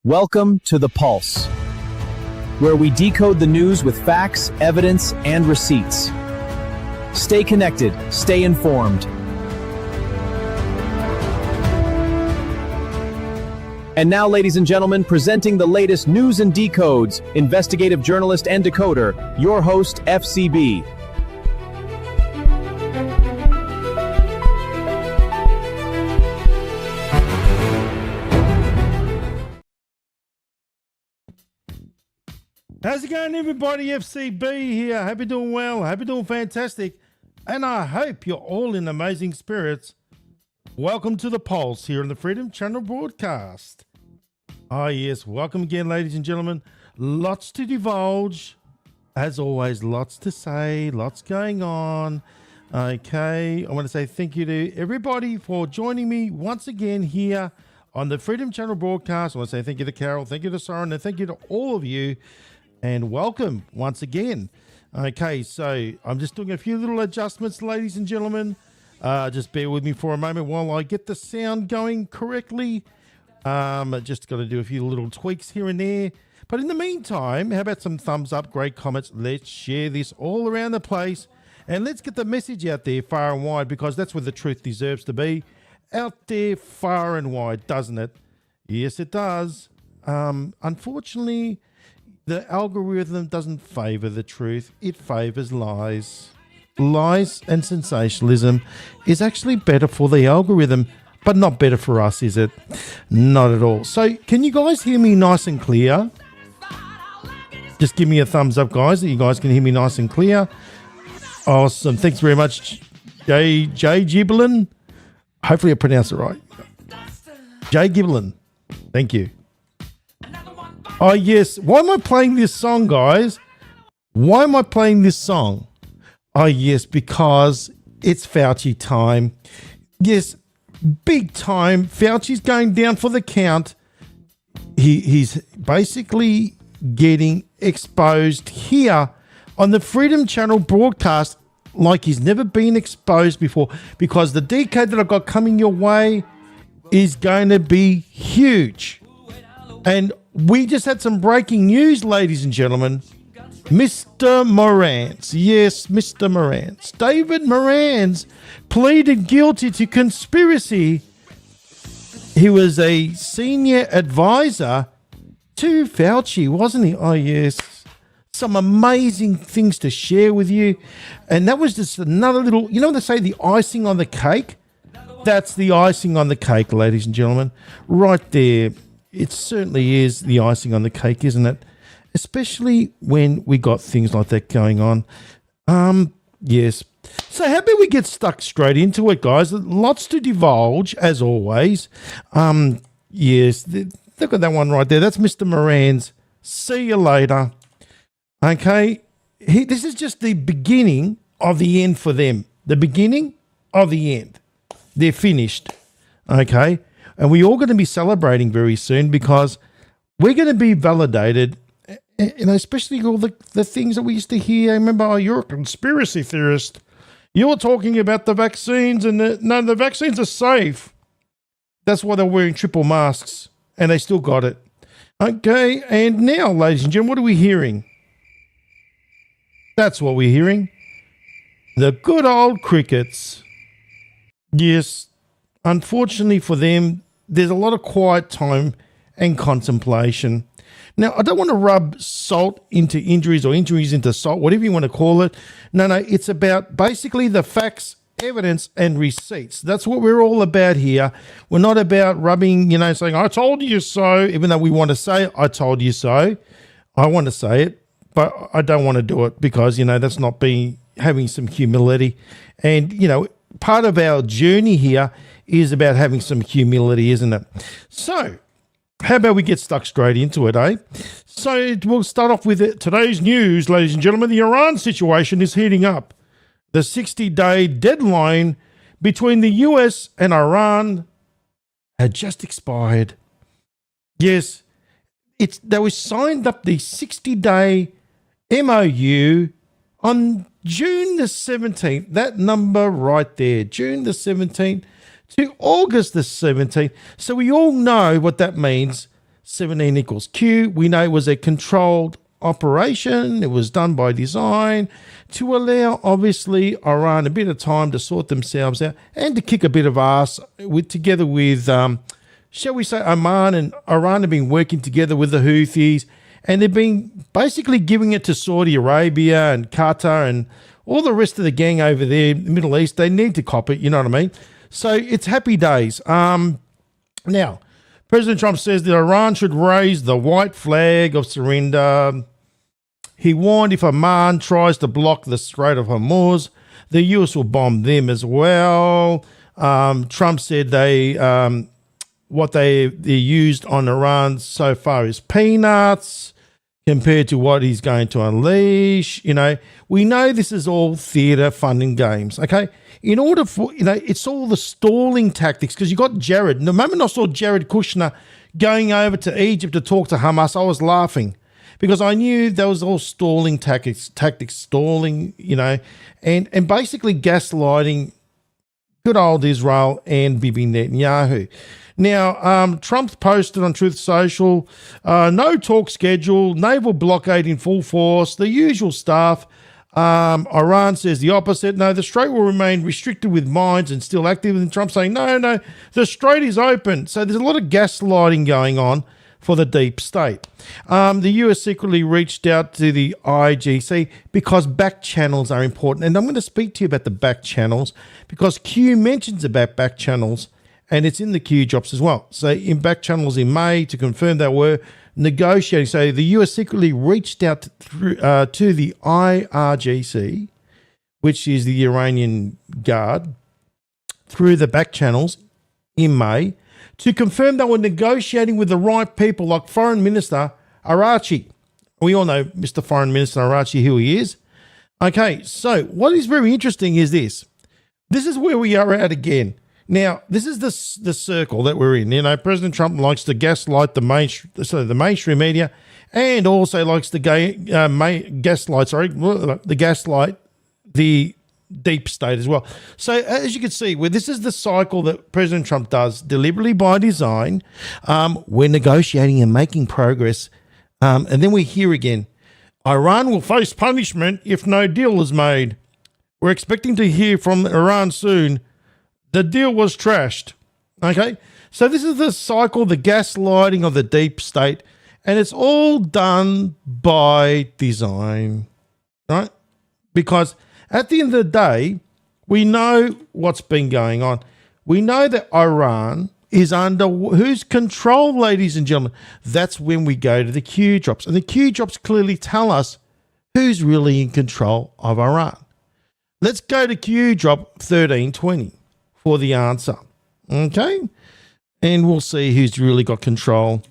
Welcome to The Pulse, where we decode the news with facts, evidence, and receipts. Stay connected, stay informed. And now, ladies and gentlemen, presenting the latest news and decodes, investigative journalist and decoder, your host, FCB. How's it going, everybody? FCB here. Hope you're doing well. Hope you're doing fantastic. And I hope you're all in amazing spirits. Welcome to The Pulse here on the Freedom Channel broadcast. Ah, yes. Welcome again, ladies and gentlemen. Lots to divulge. As always, lots to say, lots going on. Okay. I want to say thank you to everybody for joining me once again here on the Freedom Channel broadcast. I want to say thank you to Carol, thank you to Soren, and thank you to all of you. And welcome once again. Okay, so I'm just doing a few little adjustments, ladies and gentlemen. Just bear with me for a moment while I get the sound going correctly. Just got to do a few little tweaks here and there. But in the meantime, how about some thumbs up, great comments? Let's share this all around the place. And let's get the message out there far and wide, because that's where the truth deserves to be. Out there far and wide, doesn't it? Yes, it does. Unfortunately, the algorithm doesn't favor the truth. It favors lies. Lies and sensationalism is actually better for the algorithm, but not better for us, is it? Not at all. So can you guys hear me nice and clear? Just give me a thumbs up, guys, that you guys can hear me nice and clear. Awesome. Thanks very much, Jay Giblin. Hopefully I pronounced it right. Jay Giblin. Thank you. Oh, yes. Why am I playing this song, guys? Why am I playing this song? Oh, yes, because it's Fauci time. Yes, big time. Fauci's going down for the count. He's basically getting exposed here on the Freedom Channel broadcast like he's never been exposed before, because the decade that I've got coming your way is going to be huge. And we just had some breaking news, ladies and gentlemen. Mr. Morantz, yes, Mr. Morantz, David Morantz pleaded guilty to conspiracy. He was a senior advisor to Fauci, wasn't he? Oh, yes. Some amazing things to share with you. And that was just another little, you know when they say the icing on the cake? That's the icing on the cake, ladies and gentlemen. Right there. It certainly is the icing on the cake, isn't it? Especially when we got things like that going on. Yes. So how about we get stuck straight into it, guys? Lots to divulge, as always. Yes, look at that one right there. That's Mr. Morantz. See you later. Okay. This is just the beginning of the end for them. The beginning of the end. They're finished. Okay. And we're all going to be celebrating very soon, because we're going to be validated, you know, especially all the things that we used to hear. Remember, oh, you're a conspiracy theorist. You're talking about the vaccines, and no, the vaccines are safe. That's why they're wearing triple masks, and they still got it. Okay, and now, ladies and gentlemen, what are we hearing? That's what we're hearing. The good old crickets. Yes, unfortunately for them, there's a lot of quiet time and contemplation. Now, I don't want to rub salt into injuries or injuries into salt, whatever you want to call it. No, it's about basically the facts, evidence, and receipts. That's what we're all about here. We're not about rubbing, saying, I told you so, even though we want to say, I told you so. I want to say it, but I don't want to do it because, that's not having some humility. And, part of our journey here is about having some humility, isn't it? So, how about we get stuck straight into it, eh? So, we'll start off with today's news, ladies and gentlemen. The Iran situation is heating up. The 60-day deadline between the US and Iran had just expired. Yes, they were signed up the 60-day MOU on June the 17th. That number right there, June the 17th. To August the 17th. So we all know what that means. 17 equals Q. We know it was a controlled operation. It was done by design to allow, obviously, Iran a bit of time to sort themselves out and to kick a bit of ass together with, shall we say, Oman and Iran have been working together with the Houthis, and they've been basically giving it to Saudi Arabia and Qatar and all the rest of the gang over there in the Middle East. They need to cop it, you know what I mean? So it's happy days. Now, President Trump says that Iran should raise the white flag of surrender. He warned if Oman tries to block the Strait of Hormuz, the US will bomb them as well. Trump said what they used on Iran so far is peanuts compared to what he's going to unleash. You know, we know this is all theatre, fun and games, okay? In order for, it's all the stalling tactics, because you got Jared. The moment I saw Jared Kushner going over to Egypt to talk to Hamas, I was laughing because I knew there was all stalling tactics stalling, and basically gaslighting good old Israel and Bibi Netanyahu. Now, Trump posted on Truth Social, no talk schedule, naval blockade in full force, the usual stuff. Iran says the opposite. No, the strait will remain restricted with mines and still active. And Trump saying, no, the strait is open. So there's a lot of gaslighting going on for the deep state. The US secretly reached out to the IGC because back channels are important. And I'm going to speak to you about the back channels because Q mentions about back channels and it's in the Q drops as well. So in back channels in May to confirm they were negotiating. So the US secretly reached out to the IRGC, which is the Iranian Guard, through the back channels in May to confirm they were negotiating with the right people like Foreign Minister Arachi. We all know Mr. Foreign Minister Arachi, who he is. Okay, so what is very interesting is this. This is where we are at again. Now, this is the circle that we're in. President Trump likes to gaslight the mainstream media, and also likes to gaslight the deep state as well. So, as you can see, this is the cycle that President Trump does deliberately by design. We're negotiating and making progress, and then we hear again, Iran will face punishment if no deal is made. We're expecting to hear from Iran soon. The deal was trashed. Okay? So this is the cycle, the gaslighting of the deep state, and it's all done by design, right? Because at the end of the day, we know what's been going on. We know that Iran is under whose control, ladies and gentlemen? That's when we go to the Q drops. And the Q drops clearly tell us who's really in control of Iran. Let's go to Q drop 1320. For the answer, okay? And we'll see who's really got control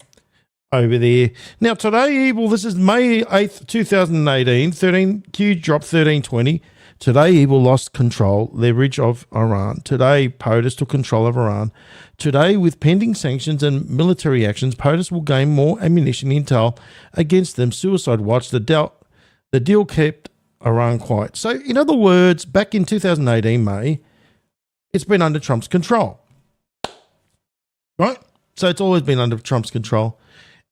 over there. Now, today, Evil, this is May 8th, 2018, 13Q drop 1320. Today, Evil lost control, leverage of Iran. Today, POTUS took control of Iran. Today, with pending sanctions and military actions, POTUS will gain more ammunition intel against them. Suicide watch, the deal kept Iran quiet. So, in other words, back in 2018, May, it's been under Trump's control, right? So it's always been under Trump's control.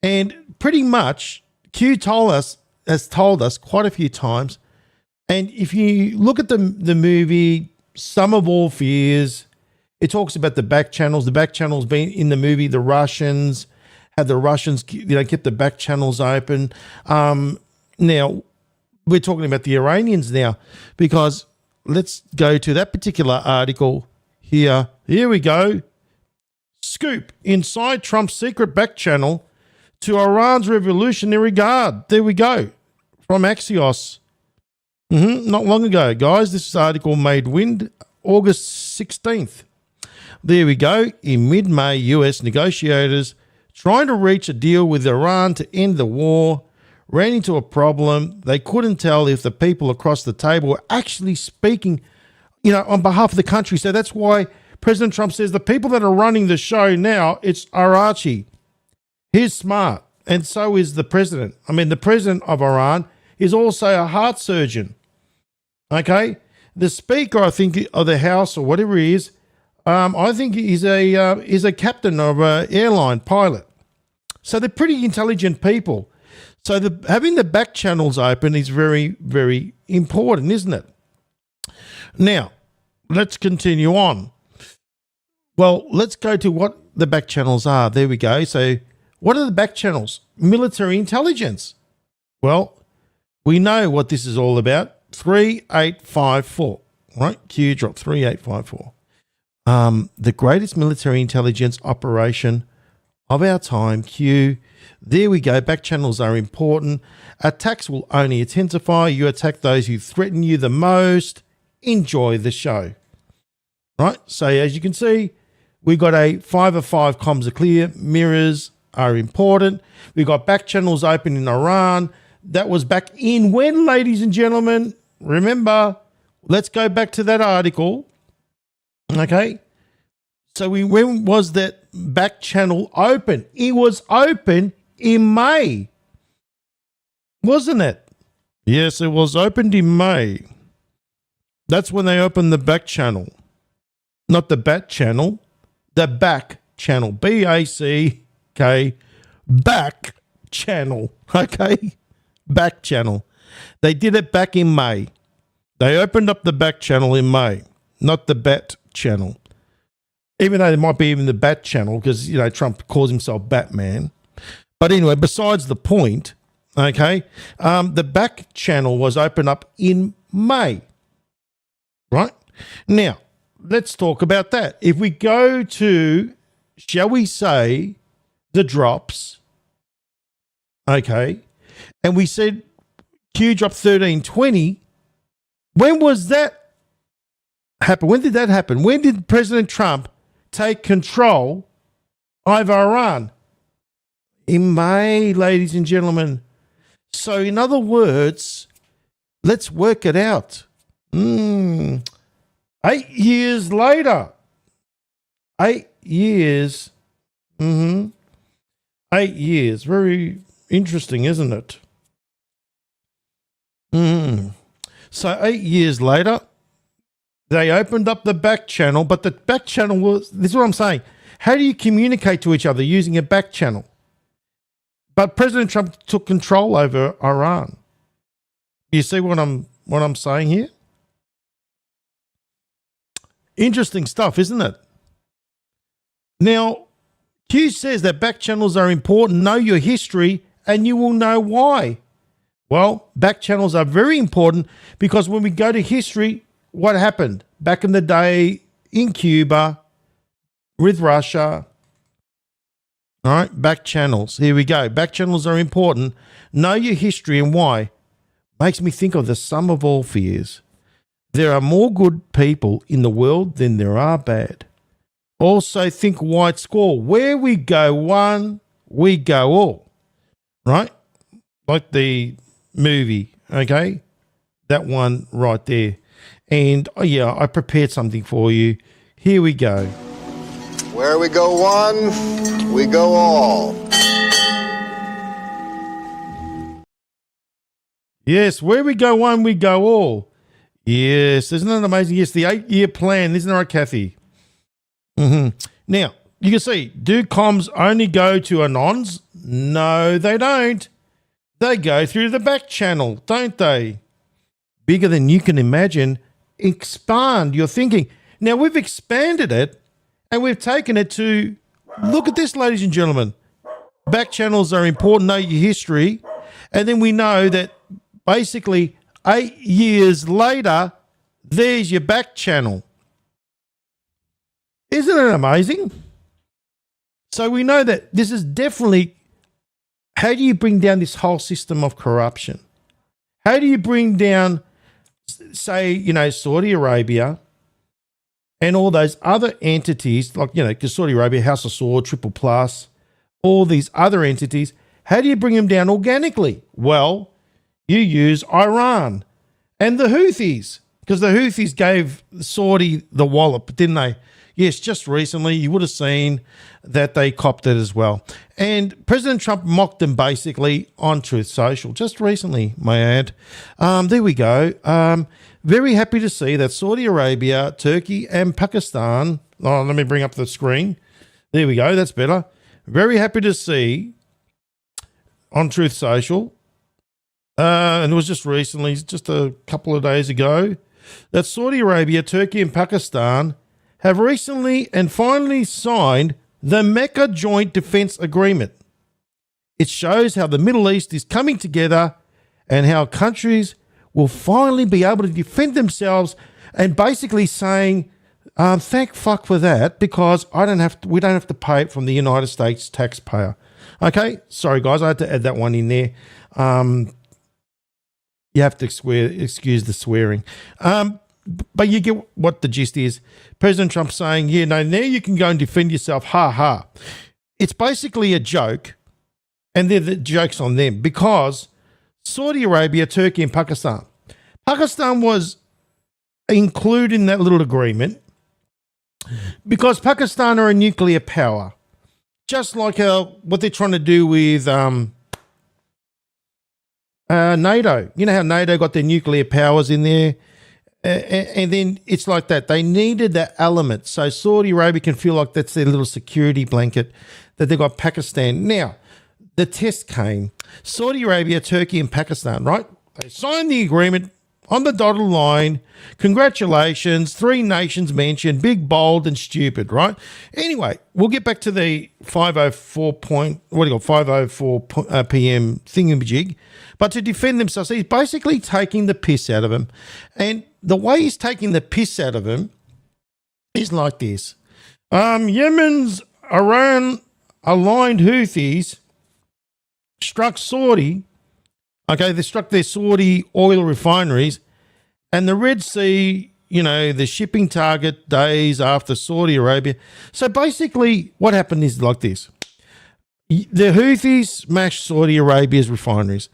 And pretty much Q has told us quite a few times. And if you look at the movie, Sum of All Fears, it talks about the back channels. The back channels being in the movie, the Russians kept the back channels open. Now, we're talking about the Iranians now because let's go to that particular article here. Here we go. Scoop inside Trump's secret back channel to Iran's Revolutionary Guard. There we go. From Axios. Not long ago, guys. This article made wind August 16th. There we go. In mid-May, US negotiators trying to reach a deal with Iran to end the war ran into a problem. They couldn't tell if the people across the table were actually speaking, on behalf of the country. So that's why President Trump says the people that are running the show now, it's Arachi. He's smart. And so is the president. I mean, the president of Iran is also a heart surgeon. Okay? The speaker, I think, of the House or whatever he is, I think he's a captain of an airline pilot. So they're pretty intelligent people. So having the back channels open is very, very important, isn't it? Now, let's continue on. Well, let's go to what the back channels are. There we go. So what are the back channels? Military intelligence. Well, we know what this is all about. 3854, right? Q drop 3854. The greatest military intelligence operation of our time, Q. There we go. Back channels are important. Attacks will only intensify. You attack those who threaten you the most. Enjoy the show. Right? So as you can see, we got a 5 of 5 comms are clear. Mirrors are important. We got back channels open in Iran. That was back in when, ladies and gentlemen? Remember, let's go back to that article. Okay. So when was that back channel open? It was open in May, wasn't it? Yes, it was opened in May. That's when they opened the back channel. Not the bat channel, the back channel. B-A-C-K, back channel. Okay? Back channel. They did it back in May. They opened up the back channel in May, not the bat channel. Even though there might be even the bat channel because, you know, Trump calls himself Batman. But anyway, besides the point, okay, the back channel was opened up in May, right? Now, let's talk about that. If we go to, shall we say, the drops, okay, and we said Q drop 1320, when was that happen? When did that happen? When did President Trump take control of Iran? In May, ladies and gentlemen. So in other words, let's work it out. 8 years later. 8 years. 8 years. Very interesting, isn't it? So 8 years later, they opened up the back channel, but the back channel was, this is what I'm saying. How do you communicate to each other using a back channel? But President Trump took control over Iran. You see what I'm saying here? Interesting stuff, isn't it? Now, Q says that back channels are important. Know your history and you will know why. Well, back channels are very important because when we go to history, what happened back in the day in Cuba with Russia? All right, back channels. Here we go. Back channels are important. Know your history and why. Makes me think of the sum of all fears. There are more good people in the world than there are bad. Also think white squall. Where we go one, we go all. Right? Like the movie, okay? That one right there. And, oh yeah, I prepared something for you. Here we go. Where we go one, we go all. Yes, where we go one, we go all. Yes, isn't that amazing? Yes, the 8-year plan. Isn't that right, Kathy? Now, you can see, do comms only go to anons? No, they don't. They go through the back channel, don't they? Bigger than you can imagine. Expand your thinking. Now, we've expanded it and we've taken it to, look at this, ladies and gentlemen. Back channels are important. Know your history. And then we know that basically 8 years later, there's your back channel. Isn't it amazing? So we know that this is definitely, how do you bring down this whole system of corruption? How do you bring down, say, you know, Saudi Arabia and all those other entities, like, you know, because Saudi Arabia, House of Sword, Triple Plus, all these other entities, how do you bring them down organically? Well, you use Iran and the Houthis, because the Houthis gave Saudi the wallop, didn't they? Yes, just recently you would have seen that they copped it as well. And President Trump mocked them basically on Truth Social, just recently, may I add. There we go. Very happy to see that Saudi Arabia, Turkey and Pakistan, let me bring up the screen. There we go, that's better. Very happy to see on Truth Social, and it was just recently, just a couple of days ago, that Saudi Arabia, Turkey, and Pakistan have recently and finally signed the Mecca Joint Defense Agreement. It shows how the Middle East is coming together and how countries will finally be able to defend themselves, and basically saying, thank fuck for that, because we don't have to pay it from the United States taxpayer. Okay, sorry guys, I had to add that one in there. You have to excuse the swearing. But you get what the gist is. President Trump saying, yeah, no, now you can go and defend yourself, ha ha. It's basically a joke, and the joke's on them, because Saudi Arabia, Turkey, and Pakistan. Pakistan was included in that little agreement because Pakistan are a nuclear power, just like what they're trying to do with NATO. You know how NATO got their nuclear powers in there? And then it's like that. They needed that element. So Saudi Arabia can feel like that's their little security blanket that they got Pakistan. Now, the test came. Saudi Arabia, Turkey, and Pakistan, right? They signed the agreement on the dotted line. Congratulations. 3 nations mentioned, big, bold, and stupid, right? Anyway, we'll get back to the 504 p.m. thingamajig. But to defend themselves, he's basically taking the piss out of him. And the way he's taking the piss out of him is like this. Yemen's Iran-aligned Houthis struck Saudi. Okay, they struck their Saudi oil refineries, and the Red Sea, the shipping target days after Saudi Arabia. So basically what happened is like this. The Houthis smashed Saudi Arabia's refineries.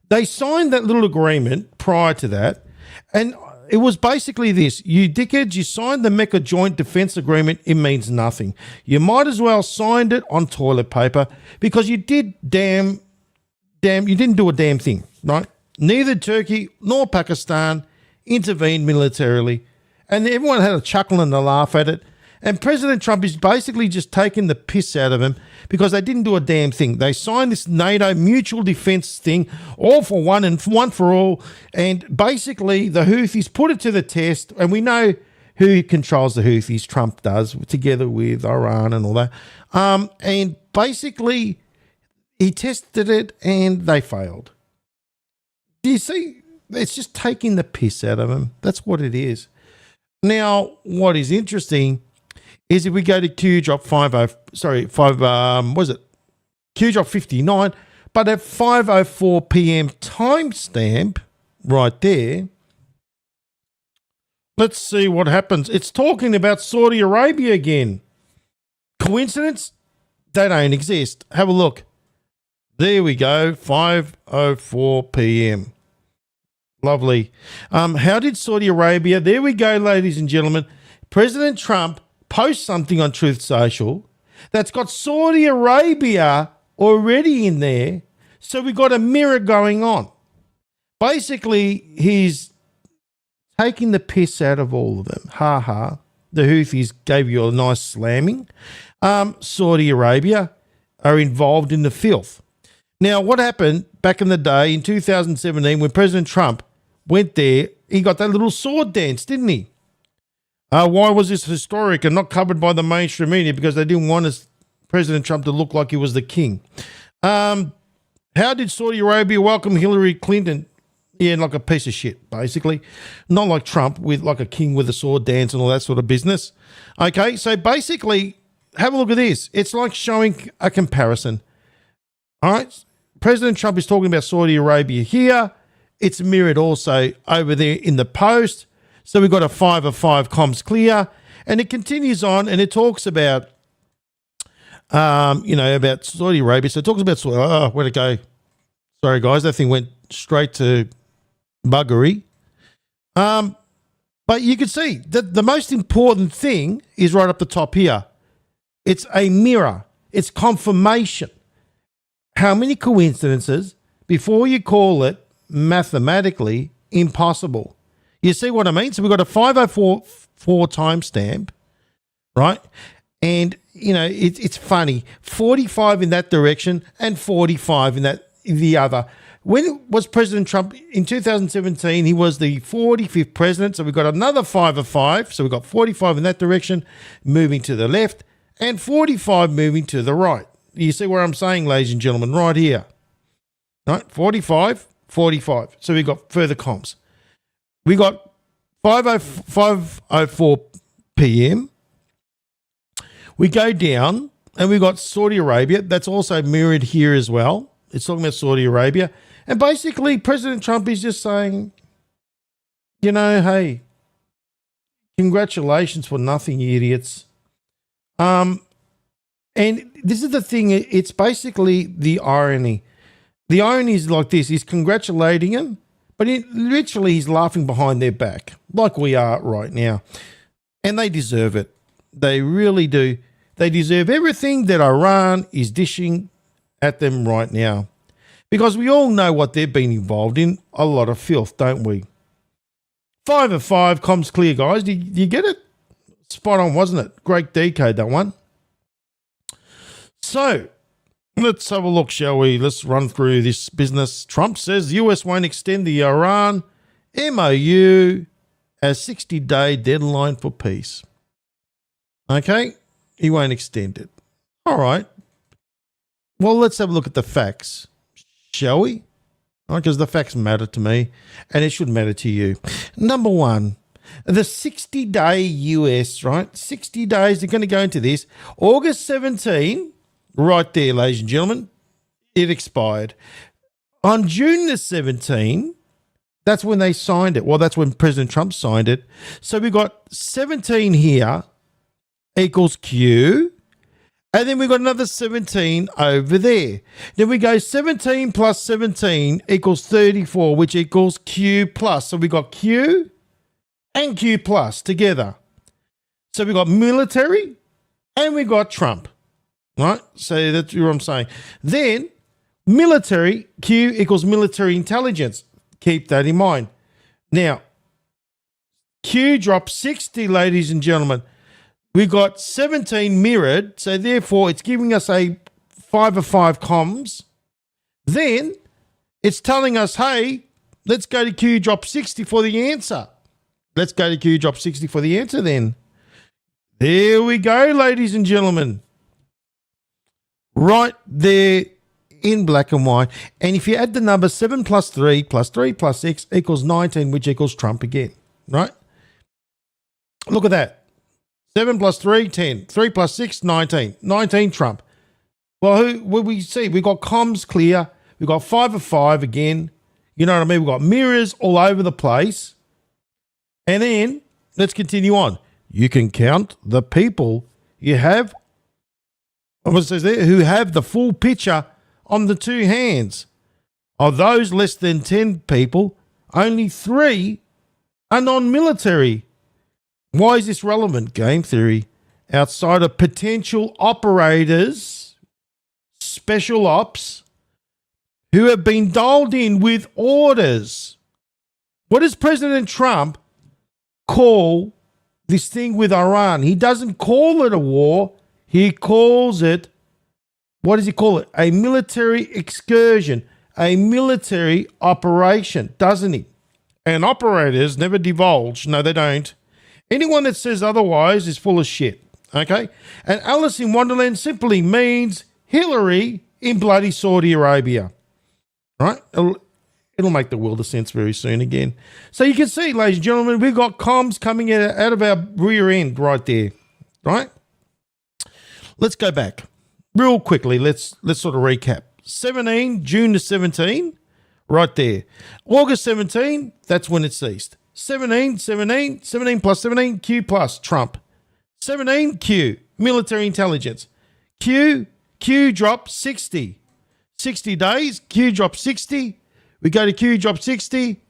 They signed that little agreement prior to that, and it was basically this. You dickheads, you signed the Mecca Joint Defense Agreement. It means nothing. You might as well signed it on toilet paper, because you did you didn't do a damn thing, right? Neither Turkey nor Pakistan intervened militarily, and everyone had a chuckle and a laugh at it. And President Trump is basically just taking the piss out of him because they didn't do a damn thing. They signed this NATO mutual defense thing, all for one and one for all. And basically the Houthis put it to the test, and we know who controls the Houthis. Trump does, together with Iran and all that. And basically he tested it and they failed. Do you see? It's just taking the piss out of him. That's what it is. Now, what is interesting is if we go to Q drop Q drop 59, but at 5:04 p.m. timestamp right there, let's see what happens. It's talking about Saudi Arabia again. Coincidence? They don't exist. Have a look. There we go, 5:04 p.m. Lovely. How did Saudi Arabia, there we go, ladies and gentlemen, President Trump post something on Truth Social that's got Saudi Arabia already in there. So we got a mirror going on. Basically, he's taking the piss out of all of them. Ha ha. The Houthis gave you a nice slamming. Saudi Arabia are involved in the filth. Now, what happened back in the day in 2017 when President Trump went there, he got that little sword dance, didn't he? Why was this historic and not covered by the mainstream media? Because they didn't want President Trump to look like he was the king. How did Saudi Arabia welcome Hillary Clinton? Yeah, like a piece of shit, basically. Not like Trump, with like a king with a sword dance and all that sort of business. Okay, so basically, have a look at this. It's like showing a comparison. All right, President Trump is talking about Saudi Arabia here. It's mirrored also over there in the post. So we've got a 5 of 5 comms clear, and it continues on, and it talks about, about Saudi Arabia. So it talks about, where'd it go? Sorry, guys, that thing went straight to buggery. But you can see that the most important thing is right up the top here. It's a mirror. It's confirmation. How many coincidences before you call it mathematically impossible? You see what I mean? So we've got a 5:04 timestamp, right? And, it's funny. 45 in that direction and 45 in that the other. When was President Trump in 2017? He was the 45th president. So we've got another 5 of 5. So we've got 45 in that direction, moving to the left, and 45 moving to the right. You see where I'm saying, ladies and gentlemen, right here. Right? 45, 45. So we've got further comps. We got 5:04 p.m. We go down and we got Saudi Arabia. That's also mirrored here as well. It's talking about Saudi Arabia. And basically, President Trump is just saying, you know, hey, congratulations for nothing, you idiots. And this is the thing. It's basically the irony. The irony is like this. He's congratulating him, but literally he's laughing behind their back, like we are right now. And they deserve it. They really do. They deserve everything that Iran is dishing at them right now. Because we all know what they've been involved in. A lot of filth, don't we? 5 of 5, comms clear, guys. Did you get it? Spot on, wasn't it? Great decode, that one. So, let's have a look, shall we? Let's run through this business. Trump says the US won't extend the Iran MOU as 60-day deadline for peace. Okay? He won't extend it. All right. Well, let's have a look at the facts, shall we? Because the facts matter to me, and it should matter to you. Number one, the 60-day US, right? 60 days, they're going to go into this. August 17, right there, ladies and gentlemen, it expired. On June the 17th, that's when they signed it. Well, that's when President Trump signed it. So we got 17 here equals Q. And then we got another 17 over there. Then we go 17 plus 17 equals 34, which equals Q plus. So we got Q and Q plus together. So we got military and we got Trump. Right? So that's what I'm saying. Then military, Q equals military intelligence. Keep that in mind. Now, Q drops 60, ladies and gentlemen. We got 17 mirrored, so therefore it's giving us a 5 of 5 comms. Then it's telling us, hey, let's go to Q drop 60 for the answer. Let's go to Q drop 60 for the answer then. There we go, ladies and gentlemen. Right there in black and white. And if you add the number 7 plus 3 plus 3 plus 6 equals 19, which equals Trump again, right? Look at that. 7 plus 3, 10. 3 plus 6, 19. 19 Trump. Well, who will we see? We got comms clear. We got 5 of 5 again. You know what I mean? We got mirrors all over the place. And then let's continue on. You can count the people you have, what it says there, who have the full picture on the 2 hands. Of those less than 10 people, only 3 are non-military. Why is this relevant, game theory? Outside of potential operators, special ops, who have been dialed in with orders. What does President Trump call this thing with Iran? He doesn't call it a war. He calls it, what does he call it? A military excursion, a military operation, doesn't he? And operators never divulge. No, they don't. Anyone that says otherwise is full of shit, okay? And Alice in Wonderland simply means Hillary in bloody Saudi Arabia, right? It'll make the world of sense very soon again. So you can see, ladies and gentlemen, we've got comms coming out of our rear end right there, right? Let's go back real quickly. Let's sort of recap. 17, June to 17, right there. August 17, that's when it ceased. 17 plus 17, Q plus, Trump. 17, Q, military intelligence. Q drop 60. 60 days, Q drop 60. We go to Q drop 60.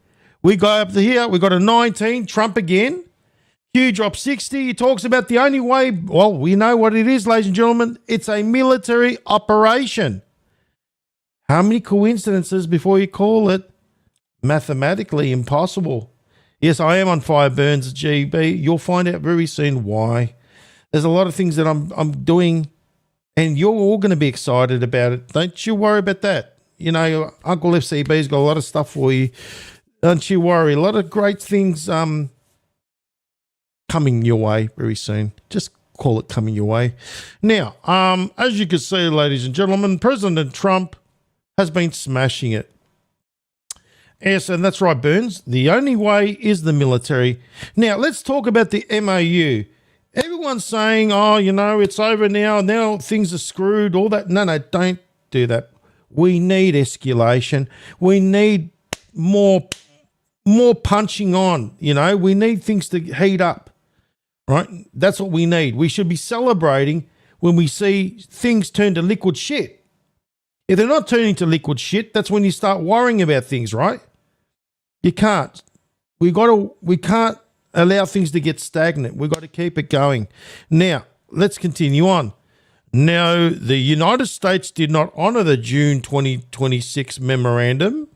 We go up to here, we got a 19, Trump again. Q drop 60. He talks about the only way, well, we know what it is, ladies and gentlemen. It's a military operation. How many coincidences before you call it mathematically impossible? Yes, I am on fire, Burns, GB. You'll find out very soon why. There's a lot of things that I'm doing, and you're all going to be excited about it. Don't you worry about that. You know, Uncle FCB's got a lot of stuff for you. Don't you worry. A lot of great things coming your way very soon. Just call it coming your way. Now, as you can see, ladies and gentlemen, President Trump has been smashing it. Yes, and that's right, Burns. The only way is the military. Now, let's talk about the MOU. Everyone's saying, oh, you know, it's over now. Now things are screwed, all that. No, don't do that. We need escalation. We need more punching on, you know. We need things to heat up, right? That's what we need. We should be celebrating when we see things turn to liquid shit. If they're not turning to liquid shit, that's when you start worrying about things, right? You can't. We can't allow things to get stagnant. We've got to keep it going. Now, let's continue on. Now, the United States did not honor the June 2026 Memorandum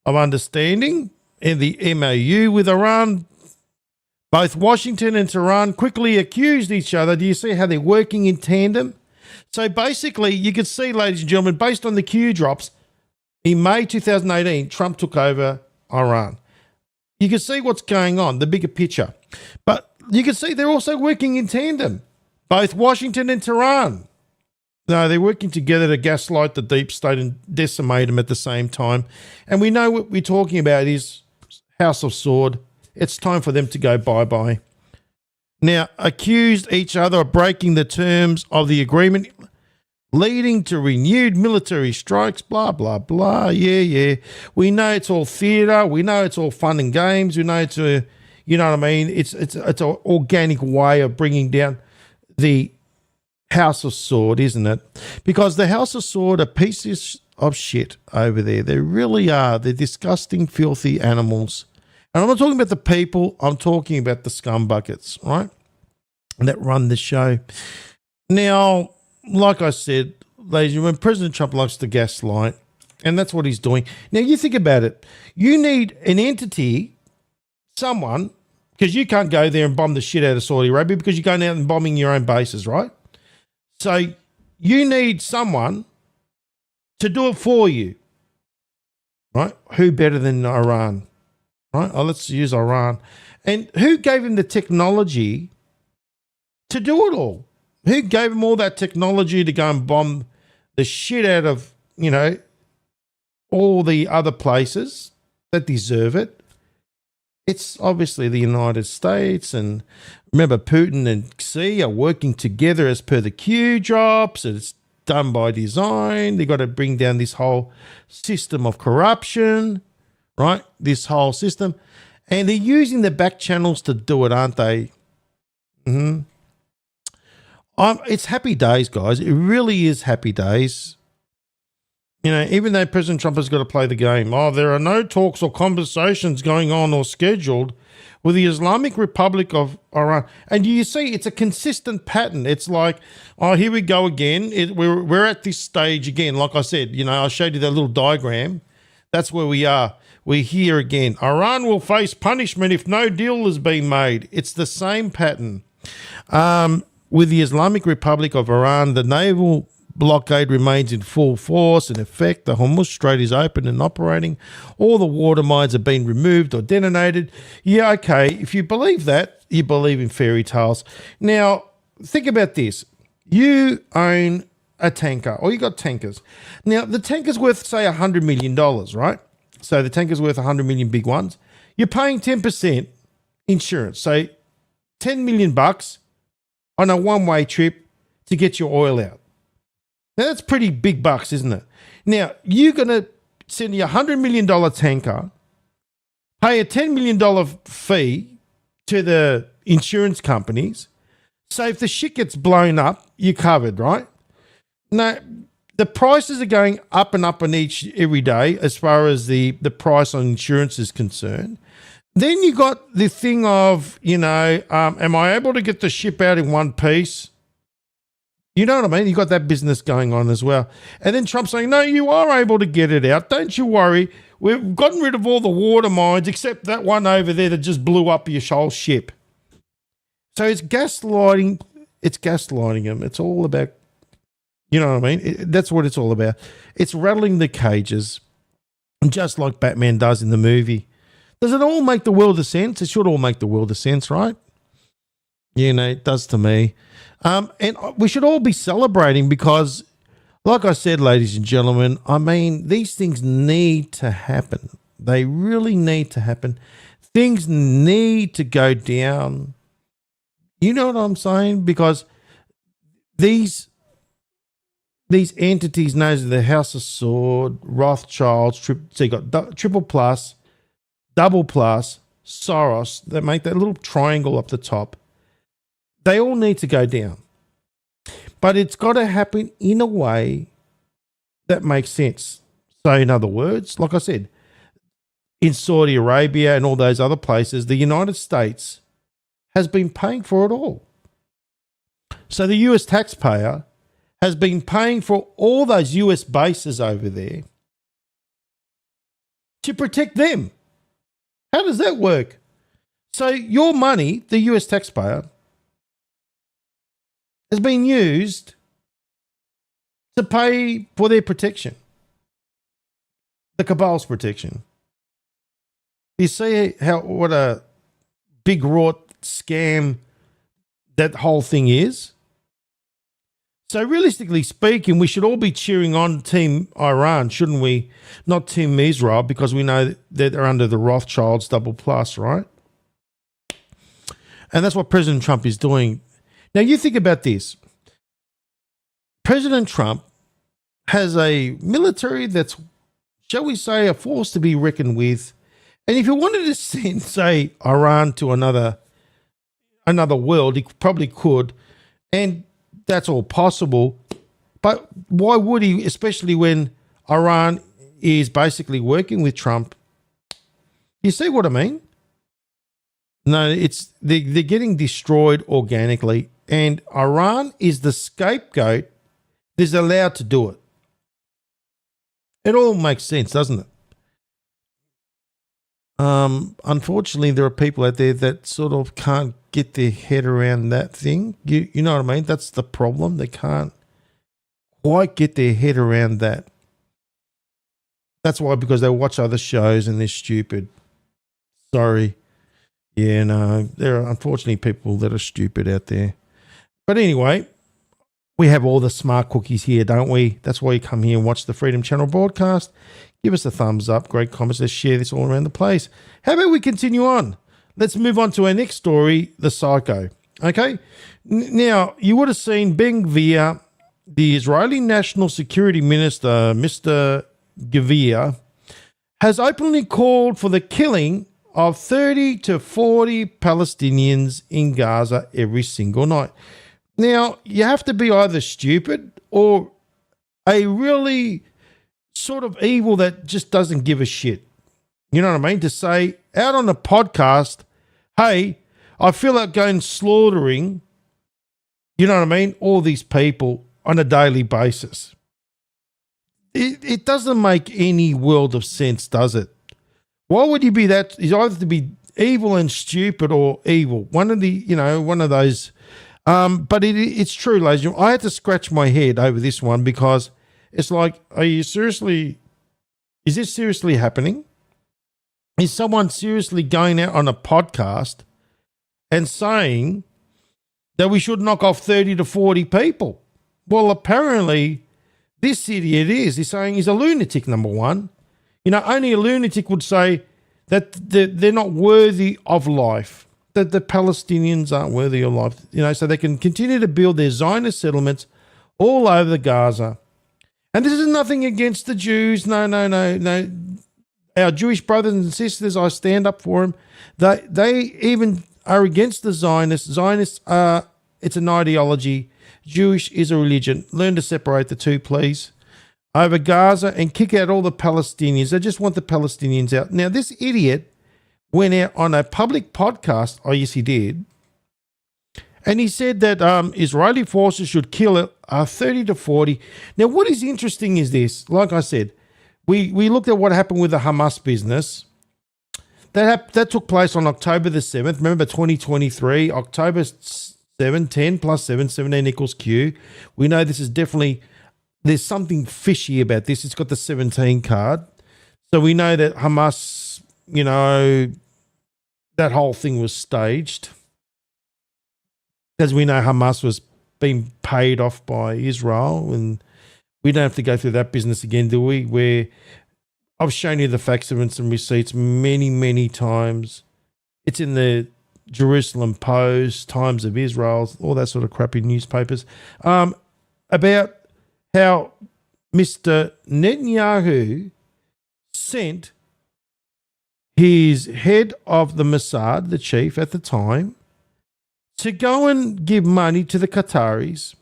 of Understanding and the MOU with Iran. Both Washington and Tehran quickly accused each other. Do you see how they're working in tandem? So basically, you can see, ladies and gentlemen, based on the Q drops, in May 2018, Trump took over Iran. You can see what's going on, the bigger picture. But you can see they're also working in tandem, both Washington and Tehran. No, they're working together to gaslight the deep state and decimate them at the same time. And we know what we're talking about is House of Sword. It's time for them to go bye-bye. Now, accused each other of breaking the terms of the agreement, leading to renewed military strikes, blah, blah, blah. Yeah. We know it's all theatre. We know it's all fun and games. We know it's you know what I mean? It's an organic way of bringing down the House of Sword, isn't it? Because the House of Sword are pieces of shit over there. They really are. They're disgusting, filthy animals. And I'm not talking about the people. I'm talking about the scumbuckets, right? That run the show. Now, like I said, ladies and gentlemen, President Trump likes to gaslight, and that's what he's doing. Now, you think about it. You need an entity, someone, because you can't go there and bomb the shit out of Saudi Arabia because you're going out and bombing your own bases, right? So you need someone to do it for you, right? Who better than Iran, right? Oh, let's use Iran. And who gave him the technology to do it all? Who gave him all that technology to go and bomb the shit out of, you know, all the other places that deserve it? It's obviously the United States, and remember, Putin and Xi are working together as per the Q drops. It's done by design. They got to bring down this whole system of corruption, right? This whole system. And they're using the back channels to do it, aren't they? It's happy days, guys. It really is happy days. You know, even though President Trump has got to play the game. Oh, there are no talks or conversations going on or scheduled with the Islamic Republic of Iran. And you see, it's a consistent pattern. It's like, oh, here we go again. We're at this stage again. Like I said, you know, I showed you that little diagram. That's where we are. We're here again. Iran will face punishment if no deal is being made. It's the same pattern. With the Islamic Republic of Iran, the naval blockade remains in full force. In effect, the Hormuz Strait is open and operating. All the water mines have been removed or detonated. Yeah, okay. If you believe that, you believe in fairy tales. Now, think about this. You own a tanker, or you got tankers. Now, the tanker's worth, say, $100 million, right? So the tanker's worth 100 million, big ones. You're paying 10% insurance. So $10 million on a one-way trip to get your oil out. Now, that's pretty big bucks, isn't it? Now, you're going to send a $100 million tanker, pay a $10 million fee to the insurance companies. So if the shit gets blown up, you're covered, right? Now, the prices are going up and up every day as far as the price on insurance is concerned. Then you got the thing of, you know, am I able to get the ship out in one piece? You know what I mean? You got that business going on as well. And then Trump's saying, no, you are able to get it out. Don't you worry. We've gotten rid of all the water mines except that one over there that just blew up your whole ship. So it's gaslighting. It's gaslighting them. It's all about, You know what I mean? That's what it's all about. It's rattling the cages, just like Batman does in the movie. Does it all make the world of sense? It should all make the world of sense, right? You know, it does to me. And we should all be celebrating because, like I said, ladies and gentlemen, I mean, these things need to happen. They really need to happen. Things need to go down. You know what I'm saying? Because these entities known as the House of Sword, Rothschilds, so you got triple plus, double plus, Soros, that make that little triangle up the top. They all need to go down. But it's got to happen in a way that makes sense. So in other words, like I said, in Saudi Arabia and all those other places, the United States has been paying for it all. So the US taxpayer has been paying for all those US bases over there to protect them. How does that work? So your money, the US taxpayer, has been used to pay for their protection, the cabal's protection. You see what a big wrought scam that whole thing is? So realistically speaking, we should all be cheering on Team Iran, shouldn't we? Not Team Israel, because we know that they're under the Rothschilds double plus, right? And that's what President Trump is doing. Now you think about this. President Trump has a military that's, shall we say, a force to be reckoned with. And if he wanted to send, say, Iran to another world, he probably could. And that's all possible. But why would he, especially when Iran is basically working with Trump? You see what I mean? No, they're getting destroyed organically. And Iran is the scapegoat that's allowed to do it. It all makes sense, doesn't it? Unfortunately, there are people out there that sort of can't get their head around that thing. You know what I mean? That's the problem. They can't quite get their head around that. That's why, because they watch other shows and they're stupid. Sorry. Yeah, no, there are unfortunately people that are stupid out there. But anyway, we have all the smart cookies here, don't we? That's why you come here and watch the Freedom Channel broadcast. Give us a thumbs up, great comments. Let's share this all around the place. How about we continue on? Let's move on to our next story, the psycho. Okay? Now, you would have seen Ben Gvir, the Israeli National Security Minister, Mr. Gvir, has openly called for the killing of 30 to 40 Palestinians in Gaza every single night. Now, you have to be either stupid or a really sort of evil that just doesn't give a shit. You know what I mean? To say out on a podcast, hey, I feel like going slaughtering, you know what I mean, all these people on a daily basis. It doesn't make any world of sense, does it? Why would you be that? Is either to be evil and stupid or evil. One of those. But it's true, ladies and gentlemen. I had to scratch my head over this one because it's like, is this seriously happening? Is someone seriously going out on a podcast and saying that we should knock off 30 to 40 people? Well, apparently this idiot he's saying he's a lunatic, number one. You know, only a lunatic would say that they're not worthy of life, that the Palestinians aren't worthy of life, you know, so they can continue to build their Zionist settlements all over Gaza. And this is nothing against the Jews. No. Our Jewish brothers and sisters, I stand up for them. They even are against the Zionists. Zionists are, it's an ideology. Jewish is a religion. Learn to separate the two, please. Over Gaza and kick out all the Palestinians. They just want the Palestinians out. Now, this idiot went out on a public podcast. Oh, yes, he did. And he said that Israeli forces should kill 30 to 40. Now, what is interesting is this. Like I said, we looked at what happened with the Hamas business. That took place on October the 7th. Remember, 2023, October 7, 10 plus 7, 17 equals Q. We know this is definitely there's something fishy about this. It's got the 17 card. So we know that Hamas, that whole thing was staged. As we know, Hamas was being paid off by Israel, and we don't have to go through that business again, do we? Where I've shown you the facts and some receipts many, many times. It's in the Jerusalem Post, Times of Israel, all that sort of crappy newspapers, about how Mr. Netanyahu sent his head of the Mossad, the chief at the time, to go and give money to the Qataris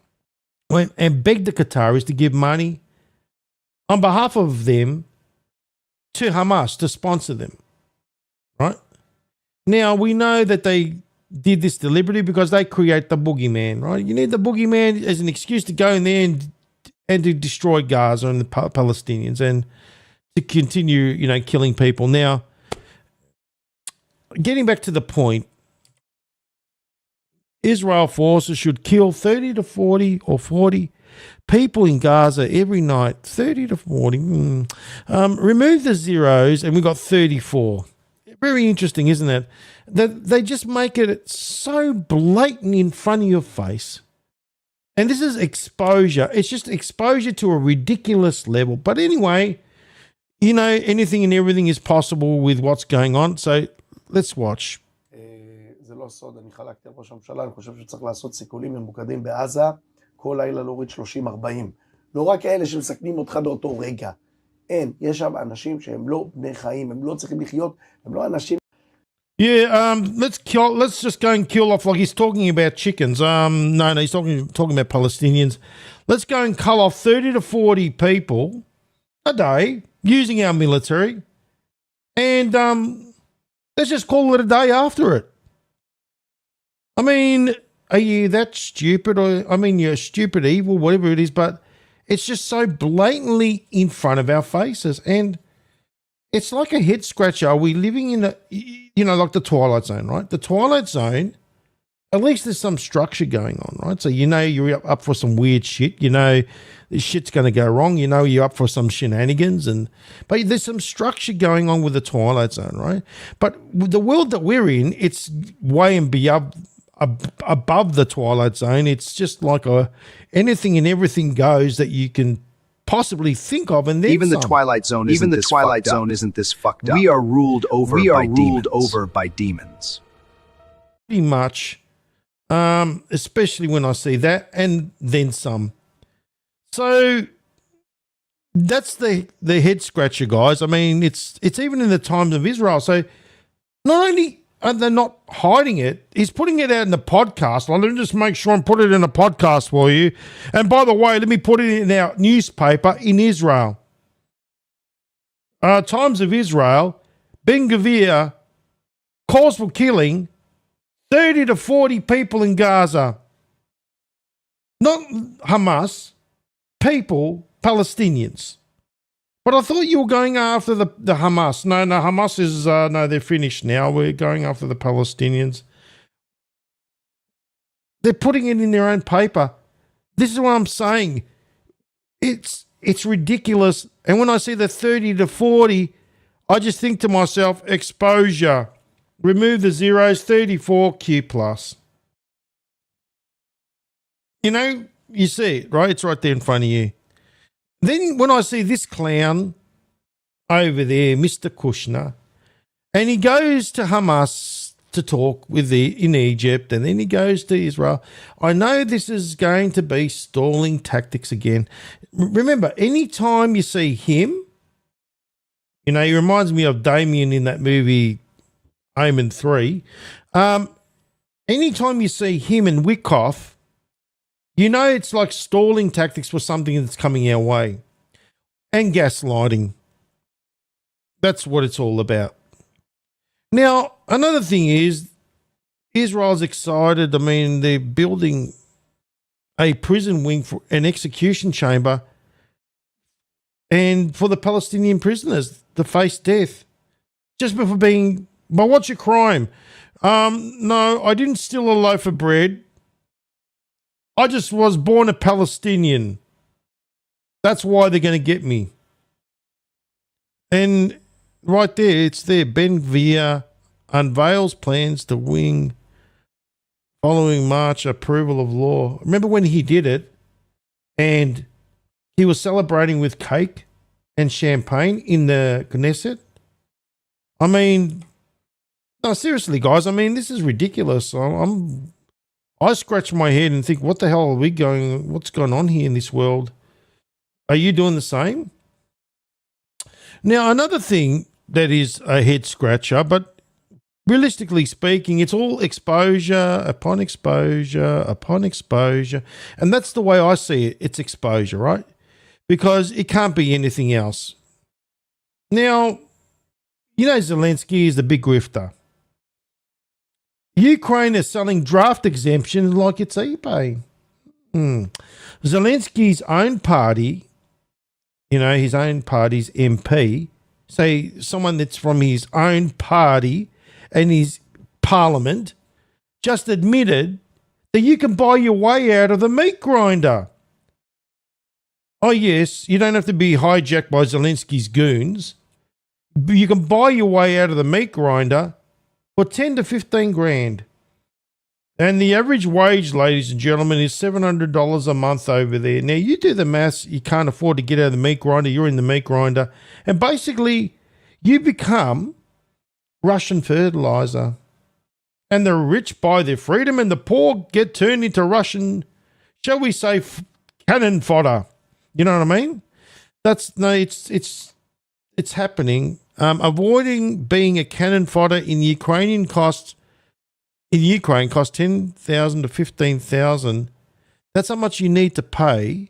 and beg the Qataris to give money on behalf of them to Hamas to sponsor them, right? Now, we know that they did this deliberately because they create the boogeyman, right? You need the boogeyman as an excuse to go in there and to destroy Gaza and the Palestinians and to continue, killing people. Now, getting back to the point, Israel forces should kill 30 to 40 or 40 people in Gaza every night, 30 to 40. Remove the zeros and we've got 34. Very interesting, isn't it? That they just make it so blatant in front of your face. And this is exposure. It's just exposure to a ridiculous level. But anyway, anything and everything is possible with what's going on. So let's watch. זה לא סוד, אני חלקתי על ראש הממשלה, אני חושב שצריך לעשות סיכולים ממוקדים בעזה, כל לילה להוריד 30-40. לא רק אלה שמסכנים אותך באותו רגע. אין, יש שם אנשים שהם לא בני חיים, הם לא צריכים לחיות, הם לא אנשים. Yeah, let's just go and kill off, like he's talking about chickens. No, he's talking about Palestinians. Let's go and cull off 30 to 40 people a day using our military. And let's just call it a day after it. I mean, are you that stupid? You're stupid, evil, whatever it is, but it's just so blatantly in front of our faces. And it's like a head scratcher. Are we living in like the Twilight Zone, right? The Twilight Zone, at least there's some structure going on, right? So you're up for some weird shit. This shit's going to go wrong. You're up for some shenanigans. But there's some structure going on with the Twilight Zone, right? But with the world that we're in, it's way and beyond above the Twilight Zone. It's just like anything and everything goes that you can possibly think of, and then even some. The Twilight Zone isn't this fucked up. We are ruled over by demons. Pretty much, especially when I see that, and then some. So that's the head scratcher, guys. I mean, it's even in the Times of Israel. So not only are they not hiding it, he's putting it out in the podcast. Let me just make sure and put it in a podcast for you. And by the way, let me put it in our newspaper in Israel. Times of Israel, Ben Gvir calls for killing 30 to 40 people in Gaza. Not Hamas, people, Palestinians. But I thought you were going after the Hamas. No, Hamas is, they're finished now. We're going after the Palestinians. They're putting it in their own paper. This is what I'm saying. It's ridiculous. And when I see the 30 to 40, I just think to myself, exposure. Remove the zeros, 34 Q plus. You see it, right? It's right there in front of you. Then when I see this clown over there, Mr. Kushner, and he goes to Hamas to talk in Egypt, and then he goes to Israel, I know this is going to be stalling tactics again. Remember, anytime you see him, he reminds me of Damien in that movie Omen 3. Anytime you see him and Wyckoff, it's like stalling tactics for something that's coming our way. And gaslighting. That's what it's all about. Now, another thing is, Israel's excited. I mean, they're building a prison wing for an execution chamber and for the Palestinian prisoners to face death. Just before but what's your crime? No, I didn't steal a loaf of bread. I just was born a Palestinian. That's why they're going to get me. And right there, it's there. Ben Gvir unveils plans to wing following March approval of law. Remember when he did it and he was celebrating with cake and champagne in the Knesset? I mean, no, seriously, guys. I mean, this is ridiculous. I scratch my head and think, what the hell are we going? What's going on here in this world? Are you doing the same? Now, another thing that is a head scratcher, but realistically speaking, it's all exposure upon exposure upon exposure. And that's the way I see it. It's exposure, right? Because it can't be anything else. Now, you know Zelensky is the big grifter. Ukraine is selling draft exemptions like it's eBay. Zelensky's own party, you know, his own party's MP, say someone that's from his own party and his parliament, just admitted that you can buy your way out of the meat grinder. Oh, yes, you don't have to be hijacked by Zelensky's goons. You can buy your way out of the meat grinder for 10 to 15 grand. And the average wage, ladies and gentlemen, is $700 a month over there. Now, you do the maths, you can't afford to get out of the meat grinder, you're in the meat grinder, and basically you become Russian fertilizer. And the rich buy their freedom and the poor get turned into Russian, shall we say, cannon fodder. You know what I mean? It's happening. Avoiding being a cannon fodder in Ukraine costs $10,000 to $15,000. That's how much you need to pay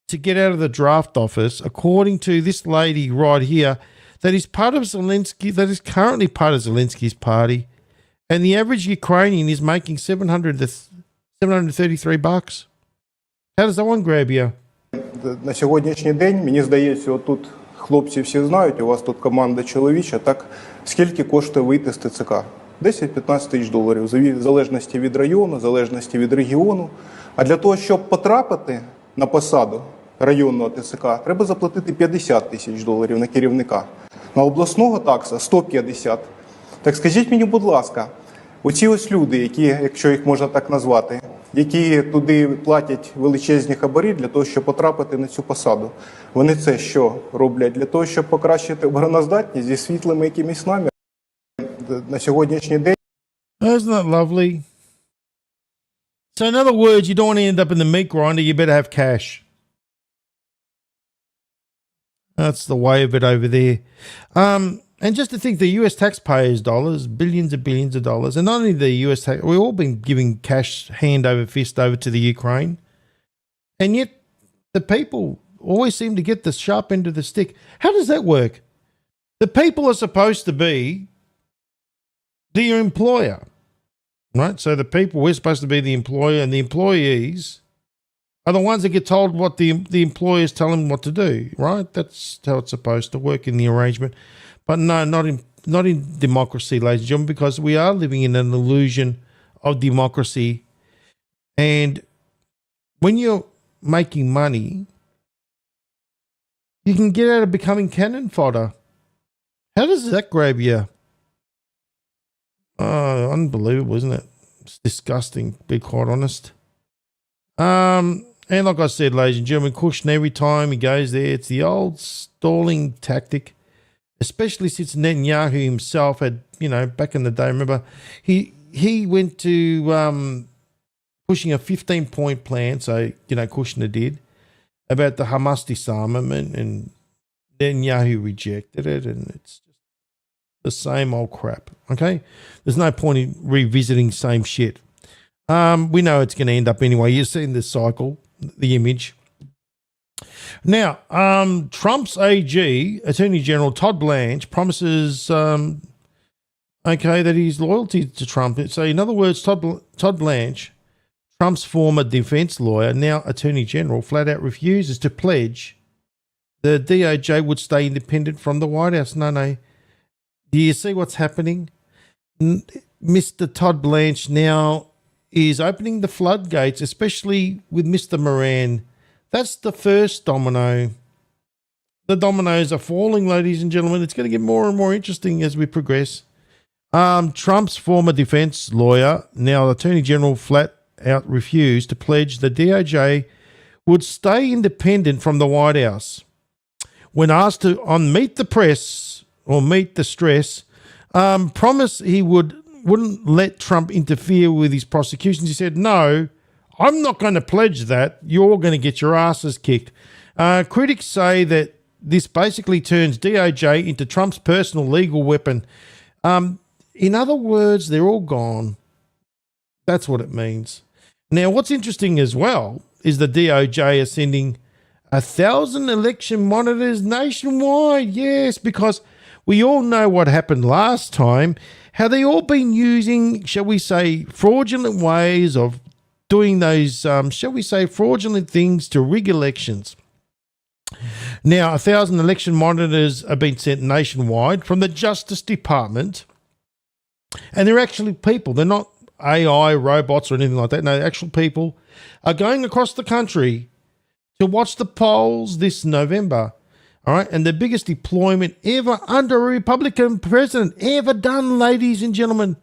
to get out of the draft office, according to this lady right here, that is part of Zelensky, that is currently part of Zelensky's party, and the average Ukrainian is making $733. How does that one grab you? На сьогоднішній день, мені здається, отут хлопці всі знають, у вас тут команда чоловіча, так, скільки коштує вийти з ТЦК? 10-15 тисяч доларів, в залежності від району, в залежності від регіону. А для того, щоб потрапити на посаду районного ТЦК, треба заплатити 50 тисяч доларів на керівника. На обласного такса 150. Так скажіть мені, будь ласка, оці ось люди, які, якщо їх можна так назвати, які туди платять величезні хабарі для того, щоб потрапити на цю посаду, вони це що роблять? Для того, щоб покращити обороноздатність зі світлими якимись намірами? На сьогоднішній день. Isn't that lovely? So in other words, you don't want to end up in the meat grinder, you better have cash. That's the way of it over there. And just to think, the US taxpayers' dollars, billions and billions of dollars, and not only the US tax, we've all been giving cash hand over fist over to the Ukraine. And yet the people always seem to get the sharp end of the stick. How does that work? The people are supposed to be the employer, right? So the people, we're supposed to be the employer, and the employees are the ones that get told what the employers tell them what to do, right? That's how it's supposed to work in the arrangement. But no, not in democracy, ladies and gentlemen, because we are living in an illusion of democracy. And when you're making money, you can get out of becoming cannon fodder. How does that grab you? Oh, unbelievable, isn't it? It's disgusting, to be quite honest. And like I said, ladies and gentlemen, Kushner, every time he goes there, it's the old stalling tactic, especially since Netanyahu himself had, you know, back in the day, remember, he went to pushing a 15-point plan, so, you know, Kushner did, about the Hamas disarmament, and Netanyahu rejected it, and it's the same old crap, okay? There's no point in revisiting same shit. We know it's going to end up anyway. You've seen the cycle, the image. Now, Trump's AG, Attorney General Todd Blanche, promises, that his loyalty to Trump. So, in other words, Todd Blanche, Trump's former defense lawyer, now Attorney General, flat out refuses to pledge the DOJ would stay independent from the White House. No. Do you see what's happening? Mr. Todd Blanche now is opening the floodgates, especially with Mr. Moran, That's the first domino. The dominoes are falling, ladies and gentlemen. It's going to get more and more interesting as we progress. Trump's former defense lawyer, now Attorney General, flat out refused to pledge the DOJ would stay independent from the White House. When asked to on Meet the Press or Meet the Stress, promised he wouldn't let Trump interfere with his prosecutions. He said, "No, I'm not going to pledge that. You're going to get your asses kicked." Critics say that this basically turns DOJ into Trump's personal legal weapon. In other words, they're all gone. That's what it means. Now, what's interesting as well is the DOJ is sending 1,000 election monitors nationwide. Yes, because we all know what happened last time, how they all been using, shall we say, fraudulent ways of doing those, shall we say, fraudulent things to rig elections. Now, 1,000 election monitors have been sent nationwide from the Justice Department, and they're actually people. They're not AI, robots, or anything like that. No, actual people are going across the country to watch the polls this November. All right, and the biggest deployment ever under a Republican president ever done, ladies and gentlemen.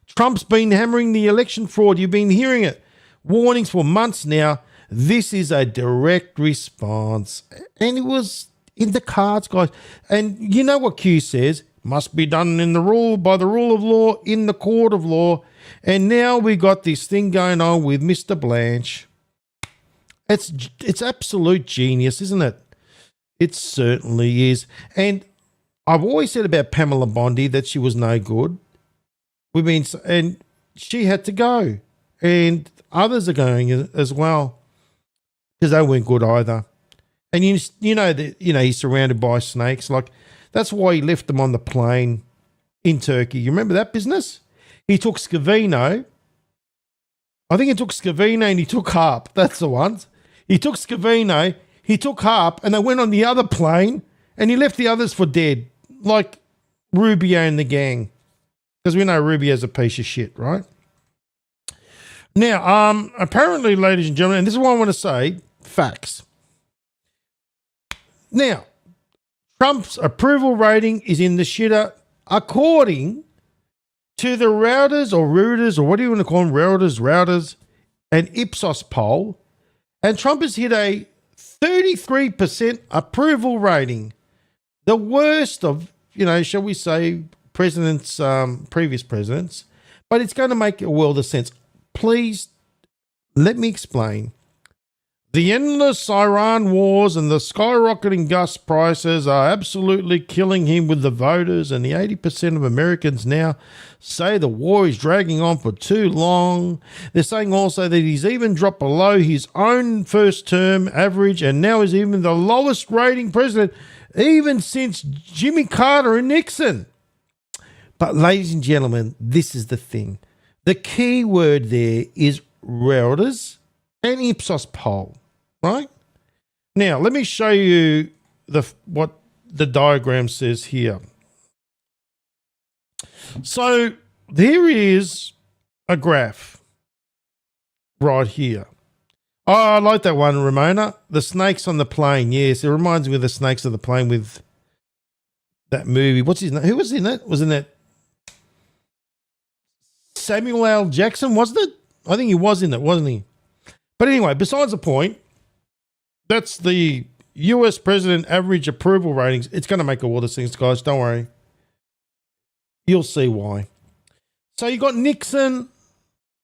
Trump's been hammering the election fraud. You've been hearing it. Warnings for months now. This is a direct response. And it was in the cards, guys. And you know what Q says? Must be done by the rule of law, in the court of law. And now we got this thing going on with Mr. Blanche. It's absolute genius, isn't it? It certainly is. And I've always said about Pamela Bondi that she was no good. And she had to go. And others are going as well, because they weren't good either. And you know that he's surrounded by snakes. Like, that's why he left them on the plane in Turkey. You remember that business? He took Scavino. I think he took Scavino and he took Harp. That's the ones. He took Scavino, he took Harp, and they went on the other plane, and he left the others for dead, like Rubio and the gang. Because we know Rubio's a piece of shit, right? Now, apparently, ladies and gentlemen, and this is what I want to say, facts. Now, Trump's approval rating is in the shitter according to the Reuters or what do you want to call them, Reuters, and Ipsos poll, and Trump has hit a 33% approval rating, the worst of, shall we say, presidents, previous presidents, but it's going to make a world of sense. Please let me explain. The endless Iran wars and the skyrocketing gas prices are absolutely killing him with the voters, and the 80% of Americans now say the war is dragging on for too long. They're saying also that he's even dropped below his own first term average and now is even the lowest rating president even since Jimmy Carter and Nixon. But ladies and gentlemen, this is the thing. The key word there is Reuters and Ipsos poll. Right? Now, let me show you what the diagram says here. So here is a graph right here. Oh, I like that one, Ramona. The snakes on the plane. Yes, it reminds me of the snakes on the plane with that movie. What's his name? Who was in it? Was in it Samuel L. Jackson, wasn't it? I think he was in it, wasn't he? But anyway, besides the point, that's the US president average approval ratings. It's going to make a world of things, guys. Don't worry. You'll see why. So you got Nixon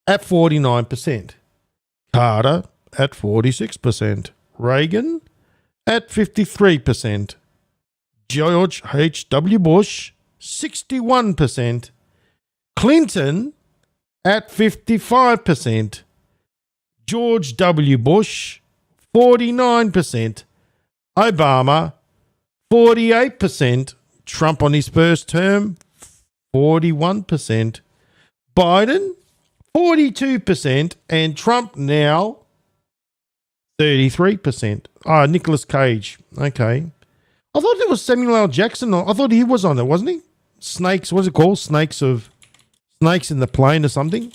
at 49%, Carter at 46%, Reagan at 53%, George H.W. Bush 61%, Clinton at 55%, George W. Bush 49%, Obama 48%, Trump on his first term 41%, Biden 42%, and Trump now 33%. Nicolas Cage. Okay. I thought it was Samuel L. Jackson. I thought he was on it, wasn't he? Snakes, what's it called? Snakes in the plane or something.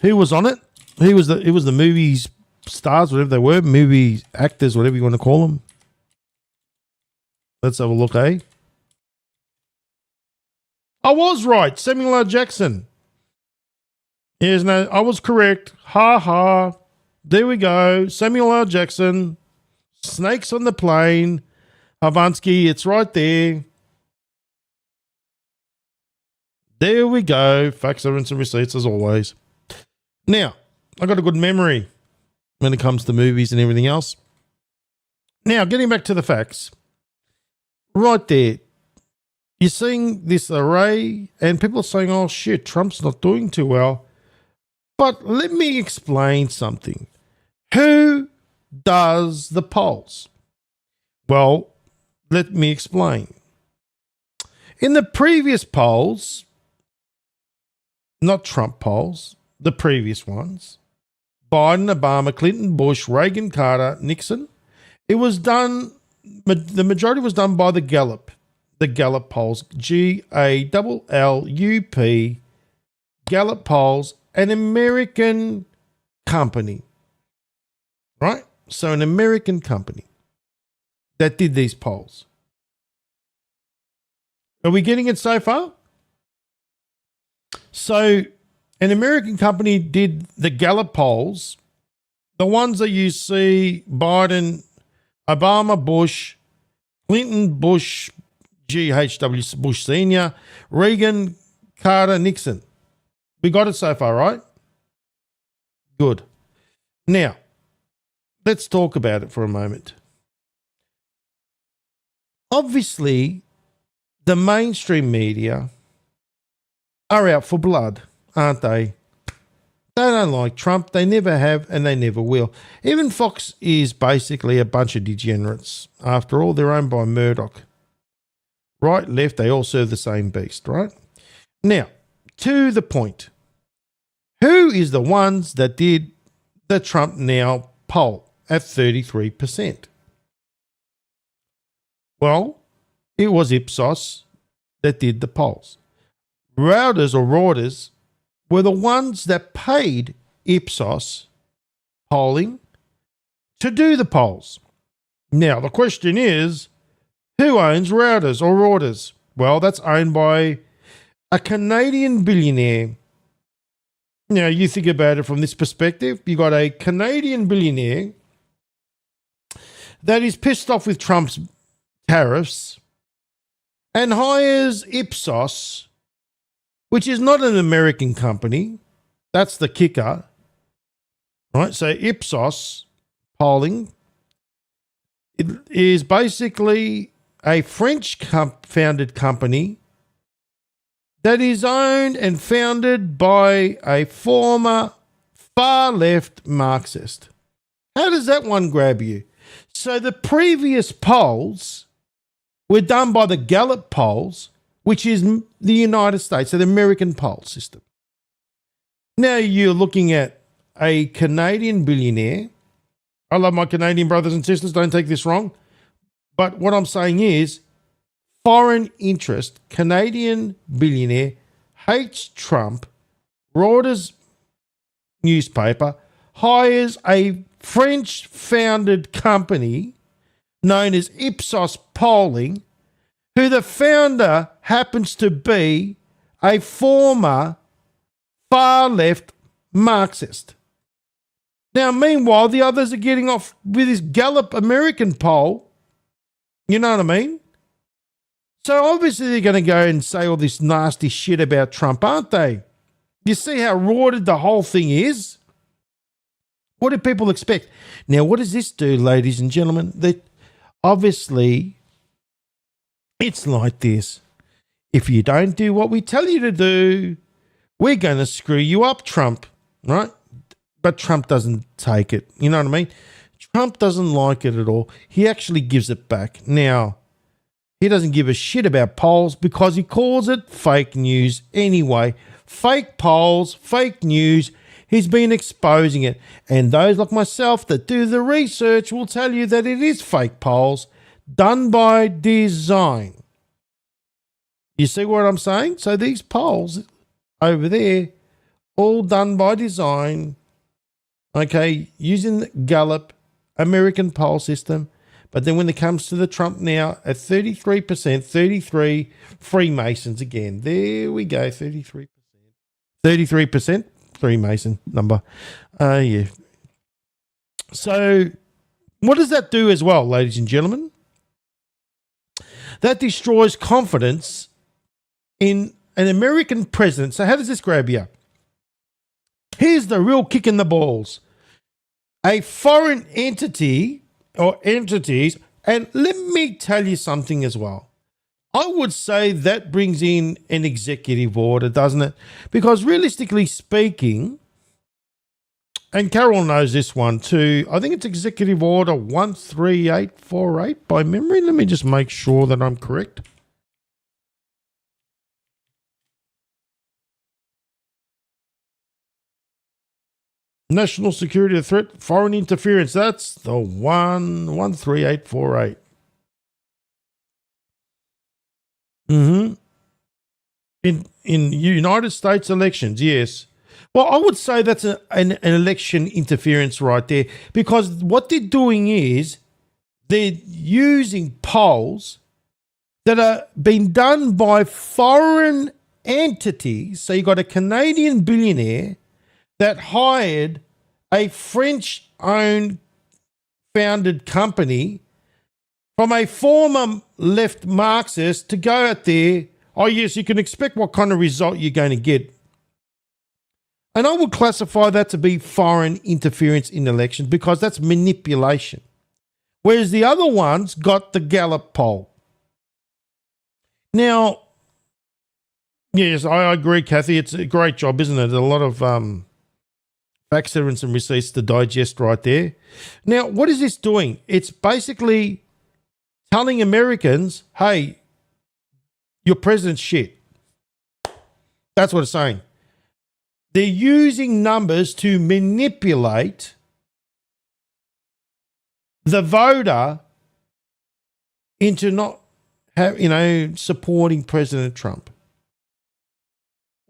Who was on it? It was the movie's stars, whatever they were, movie actors, whatever you want to call them. Let's have a look, eh? I was right. Samuel L. Jackson. Yes, no, I was correct. Ha ha. There we go. Samuel L. Jackson. Snakes on the Plane. Havansky, it's right there. There we go. Facts, evidence, and receipts as always. Now, I got a good memory when it comes to movies and everything else. Now, getting back to the facts. Right there. You're seeing this array and people are saying, oh shit, Trump's not doing too well. But let me explain something. Who does the polls? Well, let me explain. In the previous polls, not Trump polls, the previous ones, Biden, Obama, Clinton, Bush, Reagan, Carter, Nixon, it was done, the majority was done by the Gallup polls, Gallup, Gallup polls, an American company, right? So an American company that did these polls. Are we getting it so far? So an American company did the Gallup polls, the ones that you see Biden, Obama, Bush, Clinton, Bush, G.H.W. Bush Sr., Reagan, Carter, Nixon. We got it so far, right? Good. Now, let's talk about it for a moment. Obviously, the mainstream media are out for blood, aren't they? They don't like Trump. They never have and they never will. Even Fox is basically a bunch of degenerates. After all, they're owned by Murdoch. Right, left, they all serve the same beast, right? Now, to the point. Who is the ones that did the Trump Now poll at 33%? Well, it was Ipsos that did the polls. Reuters were the ones that paid Ipsos polling to do the polls. Now, the question is, who owns Reuters? Well, that's owned by a Canadian billionaire. Now, you think about it from this perspective. You got a Canadian billionaire that is pissed off with Trump's tariffs and hires Ipsos, which is not an American company. That's the kicker. Right? So Ipsos polling, it is basically a French founded company that is owned and founded by a former far-left Marxist. How does that one grab you? So the previous polls were done by the Gallup polls, which is the United States, so the American poll system. Now you're looking at a Canadian billionaire. I love my Canadian brothers and sisters, don't take this wrong. But what I'm saying is, foreign interest, Canadian billionaire, hates Trump, Reuters newspaper, hires a French-founded company known as Ipsos Polling, who the founder happens to be a former far-left Marxist. Now, meanwhile, the others are getting off with this Gallup American poll. You know what I mean? So obviously they're going to go and say all this nasty shit about Trump, aren't they? You see how rorted the whole thing is? What do people expect? Now, what does this do, ladies and gentlemen? That obviously it's like this. If you don't do what we tell you to do, we're going to screw you up, Trump, right? But Trump doesn't take it. You know what I mean? Trump doesn't like it at all. He actually gives it back. Now, he doesn't give a shit about polls because he calls it fake news anyway. Fake polls, fake news. He's been exposing it. And those like myself that do the research will tell you that it is fake polls done by design. You see what I'm saying? So these polls over there, all done by design. okay, using the Gallup American poll system. But then when it comes to the Trump now, at 33%, 33 Freemasons again. There we go, 33%. 33% Freemason number. Yeah. So what does that do as well, ladies and gentlemen? That destroys confidence in an American president. So how does this grab you? Here's the real kick in the balls. A foreign entity or entities, and let me tell you something as well. I would say that brings in an executive order, doesn't it? Because realistically speaking, and Carol knows this one too, I think it's Executive Order 13848 by memory. Let me just make sure that I'm correct. National security threat, foreign interference. That's the 13848. In United States elections, yes. Well, I would say that's an election interference right there, because what they're doing is they're using polls that are being done by foreign entities. So you got a Canadian billionaire that hired a French-owned founded company from a former left Marxist to go out there. Oh, yes, you can expect what kind of result you're going to get. And I would classify that to be foreign interference in elections, because that's manipulation. Whereas the other ones got the Gallup poll. Now, yes, I agree, Kathy. It's a great job, isn't it? A lot of facts, evidence, and receipts to digest right there. Now, what is this doing? It's basically telling Americans, hey, your president's shit. That's what it's saying. They're using numbers to manipulate the voter into not supporting President Trump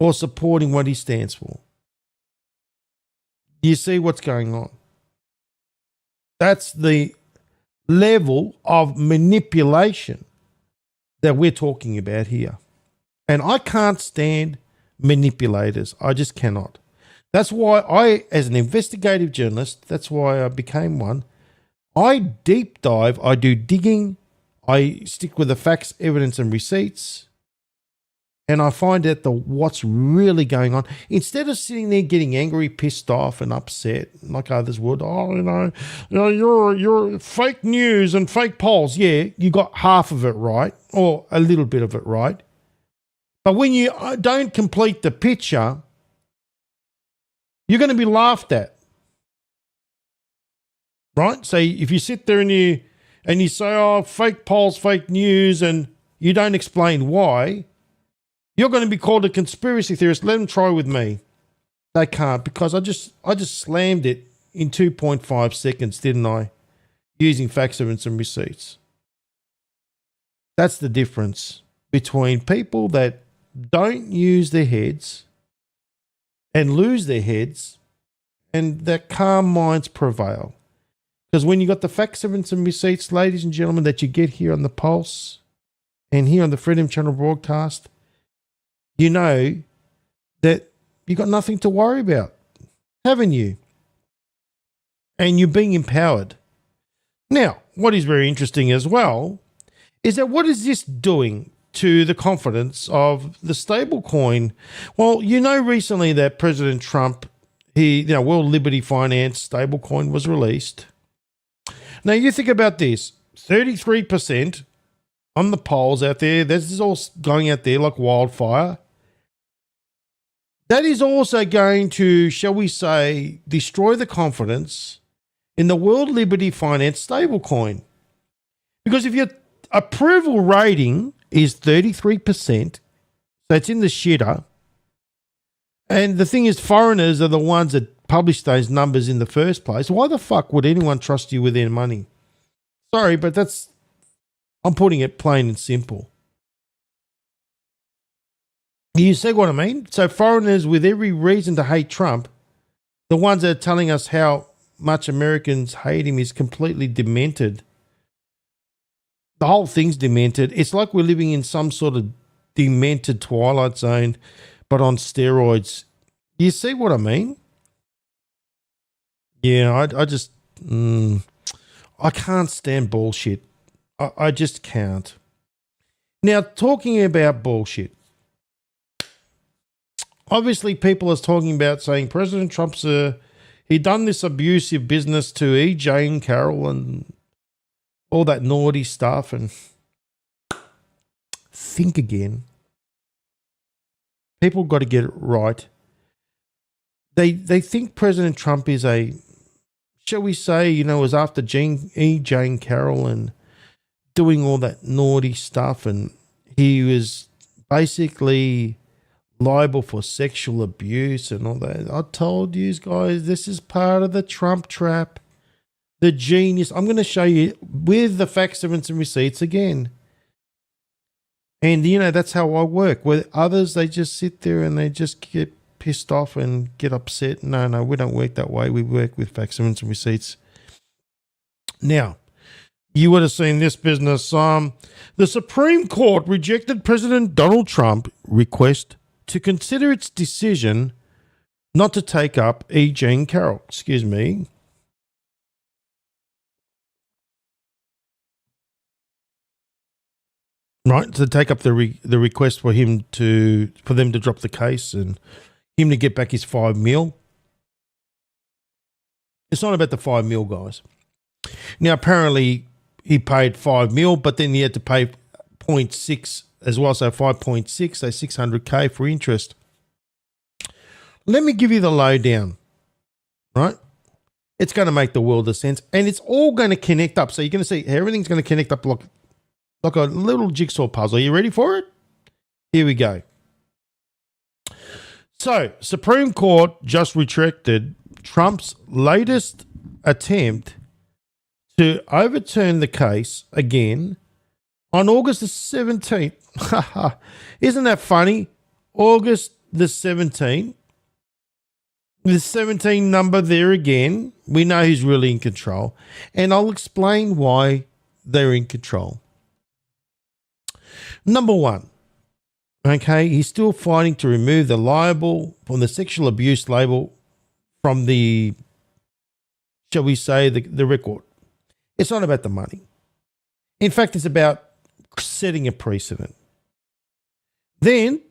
or supporting what he stands for. You see what's going on? That's the level of manipulation that we're talking about here. And I can't stand manipulators. I just cannot. That's why I, as an investigative journalist, that's why I became one. I deep dive, I do digging, I stick with the facts, evidence, and receipts, and I find out what's really going on. Instead of sitting there getting angry, pissed off, and upset like others would. Oh, you're fake news and fake polls. Yeah, you got half of it right, or a little bit of it right. But when you don't complete the picture, you're going to be laughed at. Right? So if you sit there and you say, oh, fake polls, fake news, and you don't explain why, you're going to be called a conspiracy theorist. Let them try with me. They can't, because I just slammed it in 2.5 seconds, didn't I? Using facts, evidence, and receipts. That's the difference between people that don't use their heads and lose their heads, and that calm minds prevail. Because when you got the facts, evidence, and receipts, ladies and gentlemen, that you get here on the Pulse and here on the Freedom Channel broadcast, you know that you got nothing to worry about, haven't you? And you're being empowered. Now, what is very interesting as well is that what is this doing to the confidence of the stable coin? Well, you know, recently that President Trump, World Liberty Finance stablecoin was released. Now, you think about this, 33% on the polls out there, this is all going out there like wildfire. That is also going to, shall we say, destroy the confidence in the World Liberty Finance stablecoin. Because if your approval rating is 33%, so it's in the shitter, and the thing is, foreigners are the ones that publish those numbers in the first place. Why the fuck would anyone trust you with their money? Sorry, but I'm putting it plain and simple. You see what I mean? So foreigners with every reason to hate Trump The ones that are telling us how much Americans hate him is completely demented. The whole thing's demented. It's like we're living in some sort of demented Twilight Zone, but on steroids. You see what I mean? Yeah, I just, I can't stand bullshit. I just can't. Now, talking about bullshit, obviously people are talking about saying President Trump's he done this abusive business to E. Jane Carroll and all that naughty stuff. And think again. People got to get it right. They think President Trump is a, shall we say, was after E. Jane Carroll and doing all that naughty stuff, and he was basically liable for sexual abuse and all that. I told you guys, this is part of the Trump trap. The genius. I'm going to show you with the facts, evidence, and receipts again. And, that's how I work. With others, they just sit there and they just get pissed off and get upset. No, we don't work that way. We work with facts, evidence, and receipts. Now, you would have seen this business. The Supreme Court rejected President Donald Trump's request to consider its decision not to take up E. Jane Carroll. Excuse me. Right, to take up the request for them to drop the case and him to get back his $5 million. It's not about the $5 million, guys. Now, apparently, he paid $5 million, but then he had to pay 0.6 as well, so 5.6, so $600K for interest. Let me give you the lowdown, right? It's going to make the world of sense, and it's all going to connect up. So you're going to see everything's going to connect up like a little jigsaw puzzle. Are you ready for it? Here we go. So, Supreme Court just rejected Trump's latest attempt to overturn the case again on August the 17th. Isn't that funny? August the 17th. The 17 number there again. We know who's really in control. And I'll explain why they're in control. Number one, okay, he's still fighting to remove the liable from the sexual abuse label from the, shall we say, the record. It's not about the money. In fact, it's about setting a precedent. Then,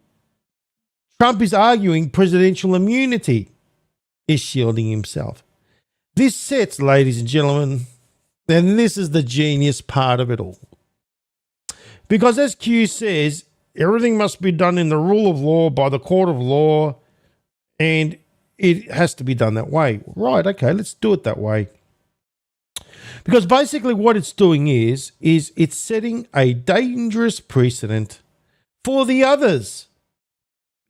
Trump is arguing presidential immunity is shielding himself. This sets, ladies and gentlemen, and this is the genius part of it all. Because as Q says, everything must be done in the rule of law by the court of law, and it has to be done that way. Right, okay, let's do it that way. Because basically what it's doing is it's setting a dangerous precedent for the others.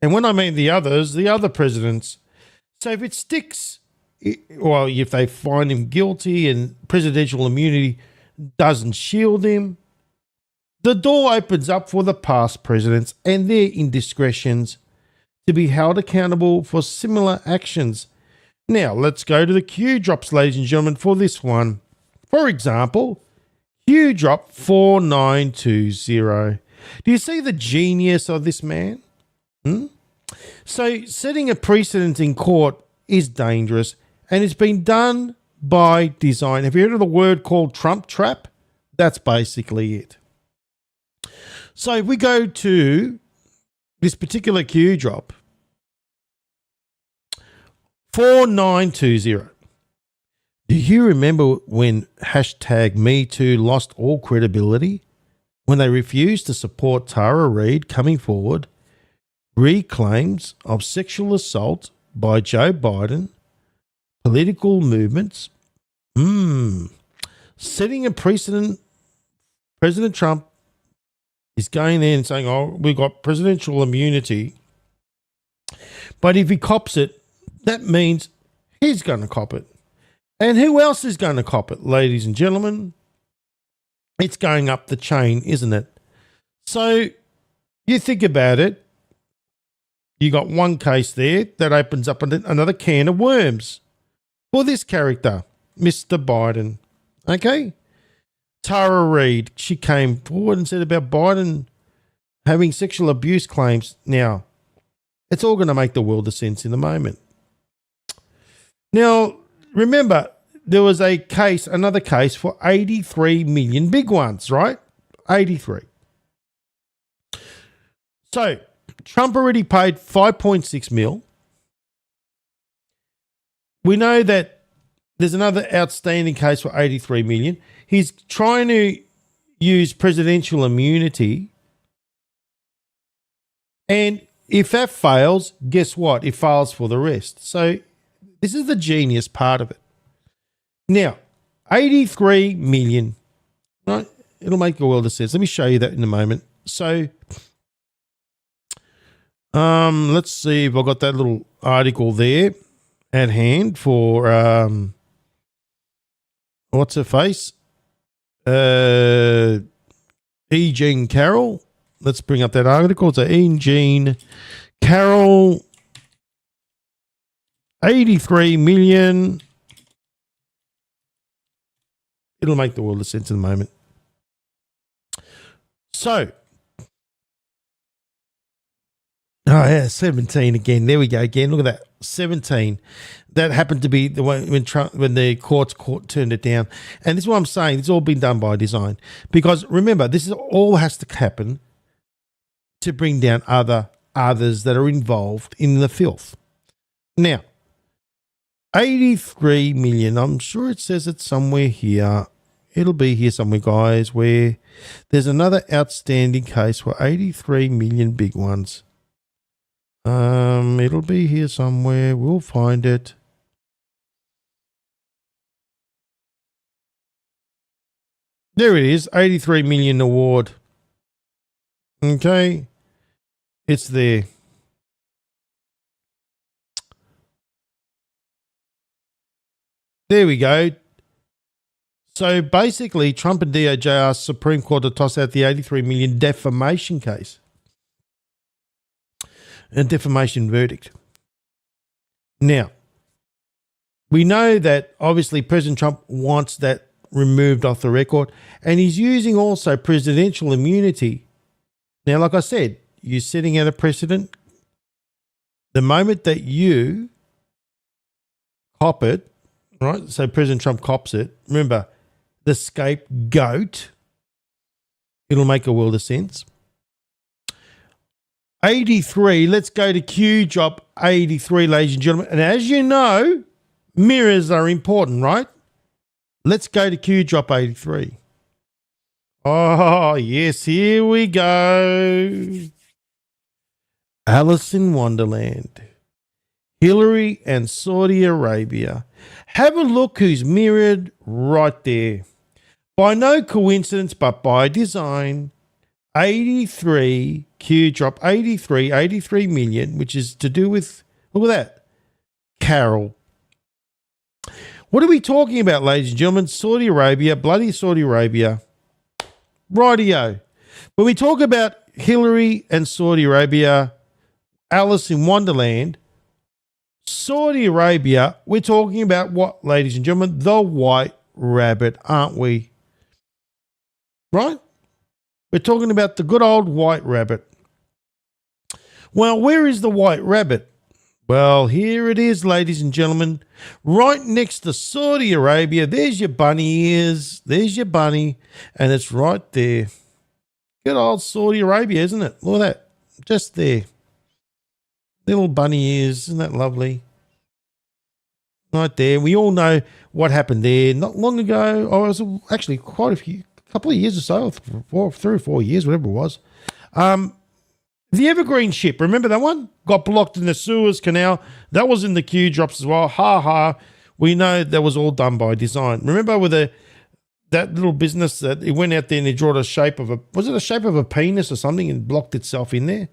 And when I mean the others, the other presidents. So if it sticks, well, if they find him guilty and presidential immunity doesn't shield him, the door opens up for the past presidents and their indiscretions to be held accountable for similar actions. Now, let's go to the Q drops, ladies and gentlemen, for this one. For example, Q drop 4920. Do you see the genius of this man? So setting a precedent in court is dangerous, and it's been done by design. Have you heard of the word called Trump trap? That's basically it. So if we go to this particular Q drop, 4920. Do you remember when #MeToo lost all credibility? When they refused to support Tara Reade coming forward, reclaims of sexual assault by Joe Biden, political movements, setting a precedent. President Trump is going there and saying, oh, we've got presidential immunity. But if he cops it, that means he's going to cop it. And who else is going to cop it, ladies and gentlemen? It's going up the chain, isn't it? So you think about it. you got one case there that opens up another can of worms for this character, Mr. Biden. Okay? Tara Reid, she came forward and said about Biden having sexual abuse claims. Now, it's all going to make the world of sense in a moment. Now, remember, there was another case for 83 million big ones, right? 83. So, Trump already paid 5.6 mil. We know that there's another outstanding case for 83 million. He's trying to use presidential immunity. And if that fails, guess what? It fails for the rest. So this is the genius part of it. Now, 83 million, right? It'll make a world of sense. Let me show you that in a moment. So let's see if I got that little article there at hand for what's her face? E. Jean Carroll. Let's bring up that article. It's E. Jean Carroll, 83 million. It'll make the world of sense in a moment. So, 17 again. There we go again. Look at that, 17. That happened to be the one when the court turned it down. And this is what I'm saying. It's all been done by design. Because remember, this is all has to happen to bring down others that are involved in the filth. Now, 83 million. I'm sure it says it somewhere here. It'll be here somewhere, guys, where there's another outstanding case for 83 million big ones. It'll be here somewhere. We'll find it. There it is, 83 million award. Okay. It's there. There we go. So basically, Trump and DOJ asked Supreme Court to toss out the 83 million defamation case. A defamation verdict. Now, we know that obviously President Trump wants that removed off the record, and he's using also presidential immunity. Now, like I said, you're setting out a precedent. The moment that you cop it, right? So President Trump cops it. Remember, the scapegoat. It'll make a world of sense. 83. Let's go to Q drop 83, ladies and gentlemen. And as you know, mirrors are important, right? Let's go to Q drop 83. Oh, yes, here we go. Alice in Wonderland. Hillary and Saudi Arabia. Have a look who's mirrored right there. By no coincidence, but by design, 83, Q drop 83 million, which is to do with, look at that, Carol. What are we talking about, ladies and gentlemen? Saudi Arabia, bloody Saudi Arabia. Rightio. When we talk about Hillary and Saudi Arabia, Alice in Wonderland, Saudi Arabia, we're talking about what, ladies and gentlemen? The white rabbit, aren't we? Right? We're talking about the good old white rabbit. Well, where is the white rabbit? Well, here it is, ladies and gentlemen. Right next to Saudi Arabia. There's your bunny ears. There's your bunny. And it's right there. Good old Saudi Arabia, isn't it? Look at that. Just there. Little bunny ears. Isn't that lovely? Right there. We all know what happened there. Not long ago. Oh, it was actually quite a couple of years or so. 3 or 4 years, whatever it was. The Evergreen ship, remember that one? Got blocked in the Suez Canal. That was in the Q drops as well. Ha ha. We know that was all done by design. Remember with that little business that it went out there and it drew the shape of was it a shape of a penis or something and blocked itself in there?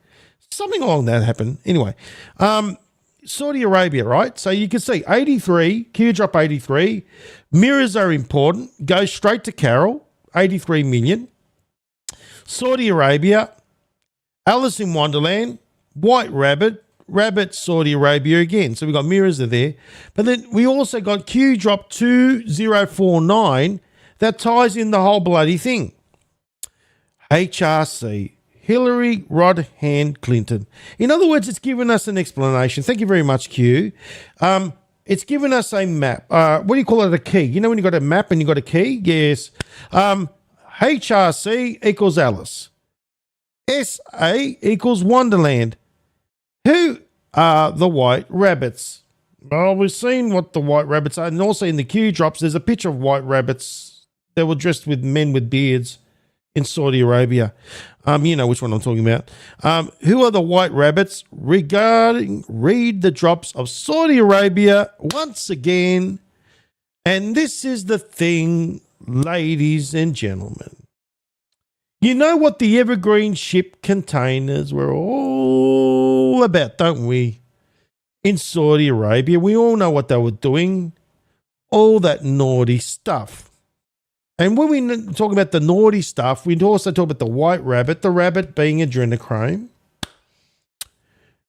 Something along that happened. Anyway, Saudi Arabia, right? So you can see 83, Q drop 83. Mirrors are important. Go straight to Carol, 83 million. Saudi Arabia, Alice in Wonderland, White Rabbit, rabbit Saudi Arabia again. So we got mirrors there. But then we also got Q drop 2049 that ties in the whole bloody thing. HRC, Hillary Rodham Clinton. In other words, it's given us an explanation. Thank you very much, Q. It's given us a map. What do you call it? A key. You know when you got a map and you got a key? Yes. HRC equals Alice. SA equals Wonderland. Who are the white rabbits? Well, we've seen what the white rabbits are. And also in the Q drops, there's a picture of white rabbits that were dressed with men with beards in Saudi Arabia. You know which one I'm talking about. Who are the white rabbits? Read the drops of Saudi Arabia once again. And this is the thing, ladies and gentlemen. You know what the Evergreen ship containers were all about, don't we? In Saudi Arabia, we all know what they were doing. All that naughty stuff. And when we talk about the naughty stuff, we also talk about the white rabbit, the rabbit being adrenochrome,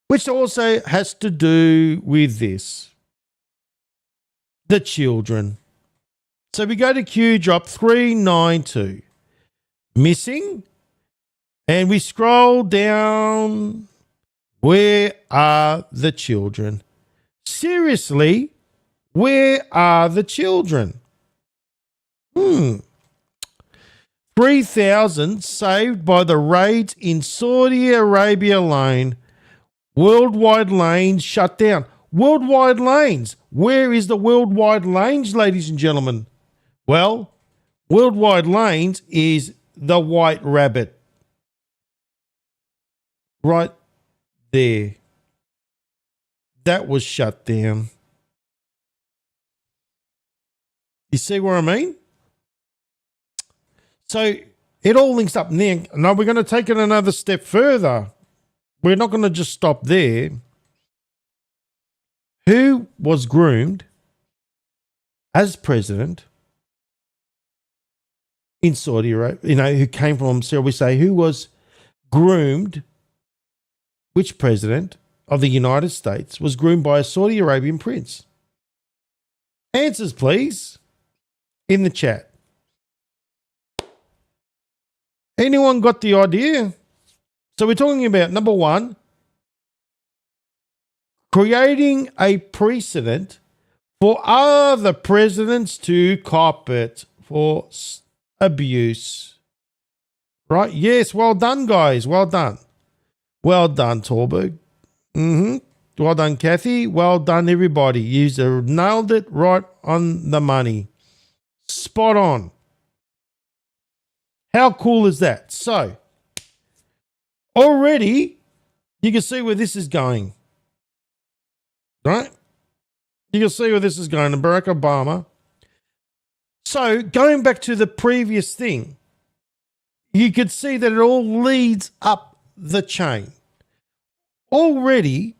which also has to do with this, the children. So we go to Q drop 392, missing, and we scroll down. Where are the children? Seriously, where are the children? 3,000 saved by the raids in Saudi Arabia alone. Worldwide lanes shut down. Worldwide lanes. Where is the worldwide lanes, ladies and gentlemen? Well, worldwide lanes is the white rabbit. Right there. That was shut down. You see what I mean? So it all links up. Now we're going to take it another step further. We're not going to just stop there. Who was groomed as president in Saudi Arabia? You know, who came from, so we say, who was groomed, which president of the United States was groomed by a Saudi Arabian prince? Answers, please, in the chat. Anyone got the idea? So we're talking about, number one, creating a precedent for other presidents to cop it for abuse. Right? Yes, well done, guys. Well done. Well done, Torberg. Well done, Kathy. Well done, everybody. You nailed it right on the money. Spot on. How cool is that? So, already you can see where this is going. Right? You can see where this is going. And Barack Obama. So, going back to the previous thing, you could see that it all leads up the chain. Already,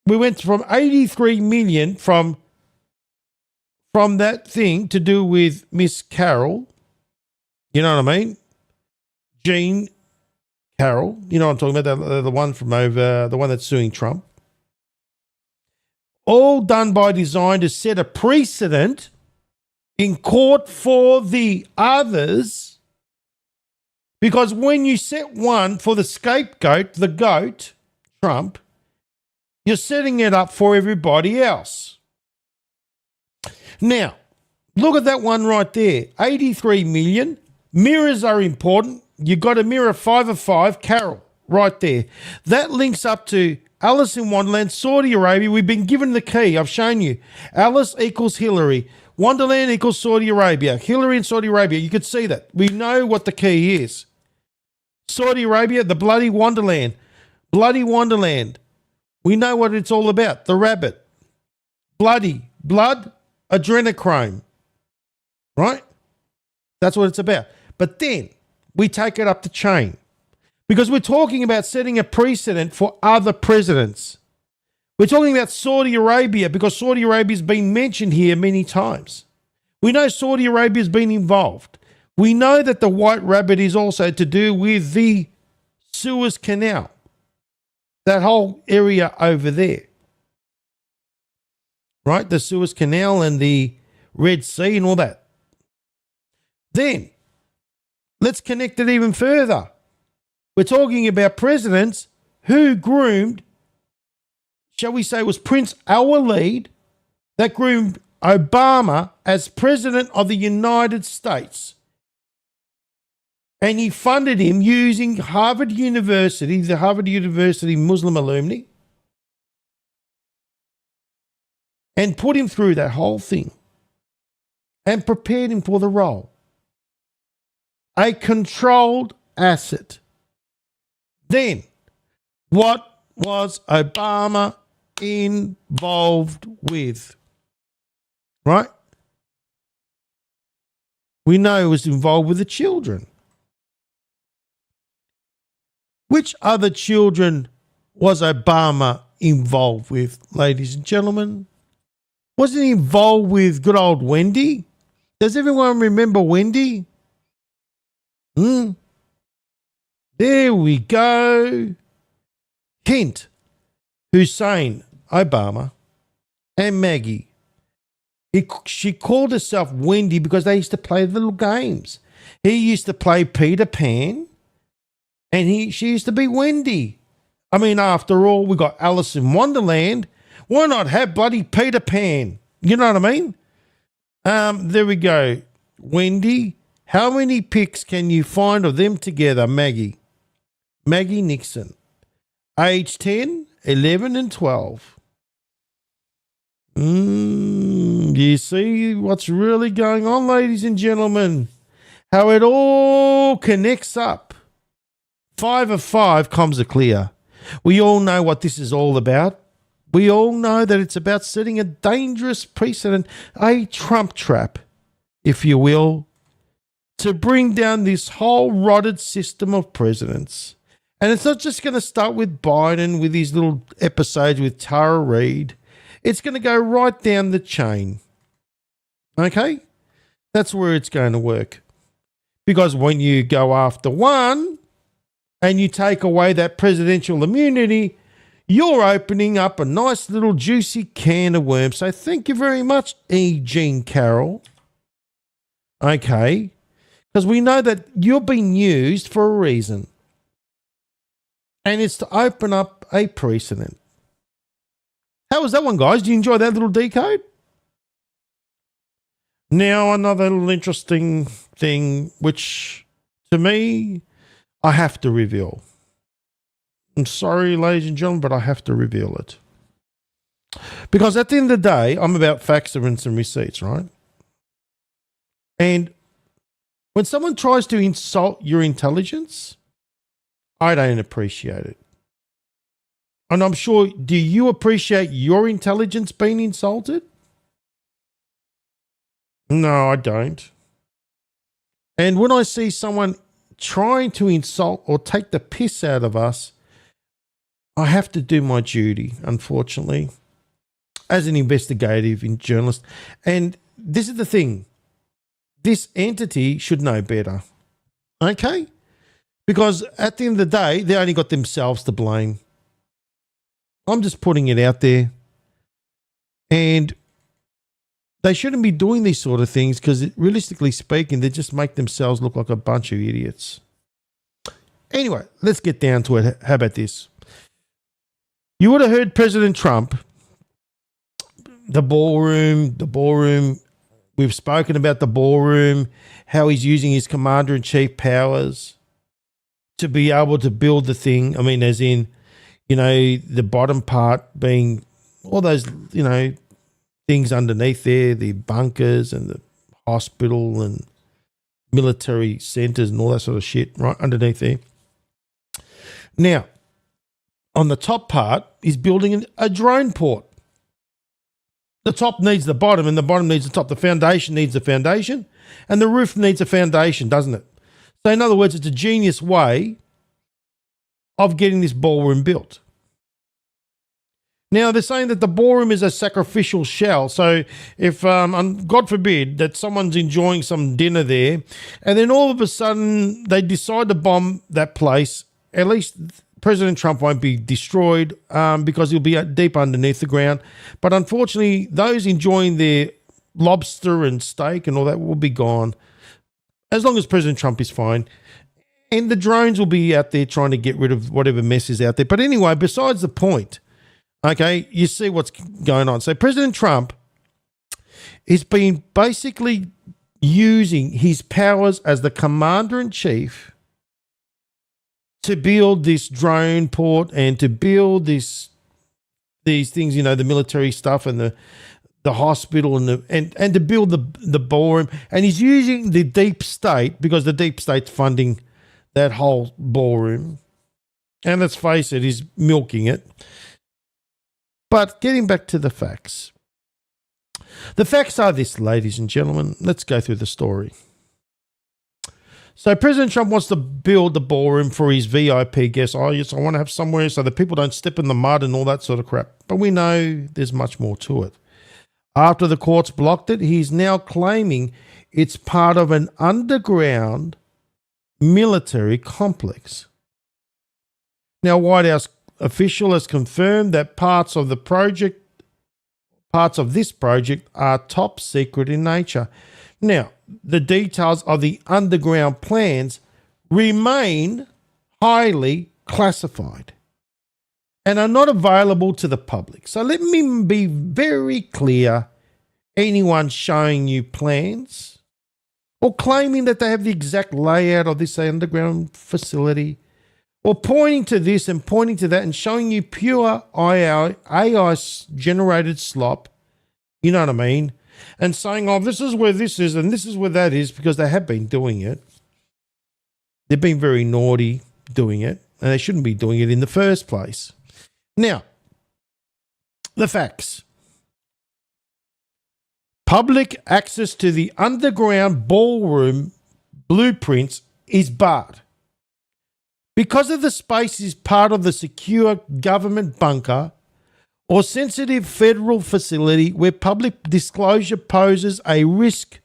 we went from 83 million from that thing to do with Miss Carol. You know what I mean? Jean Carroll. You know what I'm talking about? The one from over, the one that's suing Trump. All done by design to set a precedent in court for the others. Because when you set one for the scapegoat, the goat, Trump, you're setting it up for everybody else. Now, look at that one right there. 83 million. Mirrors are important. You got a mirror 5 of 5, Carol, right there. That links up to Alice in Wonderland, Saudi Arabia. We've been given the key. I've shown you. Alice equals Hillary. Wonderland equals Saudi Arabia. Hillary and Saudi Arabia. You could see that. We know what the key is. Saudi Arabia, the bloody Wonderland. Bloody Wonderland. We know what it's all about. The rabbit. Bloody. Blood. Adrenochrome. Right? That's what it's about. But then we take it up the chain because we're talking about setting a precedent for other presidents. We're talking about Saudi Arabia because Saudi Arabia has been mentioned here many times. We know Saudi Arabia has been involved. We know that the white rabbit is also to do with the Suez Canal. that whole area over there, right? The Suez Canal and the Red Sea and all that. Then let's connect it even further. We're talking about presidents who groomed, shall we say, it was Prince Al-Walid that groomed Obama as president of the United States. And he funded him using Harvard University, the Harvard University Muslim alumni, and put him through that whole thing and prepared him for the role. A controlled asset. Then, what was Obama involved with? Right? We know he was involved with the children. Which other children was Obama involved with, ladies and gentlemen? Wasn't he involved with good old Wendy? Does everyone remember Wendy? There we go. Hint. Hussein Obama and Maggie. She called herself Wendy because they used to play little games. He used to play Peter Pan, and she used to be Wendy. I mean, after all, we got Alice in Wonderland. Why not have bloody Peter Pan? You know what I mean? There we go. Wendy, how many pics can you find of them together, Maggie? Maggie Nixon. Age 10, 11, and 12. You see what's really going on, ladies and gentlemen? How it all connects up. 5 of 5 comms are clear. We all know what this is all about. We all know that it's about setting a dangerous precedent, a Trump trap, if you will, to bring down this whole rotted system of presidents. And it's not just going to start with Biden with his little episodes with Tara Reid. It's going to go right down the chain. Okay? That's where it's going to work. Because when you go after one and you take away that presidential immunity, you're opening up a nice little juicy can of worms. So thank you very much, E. Jean Carroll. Okay? Because we know that you're being used for a reason. And it's to open up a precedent. How was that one, guys? Do you enjoy that little decode? Now, another little interesting thing, which to me, I have to reveal. I'm sorry, ladies and gentlemen, but I have to reveal it. Because at the end of the day, I'm about facts, evidence, and receipts, right? And when someone tries to insult your intelligence, I don't appreciate it. And I'm sure, do you appreciate your intelligence being insulted? No, I don't. And when I see someone trying to insult or take the piss out of us, I have to do my duty, unfortunately, as an investigative journalist. And this is the thing. This entity should know better. Okay? Because at the end of the day, they only got themselves to blame. I'm just putting it out there. And they shouldn't be doing these sort of things because realistically speaking, they just make themselves look like a bunch of idiots. Anyway, let's get down to it. How about this? You would have heard President Trump, the ballroom. We've spoken about the ballroom, how he's using his commander-in-chief powers to be able to build the thing. I mean, as in, you know, the bottom part being all those, you know, things underneath there, the bunkers and the hospital and military centers and all that sort of shit right underneath there. Now, on the top part, he's building a drone port. The top needs the bottom and the bottom needs the top. The foundation needs the foundation and the roof needs a foundation, doesn't it? So in other words, it's a genius way of getting this ballroom built. Now, they're saying that the ballroom is a sacrificial shell. So if, God forbid, that someone's enjoying some dinner there and then all of a sudden they decide to bomb that place, at least President Trump won't be destroyed because he'll be deep underneath the ground. But unfortunately, those enjoying their lobster and steak and all that will be gone as long as President Trump is fine. And the drones will be out there trying to get rid of whatever mess is out there. But anyway, besides the point, okay, you see what's going on. So President Trump is been basically using his powers as the commander-in-chief to build this drone port and to build these things, you know, the military stuff and the hospital and to build the ballroom. And he's using the deep state because the deep state's funding that whole ballroom. And let's face it, he's milking it. But getting back to the facts. The facts are this, ladies and gentlemen. Let's go through the story. So President Trump wants to build the ballroom for his VIP guests. Oh, yes, I want to have somewhere so that people don't step in the mud and all that sort of crap. But we know there's much more to it. After the courts blocked it, he's now claiming it's part of an underground military complex. Now, White House official has confirmed that parts of this project are top secret in nature. Now, the details of the underground plans remain highly classified and are not available to the public. So let me be very clear. Anyone showing you plans or claiming that they have the exact layout of this underground facility or pointing to this and pointing to that and showing you pure AI-generated slop, you know what I mean, and saying, oh, this is where this is and this is where that is, because they have been doing it. They've been very naughty doing it, and they shouldn't be doing it in the first place. Now, the facts. Public access to the underground ballroom blueprints is barred. Because of the space is part of the secure government bunker or sensitive federal facility where public disclosure poses a risk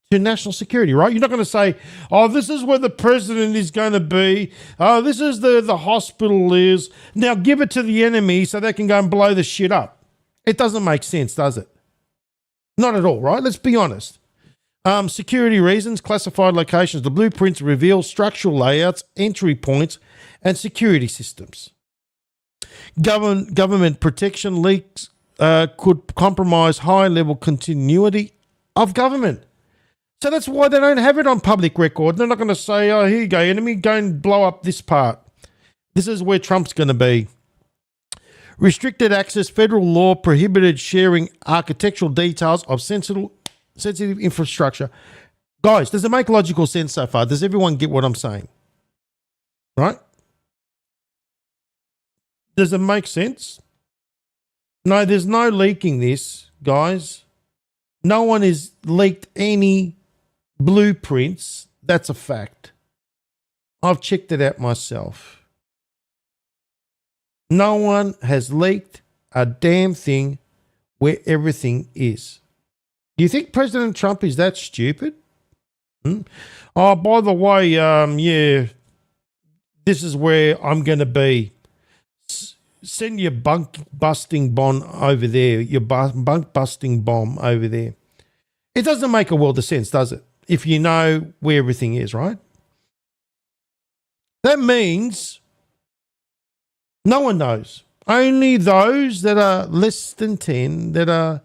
to national security, right? You're not going to say, oh, this is where the president is going to be. Oh, this is the hospital is. Now give it to the enemy so they can go and blow the shit up. It doesn't make sense, does it? Not at all, right? Let's be honest. Security reasons, classified locations. The blueprints reveal structural layouts, entry points, and security systems. Government protection leaks could compromise high-level continuity of government. So that's why they don't have it on public record. They're not going to say, oh, here you go, enemy, go and blow up this part. This is where Trump's going to be. Restricted access, federal law prohibited sharing architectural details of sensitive infrastructure. Guys, does it make logical sense so far? Does everyone get what I'm saying? Right? Does it make sense? No, there's no leaking this, guys. No one has leaked any blueprints. That's a fact. I've checked it out myself. No one has leaked a damn thing where everything is. Do you think President Trump is that stupid? Oh, by the way, yeah, this is where I'm going to be. Send your bunk-busting bomb over there, your bunk-busting bomb over there. It doesn't make a world of sense, does it? If you know where everything is, right? That means no one knows. Only those that are less than 10, that are,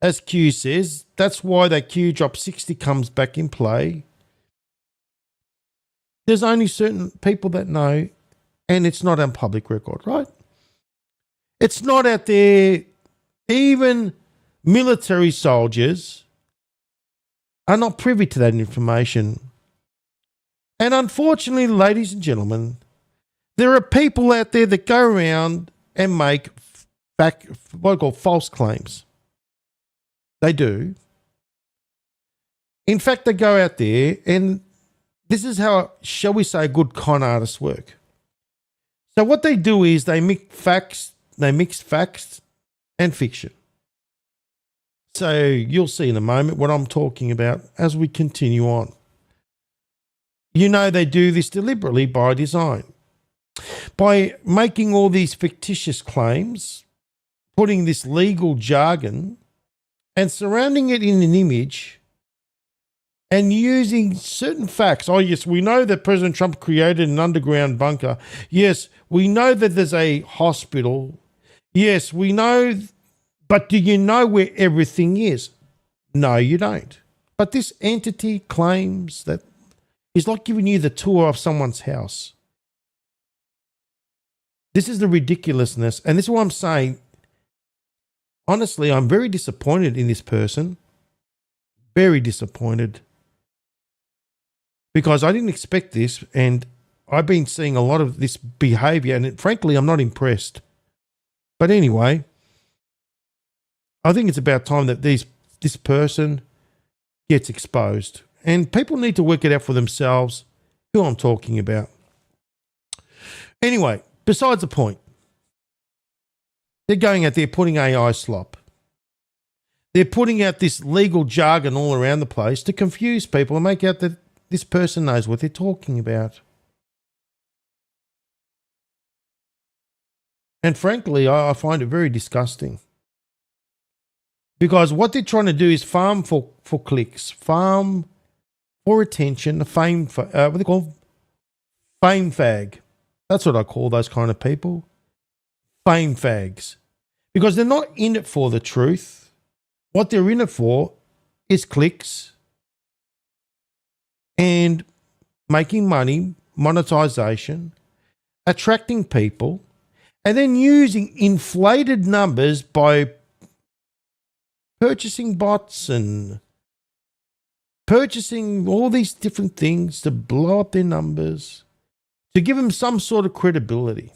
as Q says, that's why that Q drop 60 comes back in play. There's only certain people that know, and it's not on public record, right? It's not out there. Even military soldiers are not privy to that information. And unfortunately, ladies and gentlemen, there are people out there that go around and make what I call false claims. They do. In fact, they go out there, and this is how, shall we say, good con artists work. So what they do is they mix facts and fiction. So you'll see in a moment what I'm talking about as we continue on. You know they do this deliberately by design. by making all these fictitious claims, putting this legal jargon and surrounding it in an image and using certain facts. Oh, yes, we know that President Trump created an underground bunker. Yes, we know that there's a hospital. Yes, we know, but do you know where everything is? No, you don't. But this entity claims that it's like giving you the tour of someone's house. This is the ridiculousness, and this is what I'm saying. Honestly, I'm very disappointed in this person. Very disappointed. Because I didn't expect this, and I've been seeing a lot of this behavior, and frankly, I'm not impressed. But anyway, I think it's about time that this person gets exposed. And people need to work it out for themselves who I'm talking about. Anyway, besides the point, they're going out there putting AI slop. They're putting out this legal jargon all around the place to confuse people and make out that this person knows what they're talking about. And frankly, I find it very disgusting. Because what they're trying to do is farm for clicks, farm for attention, fame, what do they call fame fag. That's what I call those kind of people. Fame fags. Because they're not in it for the truth. What they're in it for is clicks and making money, monetization, attracting people, and then using inflated numbers by purchasing bots and purchasing all these different things to blow up their numbers, to give them some sort of credibility.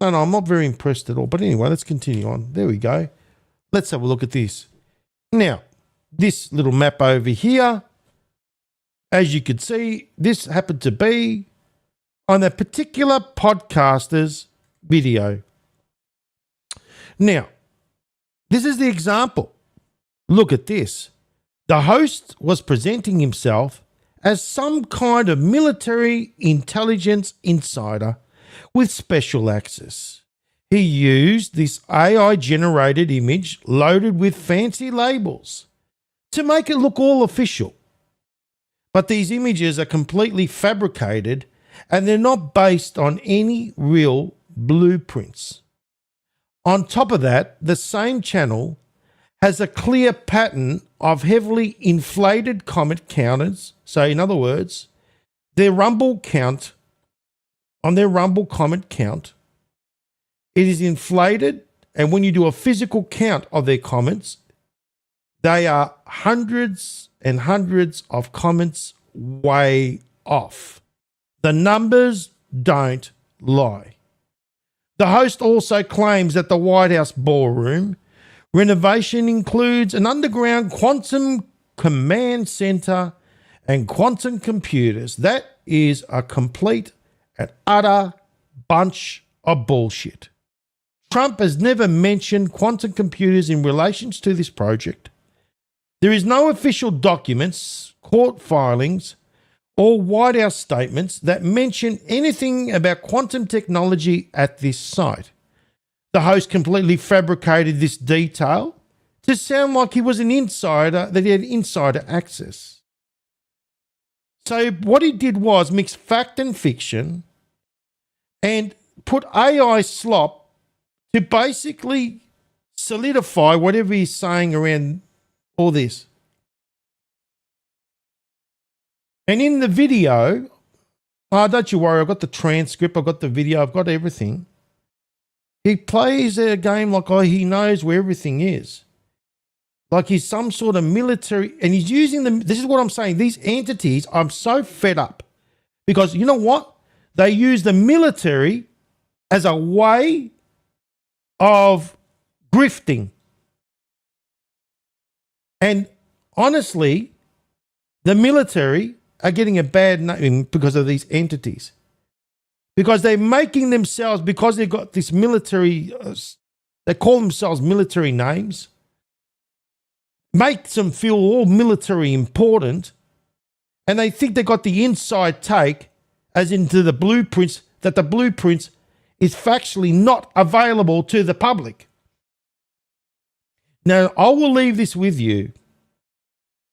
No, I'm not very impressed at all. But anyway, let's continue on. There we go. Let's have a look at this. Now, this little map over here, as you can see, this happened to be on a particular podcaster's video. Now, this is the example. Look at this. The host was presenting himself as some kind of military intelligence insider with special access. He used this AI-generated image loaded with fancy labels to make it look all official. But these images are completely fabricated and they're not based on any real blueprints. On top of that, the same channel has a clear pattern of heavily inflated comment counters. So in other words, their Rumble count, on their Rumble comment count, it is inflated, and when you do a physical count of their comments, they are hundreds and hundreds of comments way off. The numbers don't lie. The host also claims that the White House ballroom renovation includes an underground quantum command center and quantum computers. That is a complete and utter bunch of bullshit. Trump has never mentioned quantum computers in relation to this project. There is no official documents, court filings, or White House statements that mention anything about quantum technology at this site. The host completely fabricated this detail to sound like he was an insider, that he had insider access. So what he did was mix fact and fiction and put AI slop to basically solidify whatever he's saying around all this. And in the video, don't you worry, I've got the transcript, I've got the video, I've got everything. He plays a game like he knows where everything is. Like he's some sort of military, and he's using them. This is what I'm saying. These entities, I'm so fed up. Because you know what? They use the military as a way of grifting. And honestly, the military are getting a bad name because of these entities. Because they're making themselves, because they've got this military, they call themselves military names, makes them feel all military important, and they think they got the inside take, as into the blueprints that the blueprints is factually not available to the public. Now, I will leave this with you.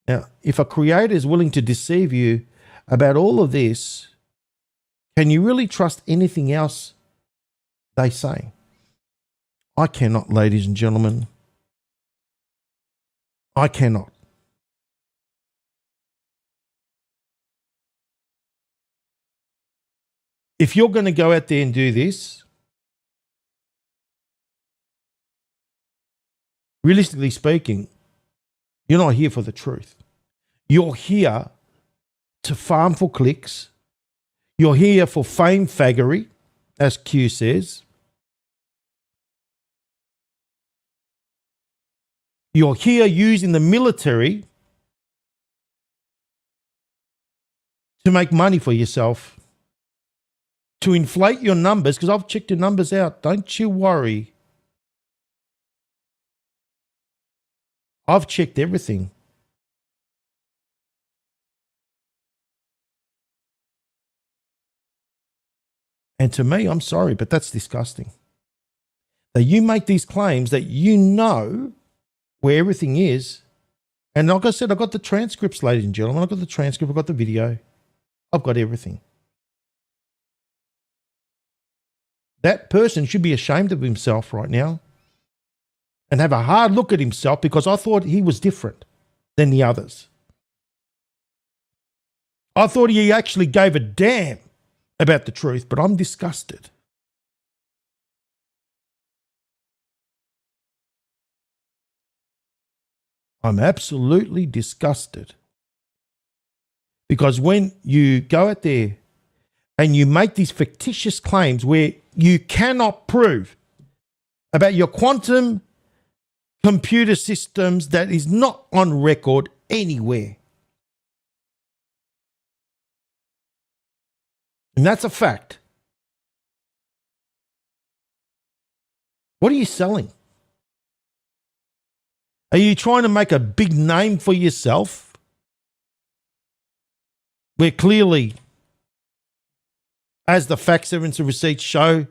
Now, if a creator is willing to deceive you about all of this, can you really trust anything else they say? I cannot, ladies and gentlemen. I cannot. If you're going to go out there and do this, realistically speaking, you're not here for the truth. You're here to farm for clicks. You're here for fame faggery, as Q says. You're here using the military to make money for yourself, to inflate your numbers, because I've checked your numbers out. Don't you worry. I've checked everything. And to me, I'm sorry, but that's disgusting. That you make these claims that you know where everything is. And like I said, I've got the transcripts, ladies and gentlemen. I've got the transcript, I've got the video. I've got everything. That person should be ashamed of himself right now and have a hard look at himself, because I thought he was different than the others. I thought he actually gave a damn about the truth, but I'm disgusted. I'm absolutely disgusted. Because when you go out there and you make these fictitious claims where you cannot prove about your quantum computer systems that is not on record anywhere. And that's a fact. What are you selling? Are you trying to make a big name for yourself? Where clearly, as the facts, evidence, and receipts show,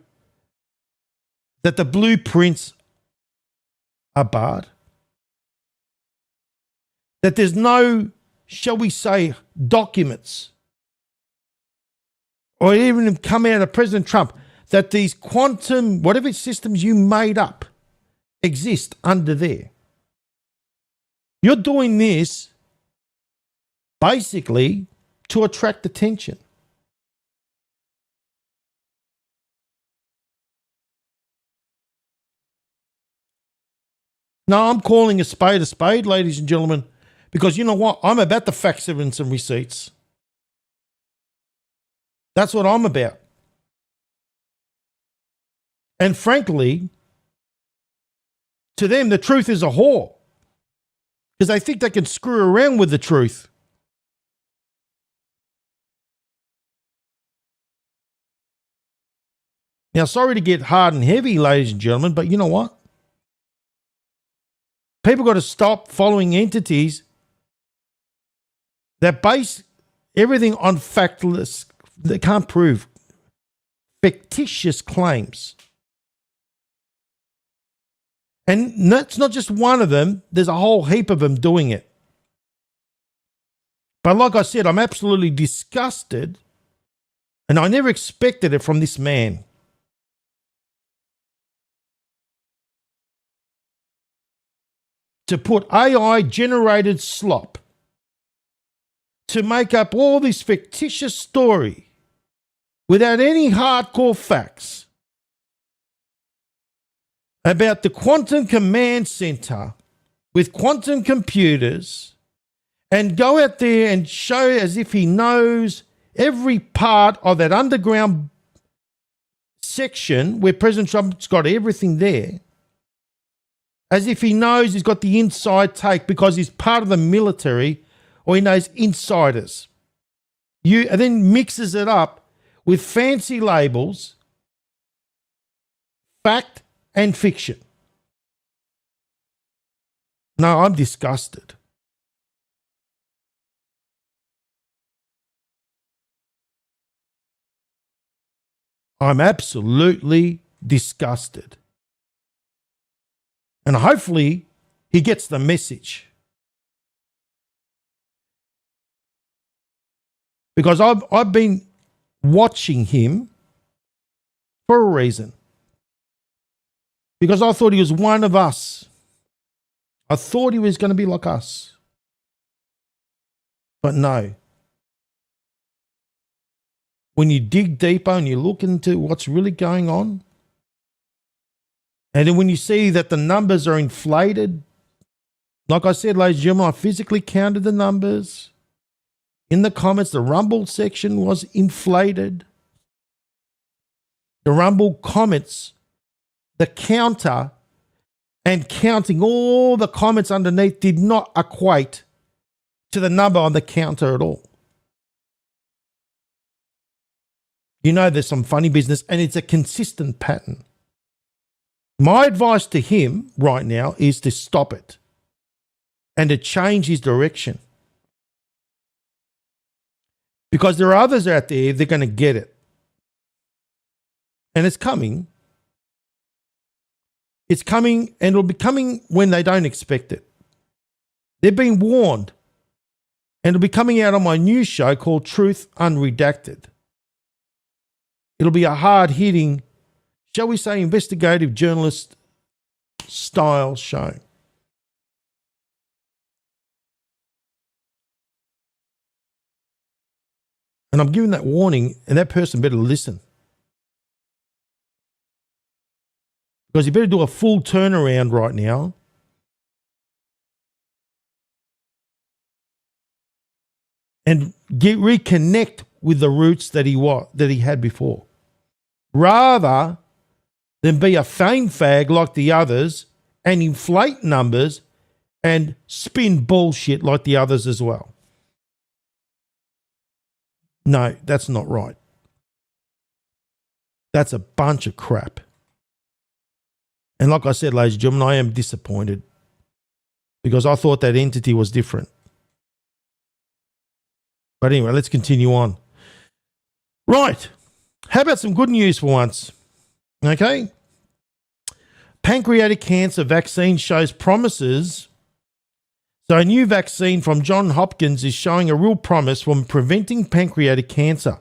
that the blueprints are barred. That there's no, shall we say, documents, or even come out of President Trump, that these quantum, whatever systems you made up, exist under there. You're doing this basically to attract attention. No, I'm calling a spade, ladies and gentlemen, because you know what? I'm about the facts, evidence, and receipts. That's what I'm about. And frankly, to them, the truth is a whore, because they think they can screw around with the truth. Now, sorry to get hard and heavy, ladies and gentlemen, but you know what? People got to stop following entities that base everything on factless, they can't prove, fictitious claims. And that's not just one of them. There's a whole heap of them doing it. But like I said, I'm absolutely disgusted, and I never expected it from this man. To put AI-generated slop to make up all this fictitious story without any hardcore facts about the quantum command center with quantum computers, and go out there and show as if he knows every part of that underground section where President Trump's got everything there, as if he knows he's got the inside take because he's part of the military, or he knows insiders. And then mixes it up with fancy labels, fact and fiction. No, I'm disgusted. I'm absolutely disgusted. And hopefully he gets the message. Because I've been watching him for a reason. Because I thought he was one of us. I thought he was going to be like us. But no. When you dig deeper and you look into what's really going on, and then when you see that the numbers are inflated, like I said, ladies and gentlemen, I physically counted the numbers. In the comments, the Rumble section was inflated. The Rumble comments, the counter, and counting all the comments underneath did not equate to the number on the counter at all. You know there's some funny business, and it's a consistent pattern. My advice to him right now is to stop it and to change his direction. Because there are others out there, they're going to get it. And it's coming. It's coming, and it'll be coming when they don't expect it. They're being warned. And it'll be coming out on my news show called Truth Unredacted. It'll be a hard-hitting, shall we say, investigative journalist style show. And I'm giving that warning, and that person better listen. Because you better do a full turnaround right now. And reconnect with the roots that he had before. Rather than be a fame fag like the others and inflate numbers and spin bullshit like the others as well. No, that's not right. That's a bunch of crap. And like I said, ladies and gentlemen, I am disappointed because I thought that entity was different. But anyway, let's continue on. Right. How about some good news for once? Okay. Pancreatic cancer vaccine shows promises. So a new vaccine from Johns Hopkins is showing a real promise from preventing pancreatic cancer.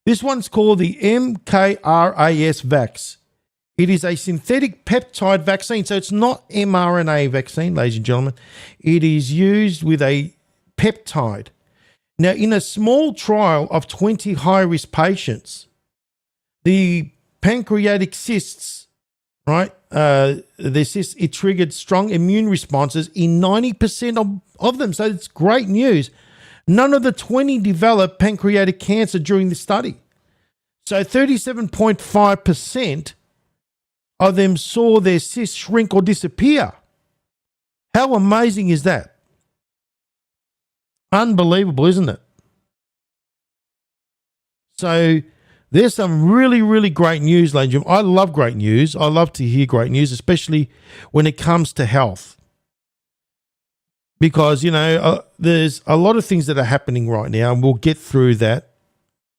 This one's called the MKRAS vax. It is a synthetic peptide vaccine. So it's not mRNA vaccine, ladies and gentlemen. It is used with a peptide. Now, in a small trial of 20 high-risk patients, the pancreatic cysts, right, it triggered strong immune responses in 90% of them. So it's great news. None of the 20 developed pancreatic cancer during the study. So 37.5% of them saw their cysts shrink or disappear. How amazing is that? Unbelievable, isn't it? So there's some really, really great news, ladies and gentlemen. I love great news. I love to hear great news, especially when it comes to health. Because, there's a lot of things that are happening right now, and we'll get through that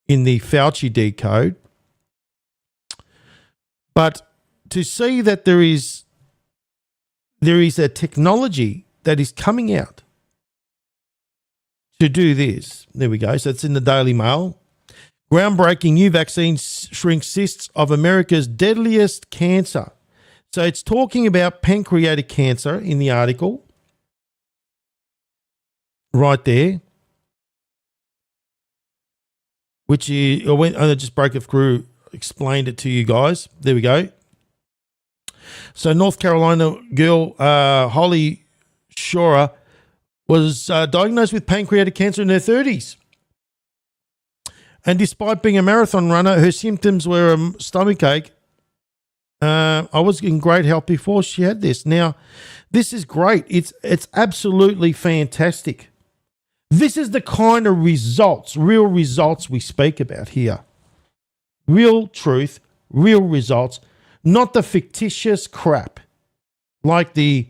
in the Fauci decode. But to see that there is a technology that is coming out to do this. There we go. So it's in the Daily Mail. Groundbreaking new vaccine shrinks cysts of America's deadliest cancer. So it's talking about pancreatic cancer in the article. Right there. Which is, I just broke it through, explained it to you guys. There we go. So North Carolina girl, Holly Shora, was diagnosed with pancreatic cancer in her 30s. And despite being a marathon runner, her symptoms were a stomach ache. I was in great health before she had this. Now, this is great. It's absolutely fantastic. This is the kind of results, real results we speak about here. Real truth, real results, not the fictitious crap like the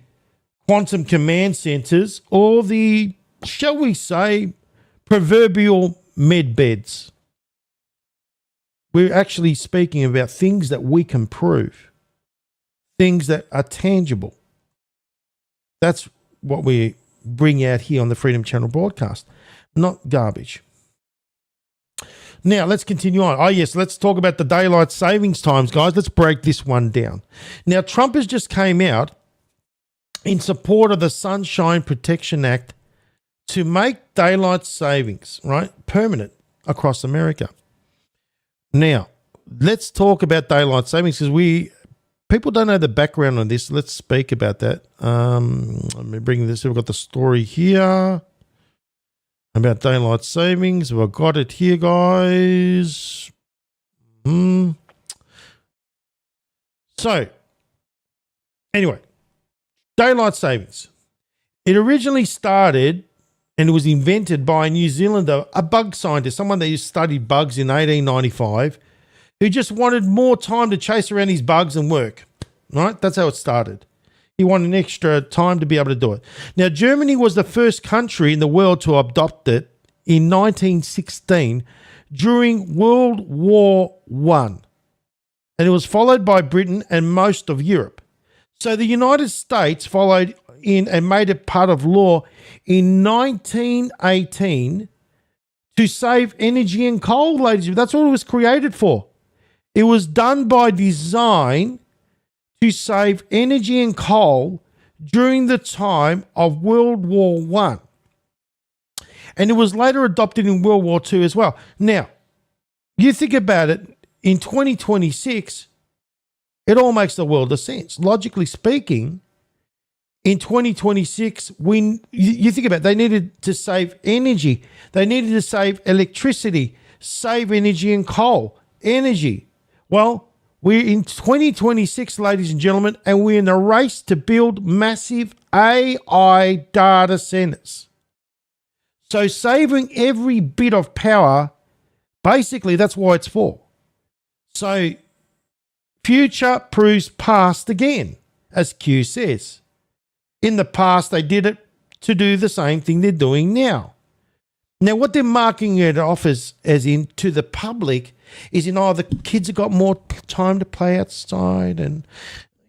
quantum command centers or the, shall we say, proverbial med beds. We're actually speaking about things that we can prove, things that are tangible. That's what we bring out here on the Freedom Channel broadcast, not garbage. Now, let's continue on. Oh, yes, let's talk about the daylight savings times, guys. Let's break this one down. Now, Trump has just came out in support of the Sunshine Protection Act to make daylight savings, right, permanent across America. Now, let's talk about daylight savings because people don't know the background on this. Let's speak about that. Let me bring this. We've got the story here about daylight savings. We've got it here, guys. So, anyway, daylight savings. It originally started and it was invented by a New Zealander, a bug scientist, someone that studied bugs in 1895, who just wanted more time to chase around his bugs and work, right? That's how it started. He wanted an extra time to be able to do it. Now, Germany was the first country in the world to adopt it in 1916 during World War I. And it was followed by Britain and most of Europe. So the United States followed in and made it part of law in 1918 to save energy and coal, ladies. That's what it was created for. It was done by design to save energy and coal during the time of World War I. And it was later adopted in World War II as well. Now, you think about it, in 2026, it all makes the world of sense. Logically speaking, in 2026, you think about it, they needed to save energy. They needed to save electricity, save energy and coal. Energy. Well, we're in 2026, ladies and gentlemen, and we're in a race to build massive AI data centers. So saving every bit of power, basically that's why it's for. So future proves past again, as Q says. In the past, they did it to do the same thing they're doing now. Now, what they're marking it off as in to the public is, the kids have got more time to play outside and,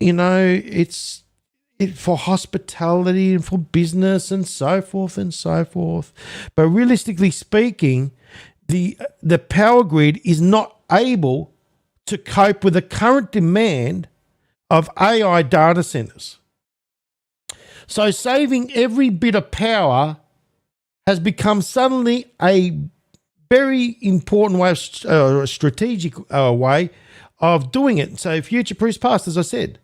it's for hospitality and for business and so forth and so forth. But realistically speaking, the power grid is not able to cope with the current demand of AI data centers. So saving every bit of power has become suddenly a very important way, a strategic way of doing it. So future-proofs past, as I said.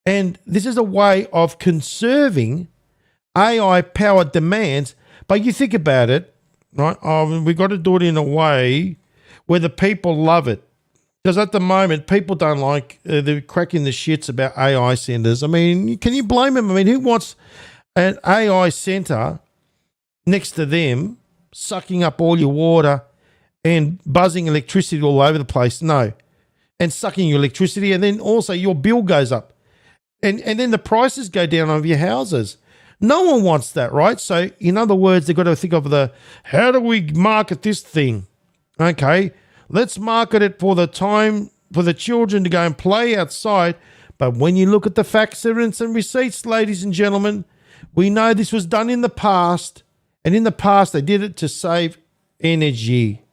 And this is a way of conserving AI-powered demands. But you think about it, right? We've got to do it in a way where the people love it. Because at the moment, people don't like, they're cracking the shits about AI centers. I mean, can you blame them? I mean, who wants an AI center next to them sucking up all your water and buzzing electricity all over the place? No. And sucking your electricity, and then also your bill goes up. And then the prices go down of your houses. No one wants that, right? So, in other words, they've got to think of how do we market this thing? Okay. Let's market it for the time for the children to go and play outside. But when you look at the facts, evidence, and receipts, ladies and gentlemen, we know this was done in the past. And in the past, they did it to save energy.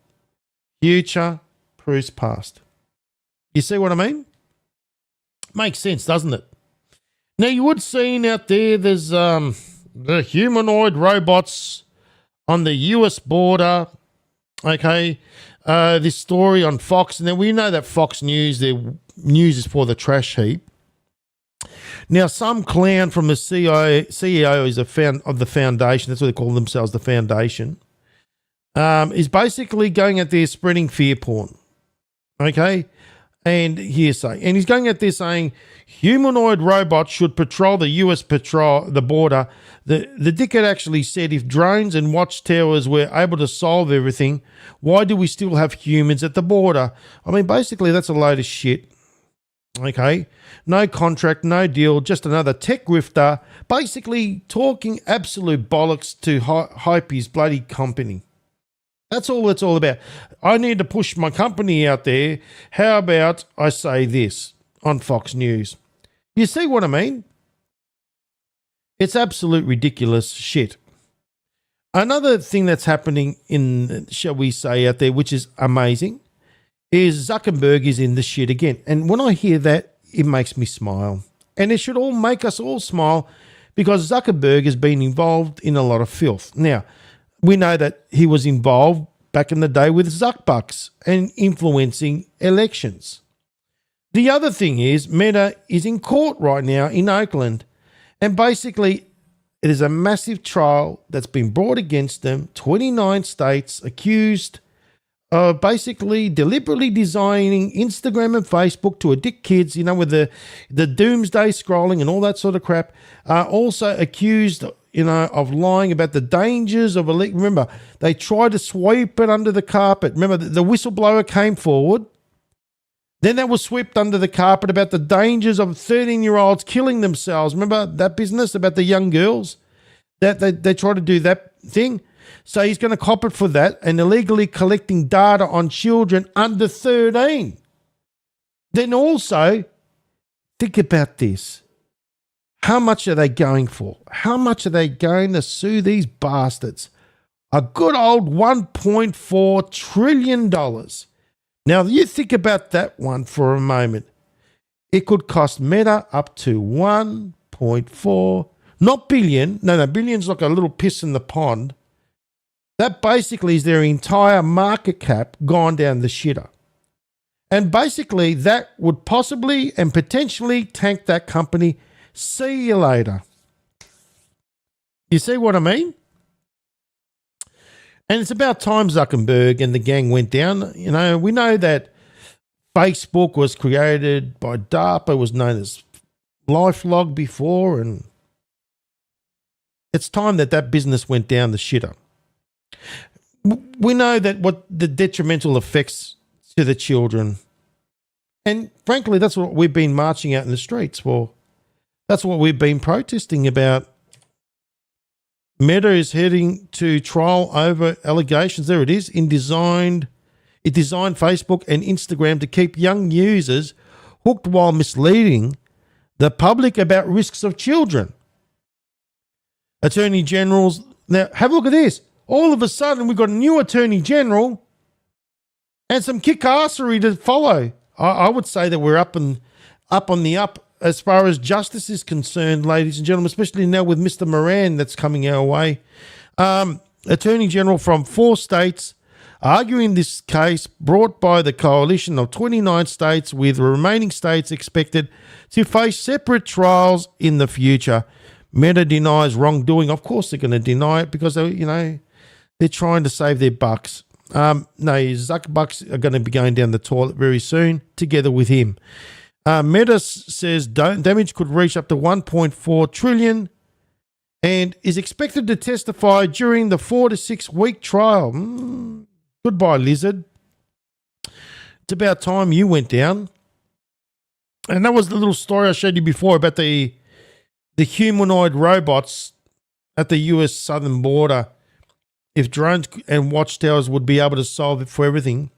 Future proves past. You see what I mean? Makes sense, doesn't it? Now, you would see out there's the humanoid robots on the US border. Okay. This story on Fox, and then we know that Fox News, their news is for the trash heap. Now, some clown from the CEO is of the foundation, that's what they call themselves, the foundation, is basically going out there spreading fear porn. Okay? And hearsay. And he's going out there saying humanoid robots should patrol the US the border. The dickhead actually said if drones and watchtowers were able to solve everything, why do we still have humans at the border? I mean, basically, that's a load of shit. Okay? No contract, no deal, just another tech grifter, basically talking absolute bollocks to hype his bloody company. That's all it's all about. I need to push my company out there. How about I say this on Fox News? You see what I mean? It's absolute ridiculous shit. Another thing that's happening in, shall we say, out there, which is amazing, is Zuckerberg is in the shit again. And when I hear that, it makes me smile. And it should all make us all smile because Zuckerberg has been involved in a lot of filth. Now, we know that he was involved back in the day with Zuckbucks and influencing elections. The other thing is Meta is in court right now in Oakland, and basically it is a massive trial that's been brought against them. 29 states accused of basically deliberately designing Instagram and Facebook to addict kids, with the doomsday scrolling and all that sort of crap. Also accused of lying about the dangers of remember, they tried to sweep it under the carpet. Remember, the whistleblower came forward. Then that was swept under the carpet about the dangers of 13-year-olds killing themselves. Remember that business about the young girls? That they tried to do that thing. So he's going to cop it for that and illegally collecting data on children under 13. Then also, think about this. How much are they going for? How much are they going to sue these bastards? A good old $1.4 trillion. Now, you think about that one for a moment. It could cost Meta up to 1.4, not billion. No, billion's like a little piss in the pond. That basically is their entire market cap gone down the shitter. And basically that would possibly and potentially tank that company. See you later. You see what I mean? And it's about time Zuckerberg and the gang went down. We know that Facebook was created by DARPA, was known as LifeLog before, and it's time that business went down the shitter. We know that what the detrimental effects to the children. And frankly, that's what we've been marching out in the streets for. That's what we've been protesting about. Meta is heading to trial over allegations. There it is. It designed Facebook and Instagram to keep young users hooked while misleading the public about risks of children. Attorney generals. Now, have a look at this. All of a sudden, we've got a new attorney general and some kick-assery to follow. I would say that we're up on the up as far as justice is concerned, ladies and gentlemen, especially now with Mr. Moran that's coming our way. Attorney General from 4 states arguing this case brought by the coalition of 29 states, with the remaining states expected to face separate trials in the future. Meta denies wrongdoing. Of course they're going to deny it because, they're trying to save their bucks. No, Zuckerbucks are going to be going down the toilet very soon together with him. Meta says damage could reach up to $1.4 trillion and is expected to testify during the 4 to 6 week trial. Goodbye, lizard. It's about time you went down. And that was the little story I showed you before about the humanoid robots at the US southern border. If drones and watchtowers would be able to solve it for everything,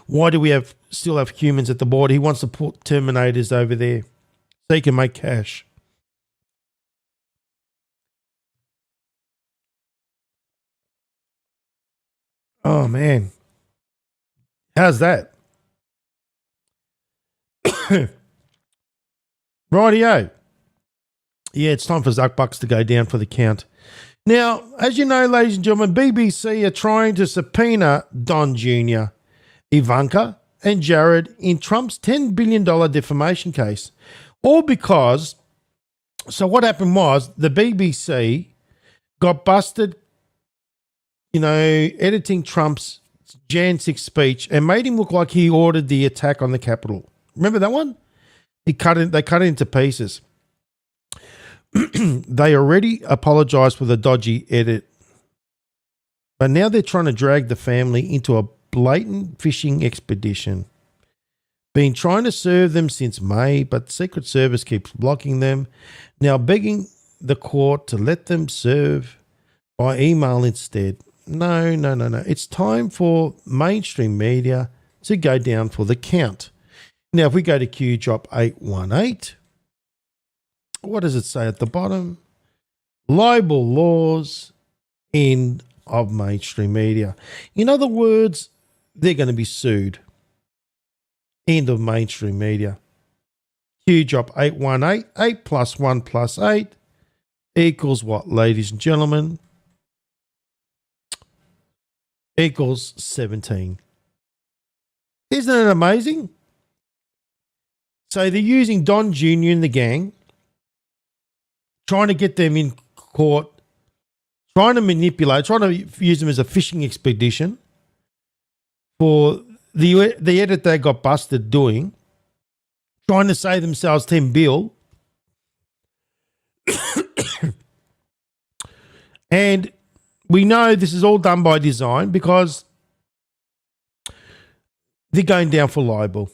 why do we still have humans at the border? He wants to put Terminators over there so he can make cash. Oh, man. How's that? Rightio. Yeah, it's time for Zuckbucks to go down for the count. Now, as you know, ladies and gentlemen, BBC are trying to subpoena Don Jr., Ivanka, and Jared in Trump's $10 billion defamation case. All because, so what happened was the BBC got busted, editing Trump's Jan 6 speech and made him look like he ordered the attack on the Capitol. Remember that one? They cut it into pieces. They already apologized for the dodgy edit, but now they're trying to drag the family into a blatant fishing expedition. Been trying to serve them since May, but the Secret Service keeps blocking them. Now begging the court to let them serve by email instead. No. It's time for mainstream media to go down for the count. Now, if we go to Q drop 818, what does it say at the bottom? Libel laws, end of mainstream media. In other words, they're going to be sued. End of mainstream media. Q drop 818, 8 plus 1 plus 8 equals what, ladies and gentlemen? Equals 17. Isn't it amazing? So they're using Don Jr. and the gang, trying to get them in court, trying to manipulate, trying to use them as a fishing expedition for the edit they got busted doing, trying to save themselves 10 bill. And we know this is all done by design because they're going down for libel.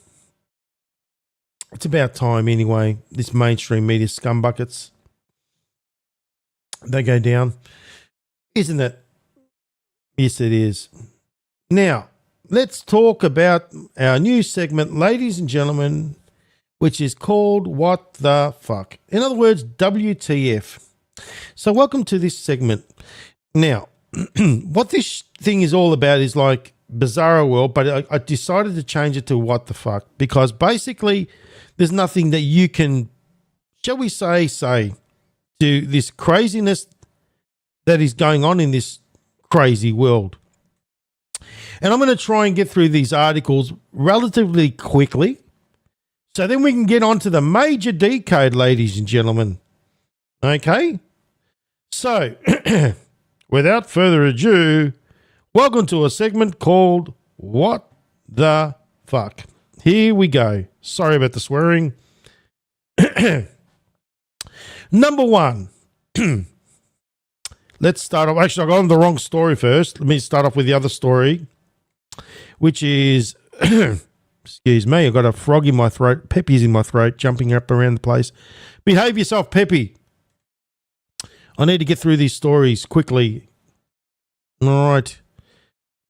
It's about time anyway, this mainstream media scumbuckets. They go down. Isn't it? Yes, it is. Now, let's talk about our new segment, ladies and gentlemen, which is called What the Fuck? In other words, WTF. So welcome to this segment. Now, what this thing is all about is like Bizarro World, but I decided to change it to What the Fuck because basically there's nothing that you can, shall we say to this craziness that is going on in this crazy world. And I'm going to try and get through these articles relatively quickly so then we can get on to the major decode, ladies and gentlemen. Okay? So, without further ado, welcome to a segment called What the Fuck? Here we go. Sorry about the swearing. Number one. Let's start off. Actually, I got on the wrong story first. Let me start off with the other story, which is, excuse me, I got a frog in my throat. Peppy's in my throat, jumping up around the place. Behave yourself, Peppy. I need to get through these stories quickly. All right.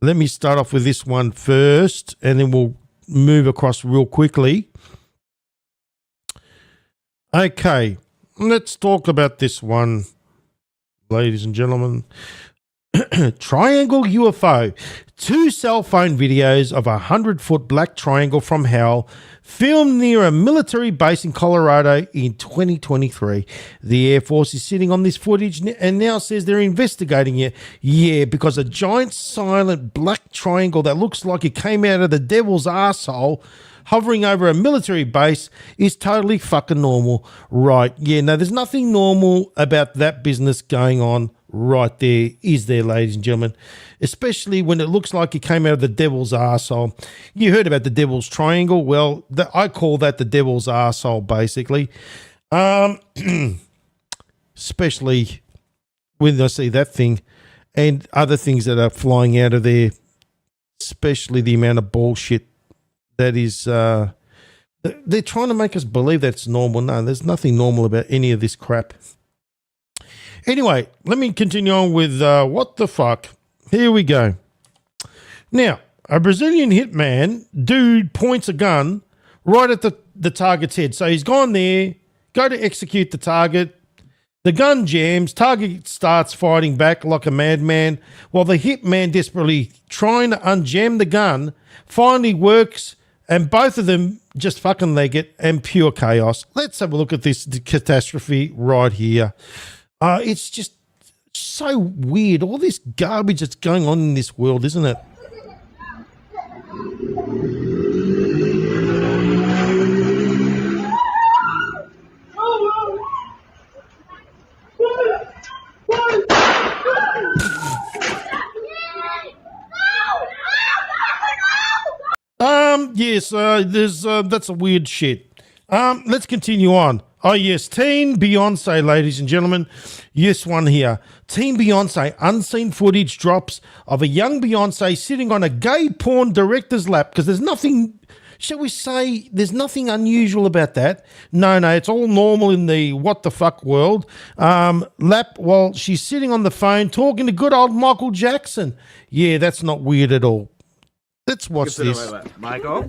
Let me start off with this one first, and then we'll move across real quickly. Okay. Let's talk about this one, ladies and gentlemen. Triangle UFO. 2 cell phone videos of a 100-foot black triangle from hell filmed near a military base in Colorado in 2023. The Air Force is sitting on this footage and now says they're investigating it. Yeah, because a giant silent black triangle that looks like it came out of the devil's arsehole hovering over a military base is totally fucking normal. Right, yeah, no, there's nothing normal about that business going on right there, is there, ladies and gentlemen? Especially when it looks like it came out of the devil's arsehole. You heard about the devil's triangle. Well, I call that the devil's arsehole, basically. Especially when I see that thing and other things that are flying out of there, especially the amount of bullshit that is, they're trying to make us believe that's normal. No, there's nothing normal about any of this crap. Anyway, let me continue on with what the fuck. Here we go. Now, a Brazilian hitman dude points a gun right at the target's head. So he's gone there, go to execute the target. The gun jams, target starts fighting back like a madman while the hitman desperately trying to unjam the gun finally works and both of them just fucking leg it and pure chaos. Let's have a look at this catastrophe right here. It's just so weird. All this garbage that's going on in this world, isn't it? Yes, that's a weird shit. Let's continue on. Oh, yes, Teen Beyonce, ladies and gentlemen. Yes, one here. Teen Beyonce, unseen footage drops of a young Beyonce sitting on a gay porn director's lap because there's nothing shall we say there's nothing unusual about that? No, it's all normal in the what the fuck world. Lap while she's sitting on the phone talking to good old Michael Jackson. Yeah, that's not weird at all. Let's watch this. Michael?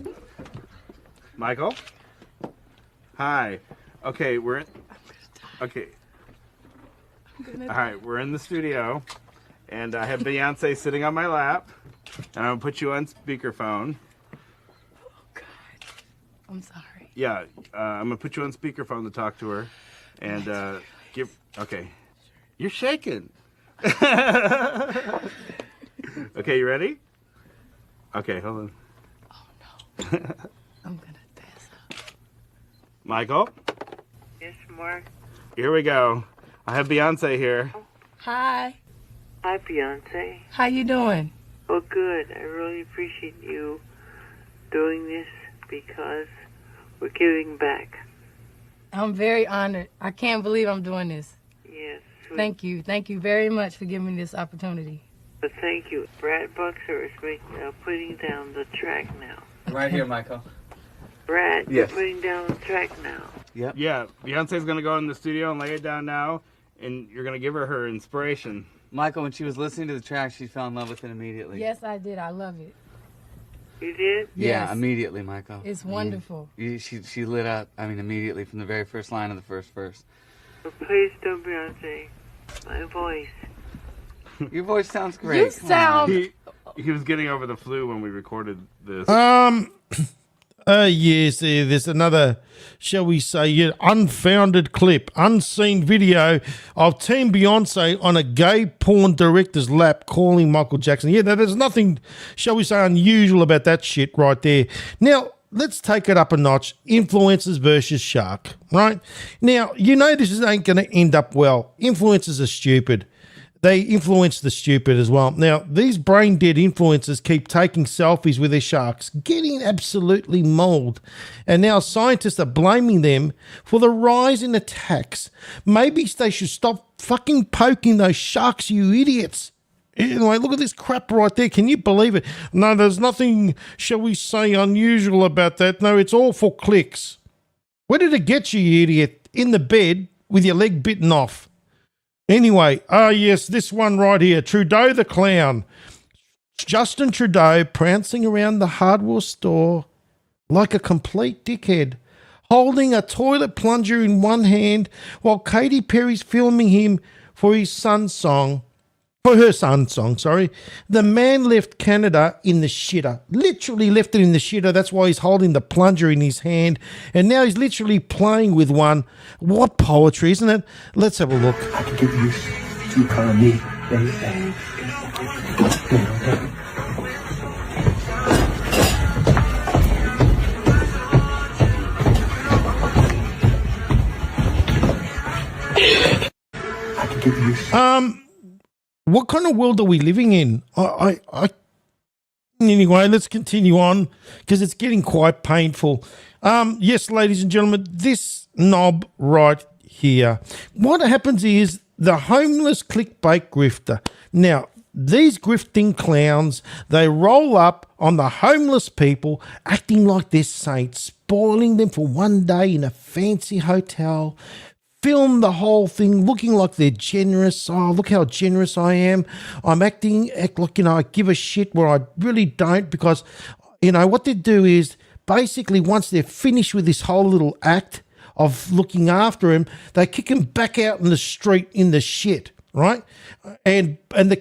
Hi. Okay, okay. All right, we're in the studio, and I have Beyonce sitting on my lap, and I'm gonna put you on speakerphone. Oh God, I'm sorry. Yeah, I'm gonna put you on speakerphone to talk to her, and Okay, you're shaking. Okay, you ready? Okay, hold on. Oh no, I'm gonna pass out. Michael? Yes, Mark. Here we go. I have Beyonce here. Hi. Hi, Beyonce. How you doing? Oh, good. I really appreciate you doing this because we're giving back. I'm very honored. I can't believe I'm doing this. Yes. Thank you. Thank you very much for giving me this opportunity. But thank you. Brad Buxer is putting down the track now. Right here, Michael. Brad, Yes. you're putting down the track now. Yep. Yeah, Beyonce's gonna go in the studio and lay it down now, and you're gonna give her inspiration. Michael, when she was listening to the track, she fell in love with it immediately. Yes, I did. I love it. You did? Yeah, Yes. immediately, Michael. It's wonderful. She lit up, immediately from the very first line of the first verse. But please don't, Beyonce. My voice. Your voice sounds great. You sound... He was getting over the flu when we recorded this. Yes, there's another, shall we say, unfounded clip, unseen video of Team Beyonce on a gay porn director's lap calling Michael Jackson. Yeah, there's nothing, shall we say, unusual about that shit right there. Now, let's take it up a notch. Influencers versus shark, right? Now, this ain't going to end up well. Influencers are stupid. They influence the stupid as well. Now, these brain-dead influencers keep taking selfies with their sharks, getting absolutely mauled. And now scientists are blaming them for the rise in attacks. Maybe they should stop fucking poking those sharks, you idiots. Anyway, look at this crap right there. Can you believe it? No, there's nothing, shall we say, unusual about that. No, it's all for clicks. Where did it get you, you idiot? In the bed with your leg bitten off. Anyway, yes, this one right here, Trudeau the clown. Justin Trudeau prancing around the hardware store like a complete dickhead, holding a toilet plunger in one hand while Katy Perry's filming him for her son's song. The man left Canada in the shitter. Literally left it in the shitter. That's why he's holding the plunger in his hand. And now he's literally playing with one. What poetry, isn't it? Let's have a look. I can get used to you calling me baby. I can get used. What kind of world are we living in? Anyway, let's continue on because it's getting quite painful. Yes, ladies and gentlemen, this knob right here. What happens is the homeless clickbait grifter. Now, these grifting clowns, they roll up on the homeless people, acting like they're saints, spoiling them for one day in a fancy hotel, film the whole thing looking like they're generous. Oh, look how generous I am. I'm acting like, I give a shit where I really don't, because, what they do is basically once they're finished with this whole little act of looking after him, they kick him back out in the street in the shit, right? And when the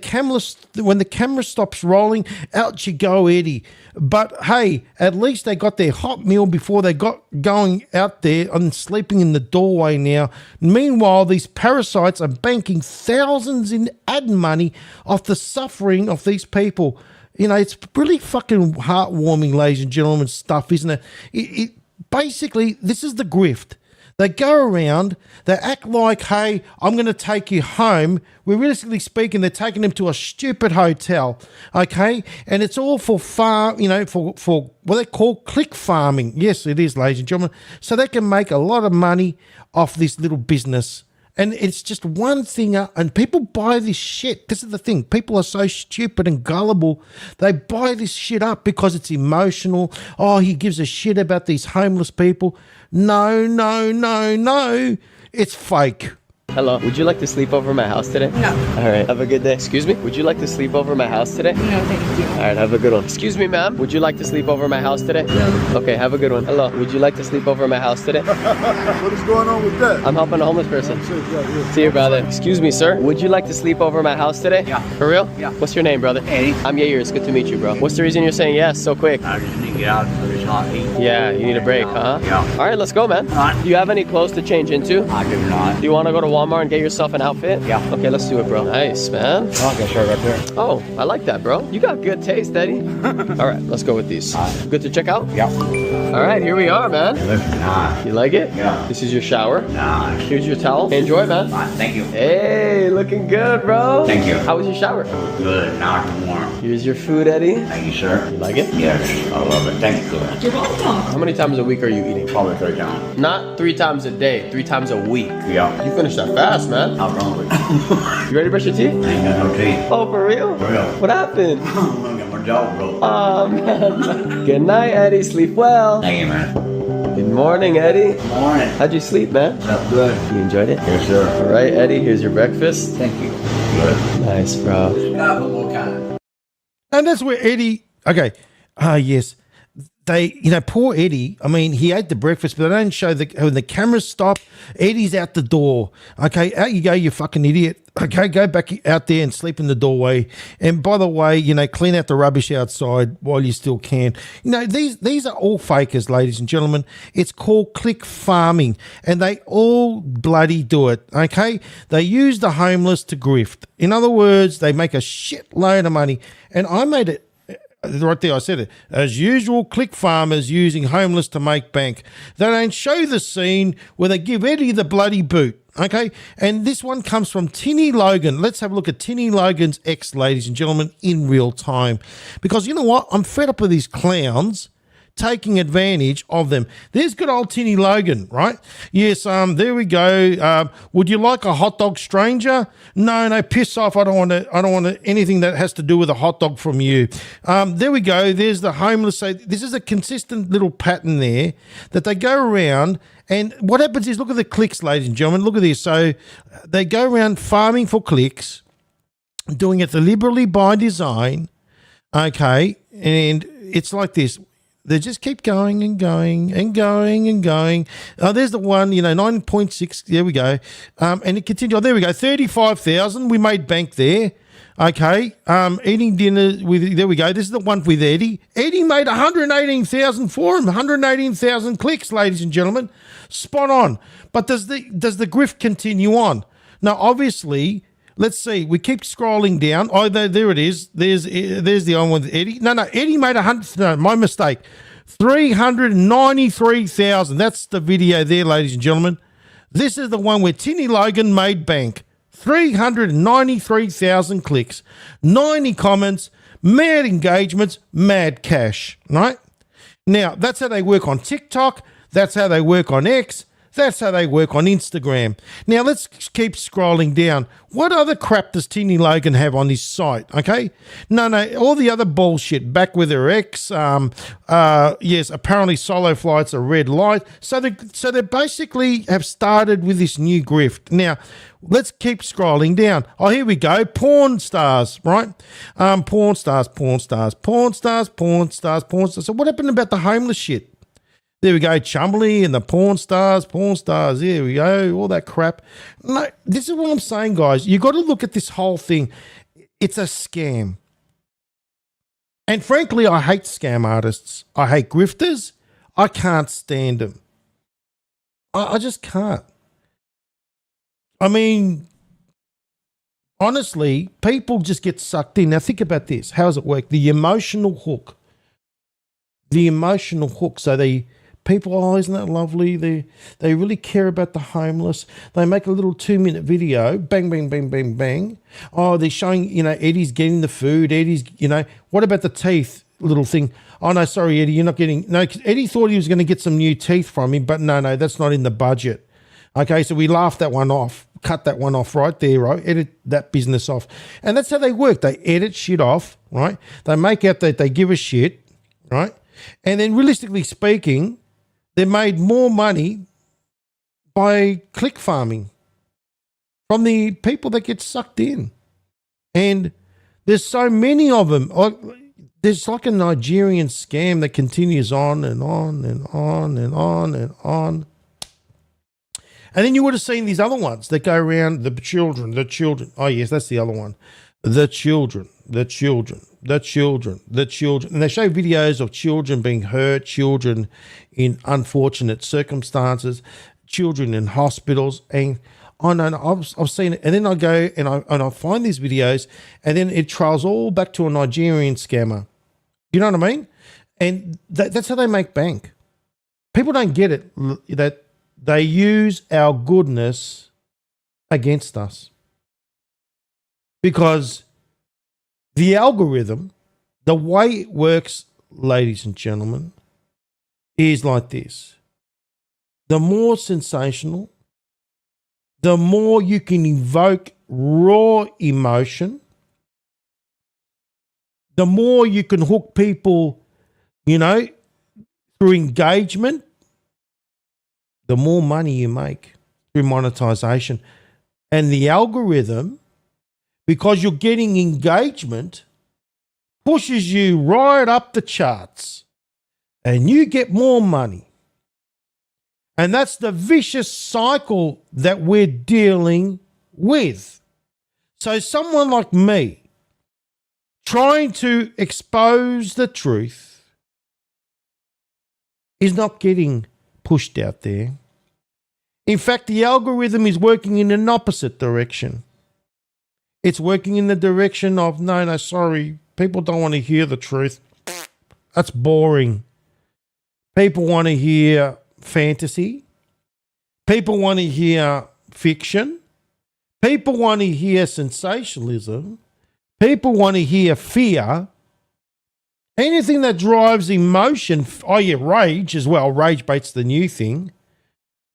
camera stops rolling, out you go, Eddie. But hey, at least they got their hot meal before they got going out there and sleeping in the doorway now. Meanwhile, these parasites are banking thousands in ad money off the suffering of these people. It's really fucking heartwarming, ladies and gentlemen, stuff, isn't it? It basically, this is the grift. They go around, they act like, hey, I'm going to take you home. Realistically speaking, they're taking them to a stupid hotel, okay? And it's all for for what they call click farming. Yes, it is, ladies and gentlemen. So they can make a lot of money off this little business. And it's just one thing, and people buy this shit. This is the thing. People are so stupid and gullible. They buy this shit up because it's emotional. Oh, he gives a shit about these homeless people. No, no, no, no. It's fake. Hello, would you like to sleep over at my house today? No. All right, have a good day. Excuse me, would you like to sleep over at my house today? No, thank you. All right, have a good one. Excuse me, ma'am, would you like to sleep over at my house today? No. Okay, have a good one. Hello, would you like to sleep over at my house today? What is going on with that? I'm helping a homeless person. See you, brother. Excuse me, sir, would you like to sleep over at my house today? Yeah. For real? Yeah. What's your name, brother? Eddie. I'm Yair, it's good to meet you, bro. What's the reason you're saying yes so quick? I just need to get out of this hot heat. Yeah, you need a break, huh? Yeah. All right, let's go, man. Alright. Do you have any clothes to change into? I do not. Do you want to go to Walmart and get yourself an outfit? Yeah. Okay, let's do it, bro. Nice, man. Oh, I got a shirt right there. Oh, I like that, bro. You got good taste, Eddie. All right, let's go with these. Good to check out? Yeah. All right, here we are, man. Nice. You like it? Yeah. This is your shower. Nice. Here's your towel. Enjoy, man. Thank you. Hey, looking good, bro. Thank you. How was your shower? Good. Nice and warm. Here's your food, Eddie. Thank you, sir. You like it? Yes. I love it. Thank you. You're welcome. How many times a week are you eating? Probably 3 times. Not 3 times a day, 3 times a week. Yeah. You finished that fast, man. How wrong with You ready to brush your teeth? I ain't got no teeth. Oh, for real? For real. What happened? I'm gonna get my jaw broke. Oh, man. Good night, Eddie. Sleep well. Thank you, man. Good morning, Eddie. Morning. How'd you sleep, man? Slept good. You enjoyed it? Yes, sir. All right, Eddie, here's your breakfast. Thank you. Good. Nice, bro. Stop one more time. And that's where Eddie, okay, yes, they, poor Eddie, I mean, he ate the breakfast, but they don't show when the cameras stop, Eddie's out the door. Okay, out you go, you fucking idiot. Okay, go back out there and sleep in the doorway. And by the way, clean out the rubbish outside while you still can. These are all fakers, ladies and gentlemen. It's called click farming, and they all bloody do it, okay? They use the homeless to grift. In other words, they make a shitload of money. And I made it. Right there, I said it. As usual, click farmers using homeless to make bank. They don't show the scene where they give Eddie the bloody boot. Okay, and this one comes from Tinny Logan. Let's have a look at Tinny Logan's ex, ladies and gentlemen, in real time. Because you know what? I'm fed up with these clowns taking advantage of them. There's good old Tinny Logan, right? Yes, there we go. Would you like a hot dog, stranger? No, piss off. I don't want anything that has to do with a hot dog from you. There we go. There's the homeless. So this is a consistent little pattern there that they go around. And what happens is, look at the clicks, ladies and gentlemen. Look at this. So they go around farming for clicks, doing it deliberately by design. Okay, and it's like this. They just keep going and going and going and going. There's the one, 9.6. There we go. And it continued. Oh, there we go. 35,000. We made bank there. Okay. Eating dinner with, there we go. This is the one with Eddie. Eddie made 118,000 for him. 118,000 clicks, ladies and gentlemen. Spot on. But does the grift continue on? Now, obviously, let's see. We keep scrolling down. Oh, there it is. There's the other one with Eddie. No, Eddie made 100. No, my mistake. 393,000. That's the video there, ladies and gentlemen. This is the one where Tinny Logan made bank. 393,000 clicks, 90 comments, mad engagements, mad cash. Right? Now, that's how they work on TikTok. That's how they work on X. That's how they work on Instagram. Now, let's keep scrolling down. What other crap does Tinny Logan have on his site? Okay? No, all the other bullshit. Back with her ex. Yes, apparently solo flights are red light. So they basically have started with this new grift. Now, let's keep scrolling down. Oh, here we go. Porn stars, right? Porn stars. So what happened about the homeless shit? There we go, Chumley and the porn stars. Here we go, all that crap. No, this is what I'm saying, guys. You got to look at this whole thing. It's a scam. And frankly, I hate scam artists. I hate grifters. I can't stand them. I just can't. I mean, honestly, people just get sucked in. Now, think about this. How does it work? The emotional hook. So people, oh, isn't that lovely? They really care about the homeless. They make a little 2-minute video, bang, bang, bang, bang, bang. Oh, they're showing, Eddie's getting the food. Eddie's, what about the teeth little thing? Oh, no, sorry, Eddie, you're not getting, no, Eddie thought he was going to get some new teeth from him, but no, that's not in the budget. Okay, so we laughed that one off. cut that one off right there, right? Edit that business off. And that's how they work. They edit shit off, right? They make out that they give a shit, right? And then realistically speaking, they made more money by click farming from the people that get sucked in. And there's so many of them. There's like a Nigerian scam that continues on and on and on and on and on. And then you would have seen these other ones that go around the children. Oh, yes, that's the other one. The children. And they show videos of children being hurt, children in unfortunate circumstances, children in hospitals. And I've seen it. And then I go and I find these videos, and then it trails all back to a Nigerian scammer. You know what I mean? And that's how they make bank. People don't get it, that they use our goodness against us. Because the algorithm, the way it works, ladies and gentlemen, is like this. The more sensational, the more you can evoke raw emotion, the more you can hook people, through engagement, the more money you make through monetization. And the algorithm, because you're getting engagement, pushes you right up the charts and you get more money. And that's the vicious cycle that we're dealing with. So someone like me, trying to expose the truth, is not getting pushed out there. In fact, the algorithm is working in an opposite direction. It's working in the direction of, no, sorry, people don't want to hear the truth. That's boring. People want to hear fantasy. People want to hear fiction. People want to hear sensationalism. People want to hear fear. Anything that drives emotion. Oh, yeah, rage as well. Rage bait's the new thing.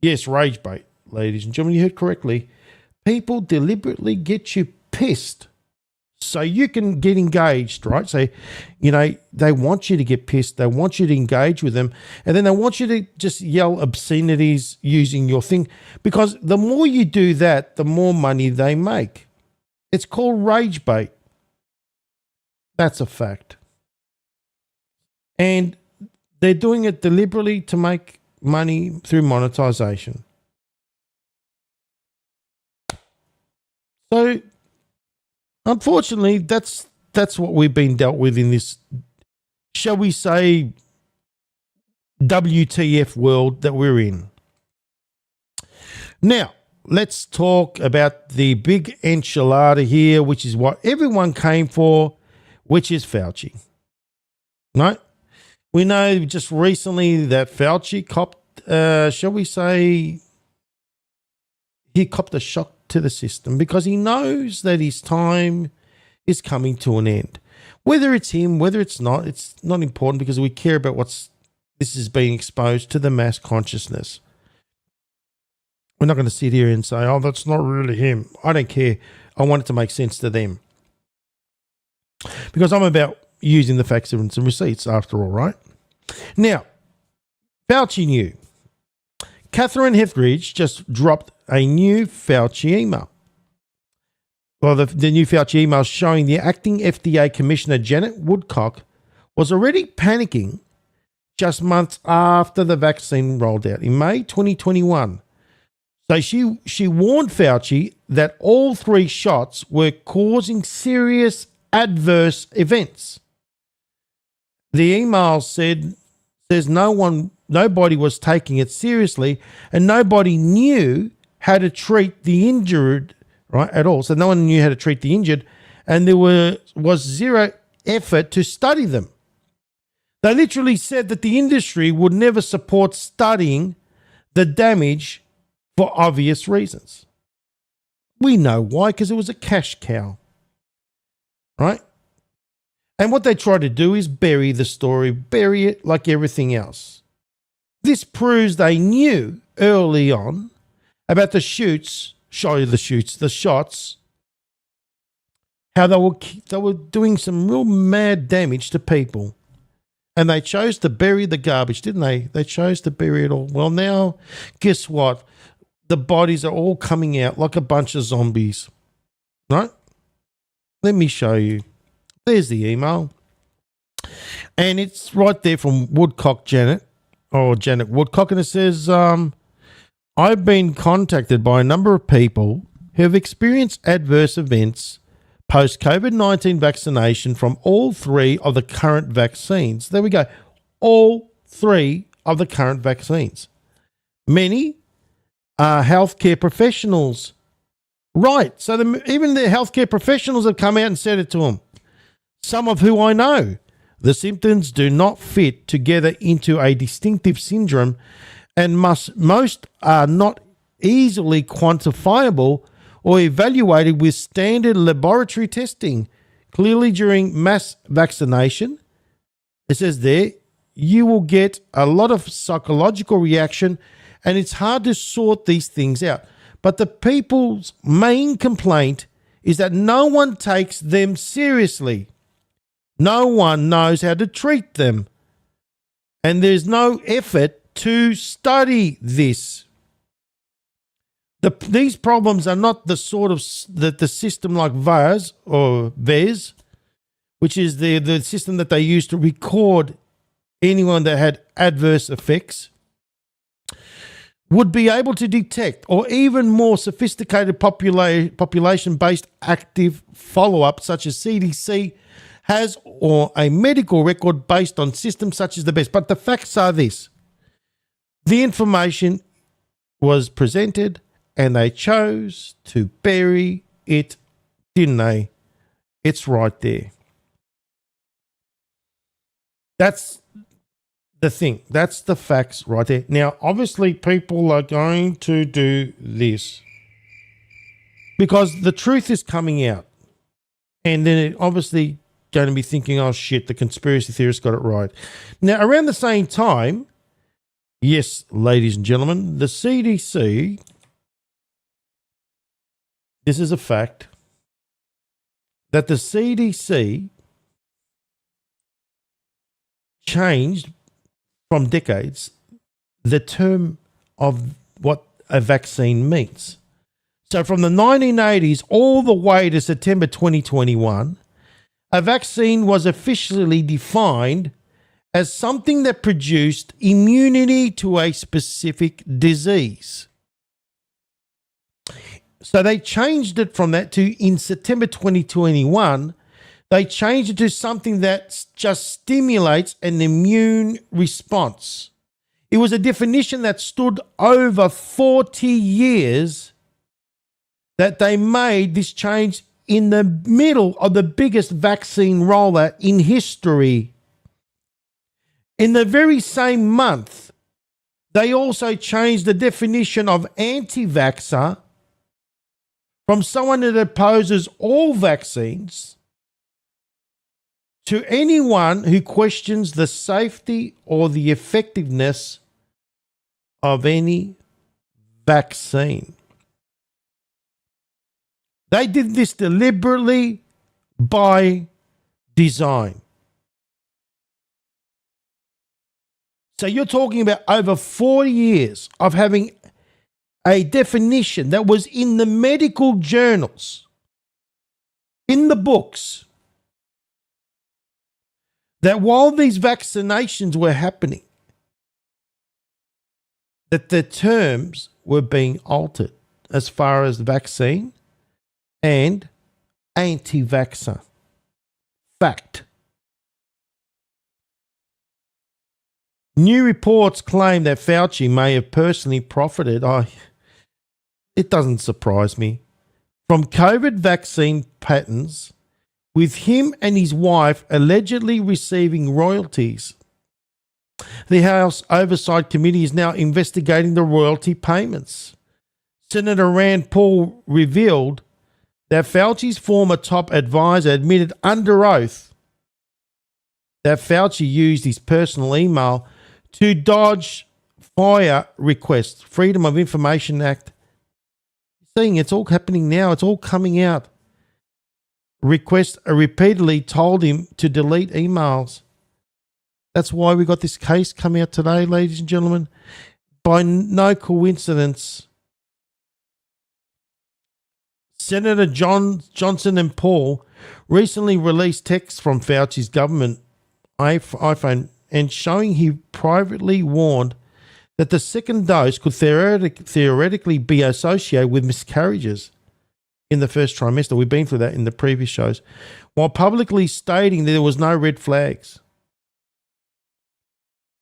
Yes, rage bait, ladies and gentlemen. You heard correctly. People deliberately get you pissed so you can get engaged, right? So, they want you to get pissed. They want you to engage with them. And then they want you to just yell obscenities using your thing. Because the more you do that, the more money they make. It's called rage bait. That's a fact. And they're doing it deliberately to make money through monetization. So, unfortunately, that's what we've been dealt with in this, shall we say, WTF world that we're in. Now, let's talk about the big enchilada here, which is what everyone came for, which is Fauci. Right? We know just recently that Fauci copped, shall we say, he copped a shock to the system because he knows that his time is coming to an end. Whether it's him, whether it's not important because we care about this is being exposed to the mass consciousness. We're not going to sit here and say, oh, that's not really him. I don't care. I want it to make sense to them. Because I'm about using the facts and some receipts after all, right? Now, Fauci knew. Catherine Hethridge just dropped a new Fauci email. Well, the new Fauci email showing the acting FDA Commissioner Janet Woodcock was already panicking just months after the vaccine rolled out in May 2021. So she warned Fauci that all 3 shots were causing serious adverse events. The email says nobody was taking it seriously and nobody knew how to treat the injured, right, at all. So no one knew how to treat the injured and there was zero effort to study them. They literally said that the industry would never support studying the damage for obvious reasons. We know why, because it was a cash cow, right? And what they try to do is bury the story, bury it like everything else. This proves they knew early on about the shoots show you the shots, how they were doing some real mad damage to people. And they chose to bury the garbage, didn't they? They chose to bury it all. Well, now, guess what? The bodies are all coming out like a bunch of zombies. Right? Let me show you. There's the email. And it's right there from Janet Woodcock. And it says, I've been contacted by a number of people who have experienced adverse events post-COVID-19 vaccination from all three of the current vaccines. There we go. All three of the current vaccines. Many are healthcare professionals. Right. So even the healthcare professionals have come out and said it to them. Some of who I know. The symptoms do not fit together into a distinctive syndrome and most are not easily quantifiable or evaluated with standard laboratory testing. Clearly, during mass vaccination, it says there, you will get a lot of psychological reaction and it's hard to sort these things out. But the people's main complaint is that no one takes them seriously. No one knows how to treat them. And there's no effort to study this. These problems are not the sort of the system like VAERS or VAERS, which is the system that they use to record anyone that had adverse effects, would be able to detect, or even more sophisticated population-based active follow-up such as CDC has, or a medical record based on systems such as the BEST. But the facts are this. The information was presented and they chose to bury it, didn't they? It's right there. That's the thing. That's the facts right there. Now, obviously, people are going to do this because the truth is coming out. And then it obviously going to be thinking, oh, shit, the conspiracy theorists got it right. Now, around the same time, yes, ladies and gentlemen, the CDC, this is a fact, that the CDC changed from decades the term of what a vaccine means. So from the 1980s all the way to September 2021, a vaccine was officially defined as something that produced immunity to a specific disease. So they changed it from that to, in September 2021, they changed it to something that just stimulates an immune response. It was a definition that stood over 40 years that they made this change in the middle of the biggest vaccine rollout in history. In the very same month, they also changed the definition of anti-vaxxer from someone that opposes all vaccines to anyone who questions the safety or the effectiveness of any vaccine. They did this deliberately by design. So you're talking about over 40 years of having a definition that was in the medical journals, in the books, that while these vaccinations were happening, that the terms were being altered as far as vaccine and anti-vaxxer. Fact. New reports claim that Fauci may have personally profited, it doesn't surprise me, from COVID vaccine patents, with him and his wife allegedly receiving royalties. The House Oversight Committee is now investigating the royalty payments. Senator Rand Paul revealed that Fauci's former top advisor admitted under oath that Fauci used his personal email to dodge FOIA requests, Freedom of Information Act. seeing it's all happening now. It's all coming out. Request repeatedly told him to delete emails. That's why we got this case coming out today, ladies and gentlemen. By no coincidence, Senator Johnson and Paul recently released texts from Fauci's government iPhone and showing he privately warned that the second dose could theoretically be associated with miscarriages in the first trimester. We've been through that in the previous shows, while publicly stating that there was no red flags.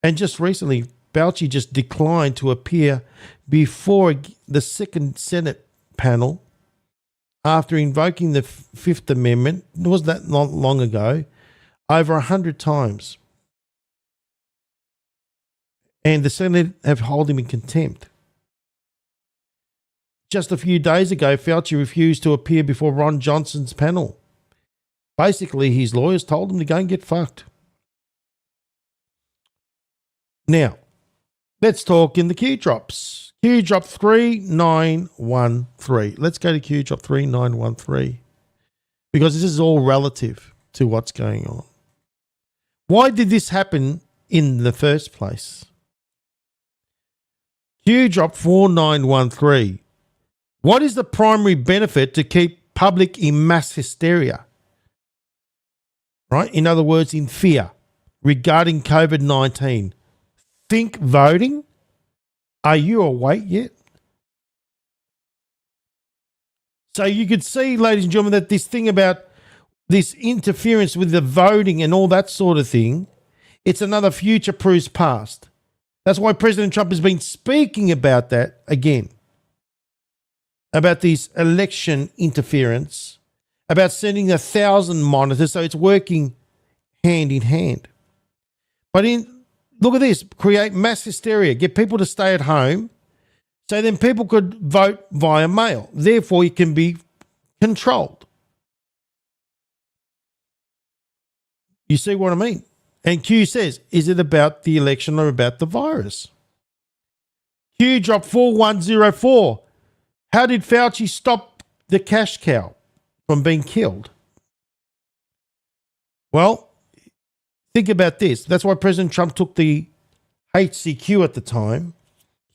And just recently, Fauci just declined to appear before the second Senate panel after invoking the Fifth Amendment. It wasn't that long ago, over 100 times. And the Senate have held him in contempt. Just a few days ago, Fauci refused to appear before Ron Johnson's panel. Basically, his lawyers told him to go and get fucked. Now, let's talk in the Q drops. Q drop 3913. Let's go to Q drop 3913 because this is all relative to what's going on. Why did this happen in the first place? Q drop 4913. What is the primary benefit to keep public in mass hysteria? Right? In other words, in fear regarding COVID-19. Think voting? Are you awake yet? So you could see, ladies and gentlemen, that this thing about this interference with the voting and all that sort of thing, it's another future-proofs past. That's why President Trump has been speaking about that again. About this election interference, about sending 1,000 monitors, so it's working hand in hand. But look at this, create mass hysteria, get people to stay at home, so then people could vote via mail. Therefore, it can be controlled. You see what I mean? And Q says, is it about the election or about the virus? Q drop 4104. How did Fauci stop the cash cow from being killed? Well, think about this. That's why President Trump took the HCQ at the time.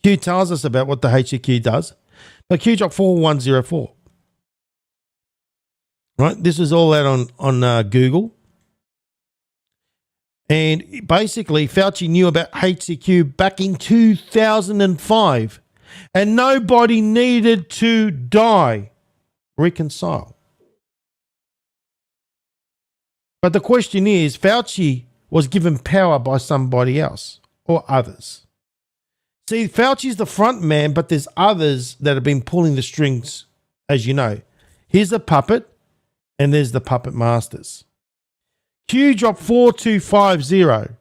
Q tells us about what the HCQ does. But Q drop 4104. Right? This is all out on Google. And basically, Fauci knew about HCQ back in 2005. And nobody needed to die. Reconcile. But the question is, Fauci was given power by somebody else or others. See, Fauci's the front man, but there's others that have been pulling the strings, as you know. Here's a puppet, and there's the puppet masters. Q drop 4250.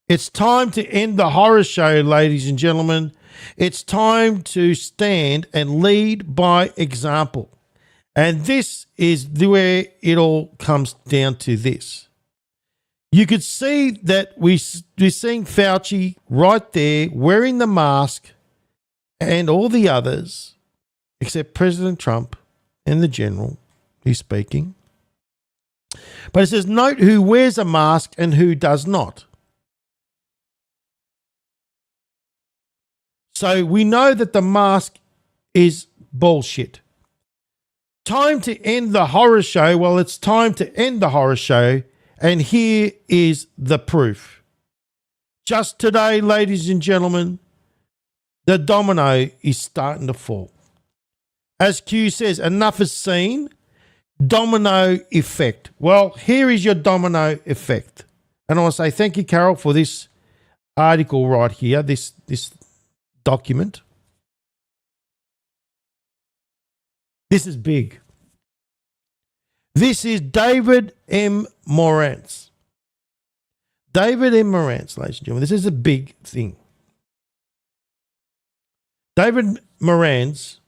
It's time to end the horror show, ladies and gentlemen. It's time to stand and lead by example. And this is where it all comes down to this. You could see that we're seeing Fauci right there wearing the mask and all the others, except President Trump and the general who's speaking. But it says, note who wears a mask and who does not. So we know that the mask is bullshit. Time to end the horror show. Well, it's time to end the horror show. And here is the proof. Just today, ladies and gentlemen, the domino is starting to fall. As Q says, enough is seen. Domino effect. Well, here is your domino effect. And I want to say thank you, Carol, for this article right here, this document. This is big. This is David M. Morantz. David M. Morantz, ladies and gentlemen. This is a big thing. David Morantz,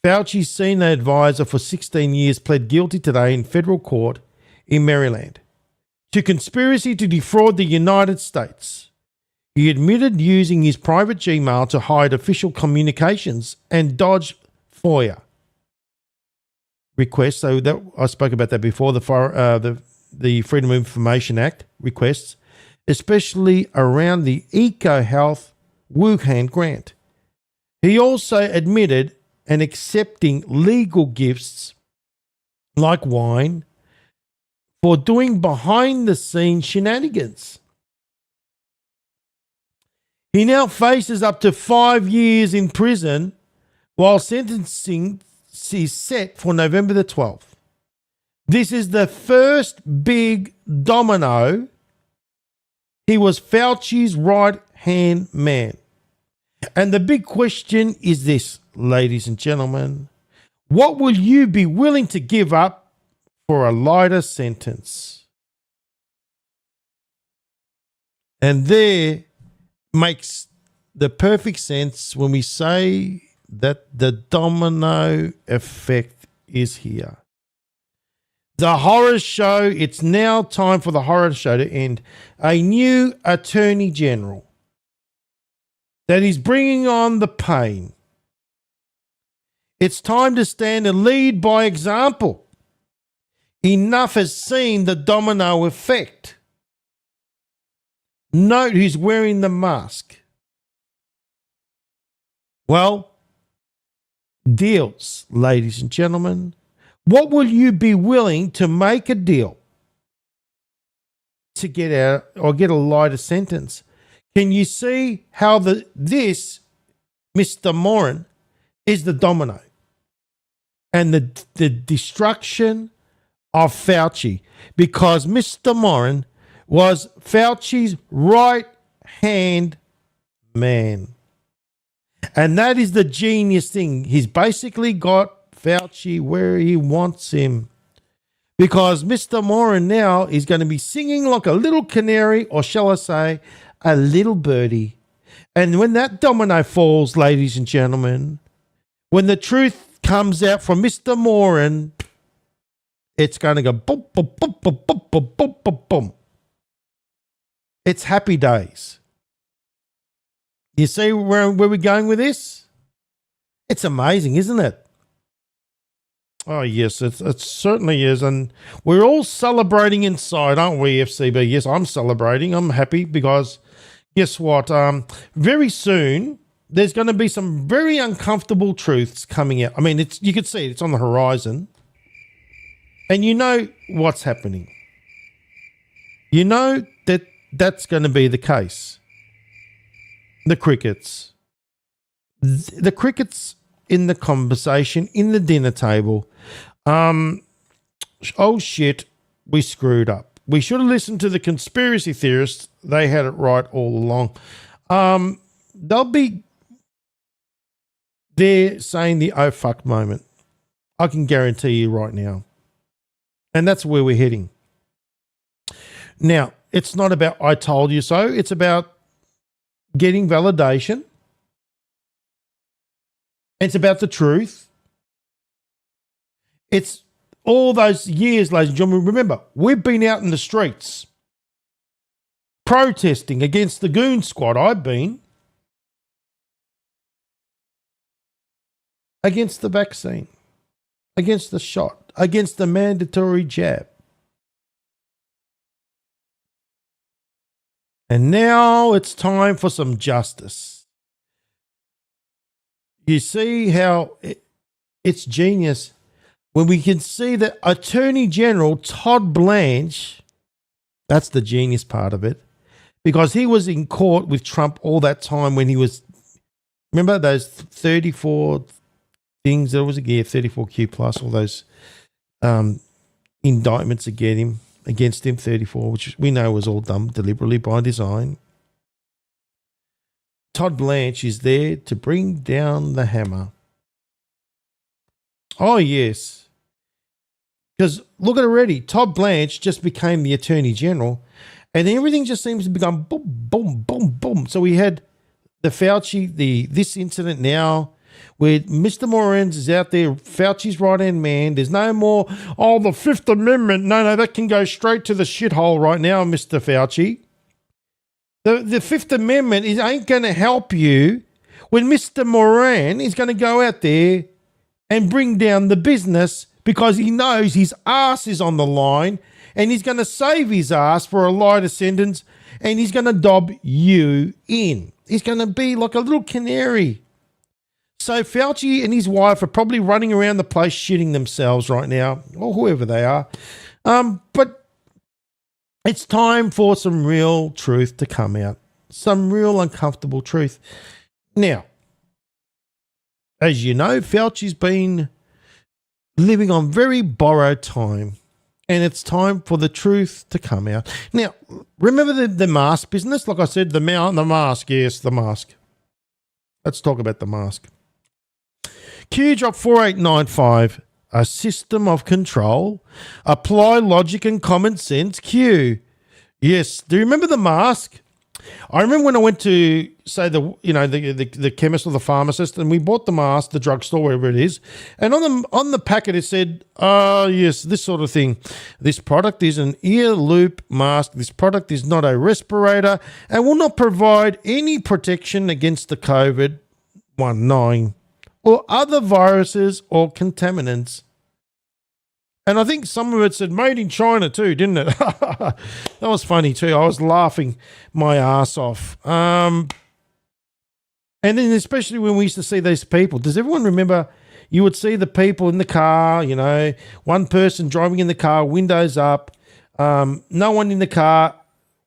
Fauci's senior advisor for 16 years, pled guilty today in federal court in Maryland to conspiracy to defraud the United States. He admitted using his private Gmail to hide official communications and dodge FOIA requests. So that I spoke about that before. The Freedom of Information Act requests, especially around the EcoHealth Wuhan grant. He also admitted and accepting legal gifts like wine for doing behind-the-scenes shenanigans. He now faces up to 5 years in prison while sentencing is set for November the 12th. This is the first big domino. He was Fauci's right-hand man. And the big question is this, ladies and gentlemen. What will you be willing to give up for a lighter sentence? And there makes the perfect sense when we say that the domino effect is here. The horror show, it's now time for the horror show to end. A new Attorney General that is bringing on the pain. It's time to stand and lead by example. Enough has seen the domino effect. Note who's wearing the mask. Well, deals, ladies and gentlemen. What will you be willing to make a deal to get out or get a lighter sentence? Can you see how this Mr. Morin is the domino and the destruction of Fauci? Because Mr. Morin was Fauci's right-hand man. And that is the genius thing. He's basically got Fauci where he wants him. Because Mr. Morin now is going to be singing like a little canary, or shall I say, a little birdie. And when that domino falls, ladies and gentlemen, when the truth comes out from Mr. Morin, it's going to go boom, boom, boom, boom, boom, boom, boom, boom, boom. It's happy days. You see where we're going with this? It's amazing, isn't it? Oh, yes, it certainly is. And we're all celebrating inside, aren't we, FCB? Yes, I'm celebrating. I'm happy because guess what? Very soon, there's going to be some very uncomfortable truths coming out. I mean, you can see it's on the horizon. And you know what's happening. You know that that's going to be the case. The crickets. The crickets in the conversation, in the dinner table. Oh shit, we screwed up. We should have listened to the conspiracy theorists. They had it right all along. They'll be there saying the oh fuck moment. I can guarantee you right now. And that's where we're heading. Now, it's not about I told you so. It's about getting validation. It's about the truth. It's all those years, ladies and gentlemen. Remember, we've been out in the streets protesting against the goon squad. I've been against the vaccine, against the shot, against the mandatory jab. And now it's time for some justice. You see how it's genius when we can see that Attorney General Todd Blanche, that's the genius part of it, because he was in court with Trump all that time when he was, remember those 34 things, there was a 34Q plus, all those indictments against him, 34, which we know was all done deliberately by design. Todd Blanche is there to bring down the hammer. Oh, yes. Because look at it already. Todd Blanche just became the Attorney General and everything just seems to become boom, boom, boom, boom. So we had the Fauci, this incident now where Mr. Morin's is out there, Fauci's right-hand man. There's no more, the Fifth Amendment. No, that can go straight to the shithole right now, Mr. Fauci. The Fifth Amendment ain't going to help you when Mr. Moran is going to go out there and bring down the business because he knows his ass is on the line and he's going to save his ass for a lighter sentence and he's going to dob you in. He's going to be like a little canary. So Fauci and his wife are probably running around the place shitting themselves right now, or whoever they are. But it's time for some real truth to come out, some real uncomfortable truth. Now, as you know, Fauci's been living on very borrowed time, and it's time for the truth to come out. Now, remember the mask business? Like I said, the mask. Yes, the mask. Let's talk about the mask. Q drop 4895, a system of control. Apply logic and common sense. Q. Yes. Do you remember the mask? I remember when I went to, say, the chemist or the pharmacist, and we bought the mask, the drugstore, wherever it is, and on the packet it said, yes, this sort of thing. This product is an ear loop mask. This product is not a respirator and will not provide any protection against the COVID-19 or other viruses or contaminants. And I think some of it said made in China too, didn't it? That was funny too. I was laughing my ass off. And then especially when we used to see these people, does everyone remember you would see the people in the car, one person driving in the car, windows up, no one in the car,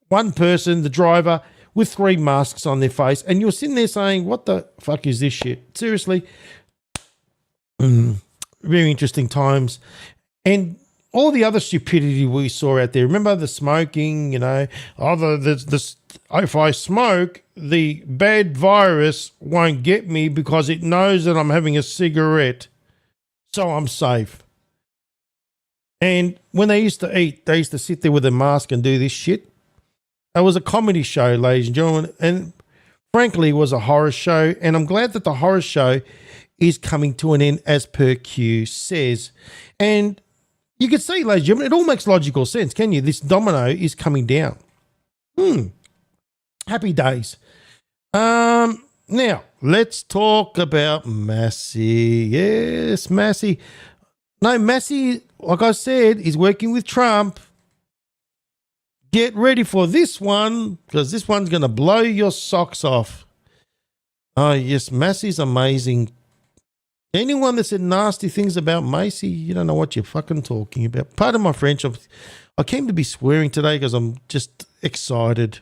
one person, the driver, with 3 masks on their face. And you're sitting there saying, what the fuck is this shit? Seriously. Very interesting times. And all the other stupidity we saw out there. Remember the smoking, if I smoke, the bad virus won't get me because it knows that I'm having a cigarette, so I'm safe. And when they used to eat, they used to sit there with a mask and do this shit. It was a comedy show, ladies and gentlemen, and frankly, it was a horror show. And I'm glad that the horror show is coming to an end, as per Q says. And you can see, ladies and gentlemen, it all makes logical sense, can you? This domino is coming down. Happy days. Now, let's talk about Massey. Yes, Massey. No, Massey, like I said, is working with Trump. Get ready for this one, because this one's going to blow your socks off. Oh, yes, Massey's amazing. Anyone that said nasty things about Macy, you don't know what you're fucking talking about. Pardon my French. I came to be swearing today because I'm just excited.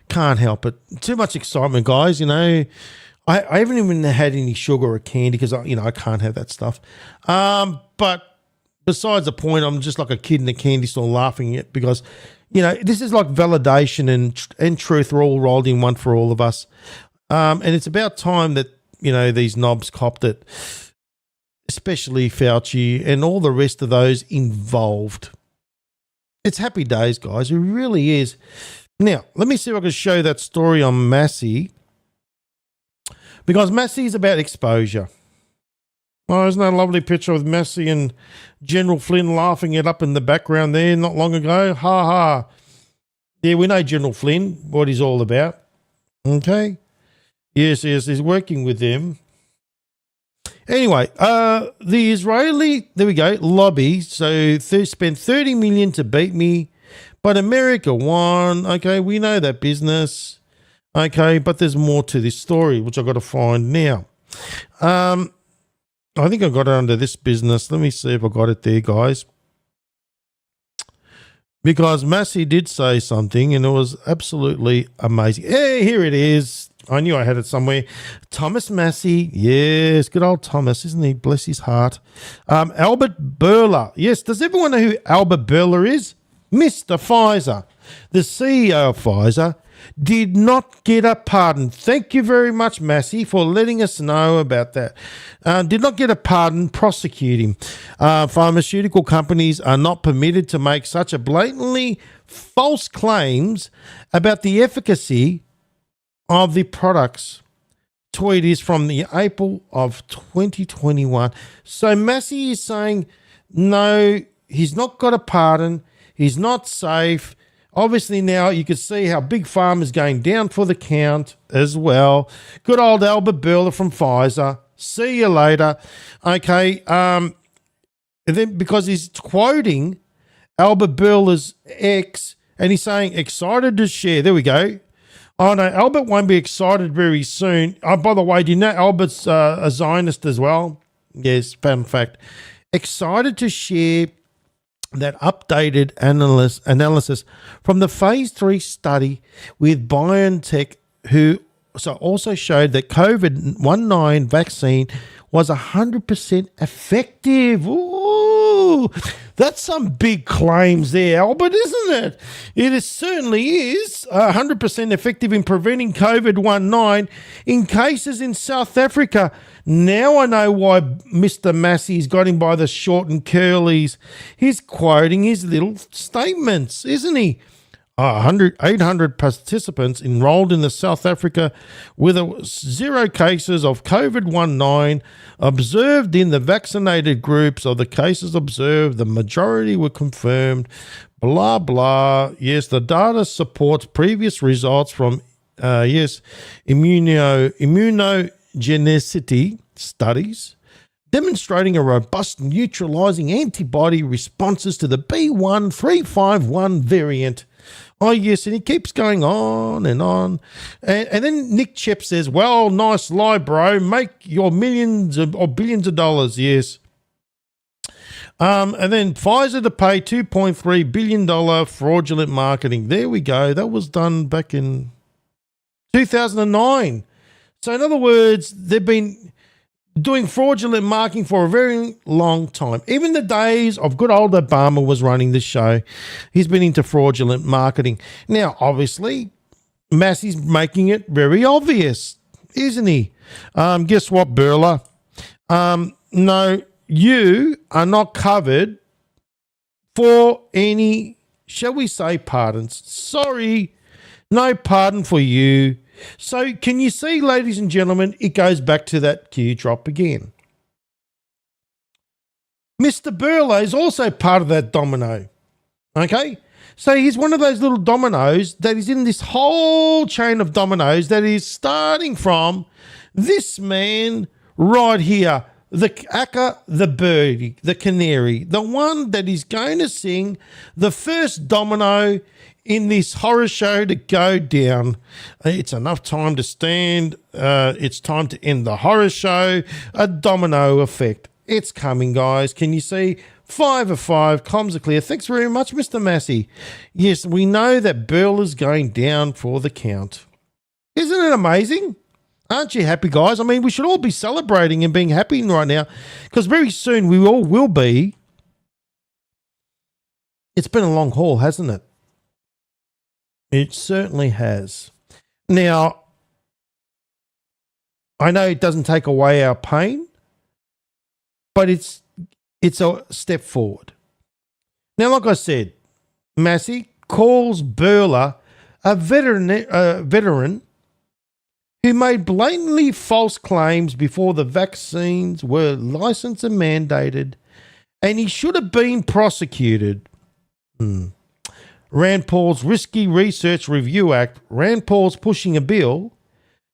Can't help it. Too much excitement, guys. I haven't even had any sugar or candy because I can't have that stuff. But besides the point, I'm just like a kid in a candy store laughing at it because this is like validation and truth are all rolled in one for all of us. And it's about time that these knobs copped it, especially Fauci and all the rest of those involved. It's happy days, guys. It really is. Now, let me see if I can show that story on Massey, because Massey is about exposure. Oh, isn't that a lovely picture of Massey and General Flynn laughing it up in the background there not long ago? Ha ha. Yeah, we know General Flynn, what he's all about. Okay. Yes, he's working with them. Anyway, the Israeli, there we go, lobby, so spent $30 million to beat me, but America won. Okay, we know that business. Okay, but there's more to this story, which I've got to find now. I think I got it under this business. Let me see if I got it there, guys. Because Massey did say something, and it was absolutely amazing. Hey, here it is. I knew I had it somewhere. Thomas Massey. Yes, good old Thomas, isn't he? Bless his heart. Albert Bourla. Yes, does everyone know who Albert Bourla is? Mr. Pfizer. The CEO of Pfizer did not get a pardon. Thank you very much, Massey, for letting us know about that. Did not get a pardon, prosecute him. Pharmaceutical companies are not permitted to make such a blatantly false claims about the efficacy of the products. Tweet is from the April of 2021. So Massey is saying, no, he's not got a pardon. He's not safe. Obviously now you can see how Big Pharma is going down for the count as well. Good old Albert Bourla from Pfizer. See you later. Okay, and then because he's quoting Albert Bourla's ex, and he's saying, excited to share. There we go. Oh, no, Albert won't be excited very soon. Oh, by the way, do you know Albert's a Zionist as well? Yes, fun fact. Excited to share that updated analysis from the phase 3 study with BioNTech, who also showed that COVID-19 vaccine was 100% effective. Ooh, that's some big claims there, Albert, isn't it? It certainly is 100% effective in preventing COVID-19 in cases in South Africa. Now I know why Mr. Massey's got him by the short and curlies. He's quoting his little statements, isn't he? 800 participants enrolled in the South Africa with 0 cases of COVID-19 observed in the vaccinated groups. Of the cases observed, the majority were confirmed. Blah, blah. Yes, the data supports previous results from, immunogenicity studies demonstrating a robust neutralizing antibody responses to the B.1.351 variant. Oh, yes, and he keeps going on and on. And then Nick Chip says, well, nice lie, bro. Make your millions or billions of dollars, yes. And then Pfizer to pay $2.3 billion fraudulent marketing. There we go. That was done back in 2009. So in other words, they've been doing fraudulent marketing for a very long time. Even the days of good old Obama was running the show, he's been into fraudulent marketing. Now, obviously, Massey's making it very obvious, isn't he? Guess what, Bourla? No, you are not covered for any, shall we say, pardons. Sorry, no pardon for you. So can you see, ladies and gentlemen, it goes back to that cue drop again. Mr. Bourla is also part of that domino, okay? So he's one of those little dominoes that is in this whole chain of dominoes that is starting from this man right here, the Akka, the birdie, the canary, the one that is going to sing the first domino in this horror show to go down. It's enough time to stand. It's time to end the horror show. A domino effect. It's coming, guys. Can you see? 5 of 5. Comms are clear. Thanks very much, Mr. Massey. Yes, we know that Burl is going down for the count. Isn't it amazing? Aren't you happy, guys? I mean, we should all be celebrating and being happy right now because very soon we all will be. It's been a long haul, hasn't it? It certainly has. Now, I know it doesn't take away our pain, but it's a step forward. Now, like I said, Massey calls Bourla a veteran who made blatantly false claims before the vaccines were licensed and mandated, and he should have been prosecuted. Rand Paul's Risky Research Review Act, Rand Paul's pushing a bill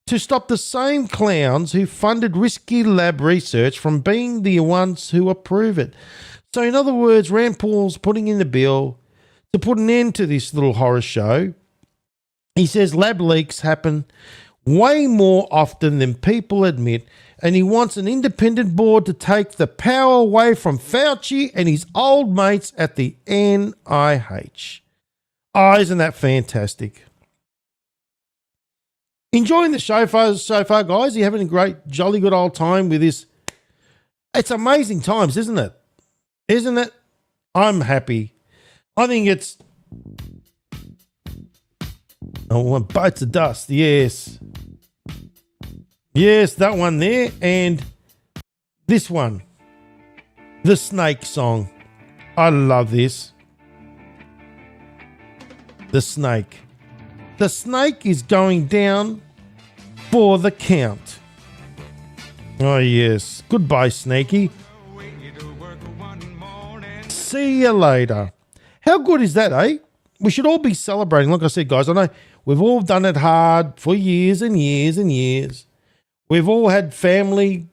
to stop the same clowns who funded risky lab research from being the ones who approve it. So in other words, Rand Paul's putting in the bill to put an end to this little horror show. He says lab leaks happen way more often than people admit, and he wants an independent board to take the power away from Fauci and his old mates at the NIH. Oh, isn't that fantastic? Enjoying the show so far, guys? Are you having a great, jolly good old time with this? It's amazing times, isn't it? Isn't it? I'm happy. I think it's... Oh, bites of dust, yes. Yes, that one there. And this one. The Snake song. I love this. The Snake. The Snake is going down for the count. Oh, yes. Goodbye, Snakey. See you later. How good is that, eh? we should all be celebrating. Like I said, guys, I know we've all done it hard for years and years and years. We've all had family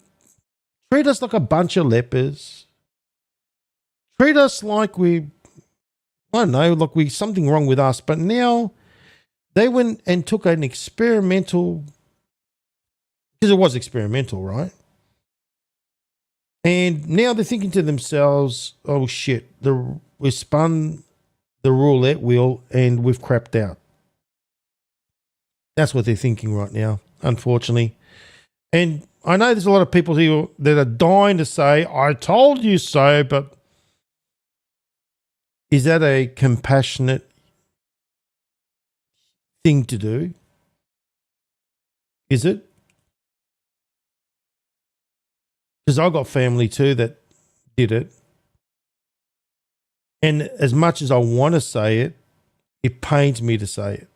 treat us like a bunch of lepers. Treat us like I don't know, like something wrong with us. But now they went and took an experimental, because it was experimental, right? And now they're thinking to themselves, oh shit, we spun the roulette wheel and we've crapped out. That's what they're thinking right now, unfortunately. And I know there's a lot of people here that are dying to say, I told you so, but is that a compassionate thing to do? Is it? Because I got family too that did it. And as much as I want to say it, it pains me to say it.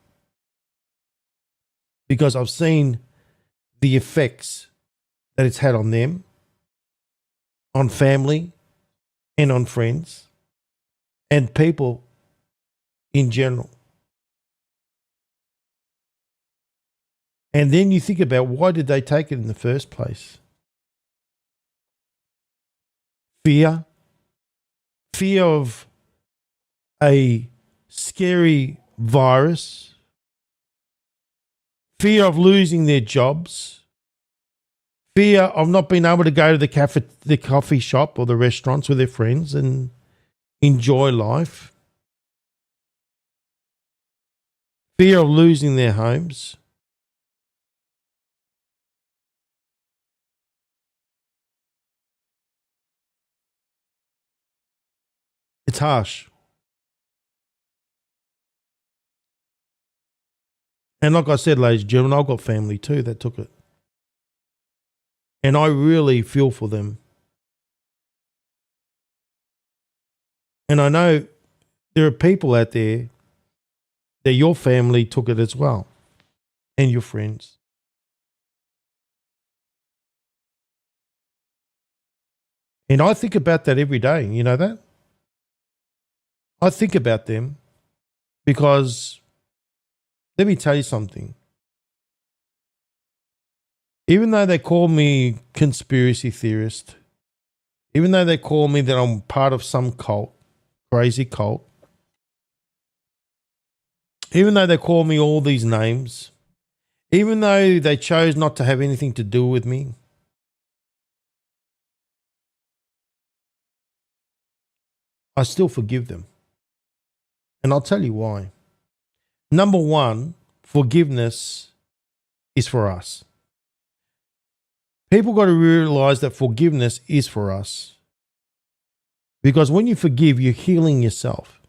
Because I've seen the effects that it's had on them, on family, and on friends, and people in general. And then you think about, why did they take it in the first place? Fear. Fear of a scary virus. Fear of losing their jobs. Fear of not being able to go to the coffee shop or the restaurants with their friends and enjoy life. Fear of losing their homes. It's harsh. And like I said, ladies and gentlemen, I've got family too that took it. And I really feel for them. And I know there are people out there that your family took it as well, and your friends. And I think about that every day. You know that? I think about them because, let me tell you something. Even though they call me conspiracy theorist, even though they call me that I'm part of some cult, crazy cult, even though they call me all these names, even though they chose not to have anything to do with me, I still forgive them. And I'll tell you why. Number one, forgiveness is for us. People got to realize that forgiveness is for us. Because when you forgive, you're healing yourself.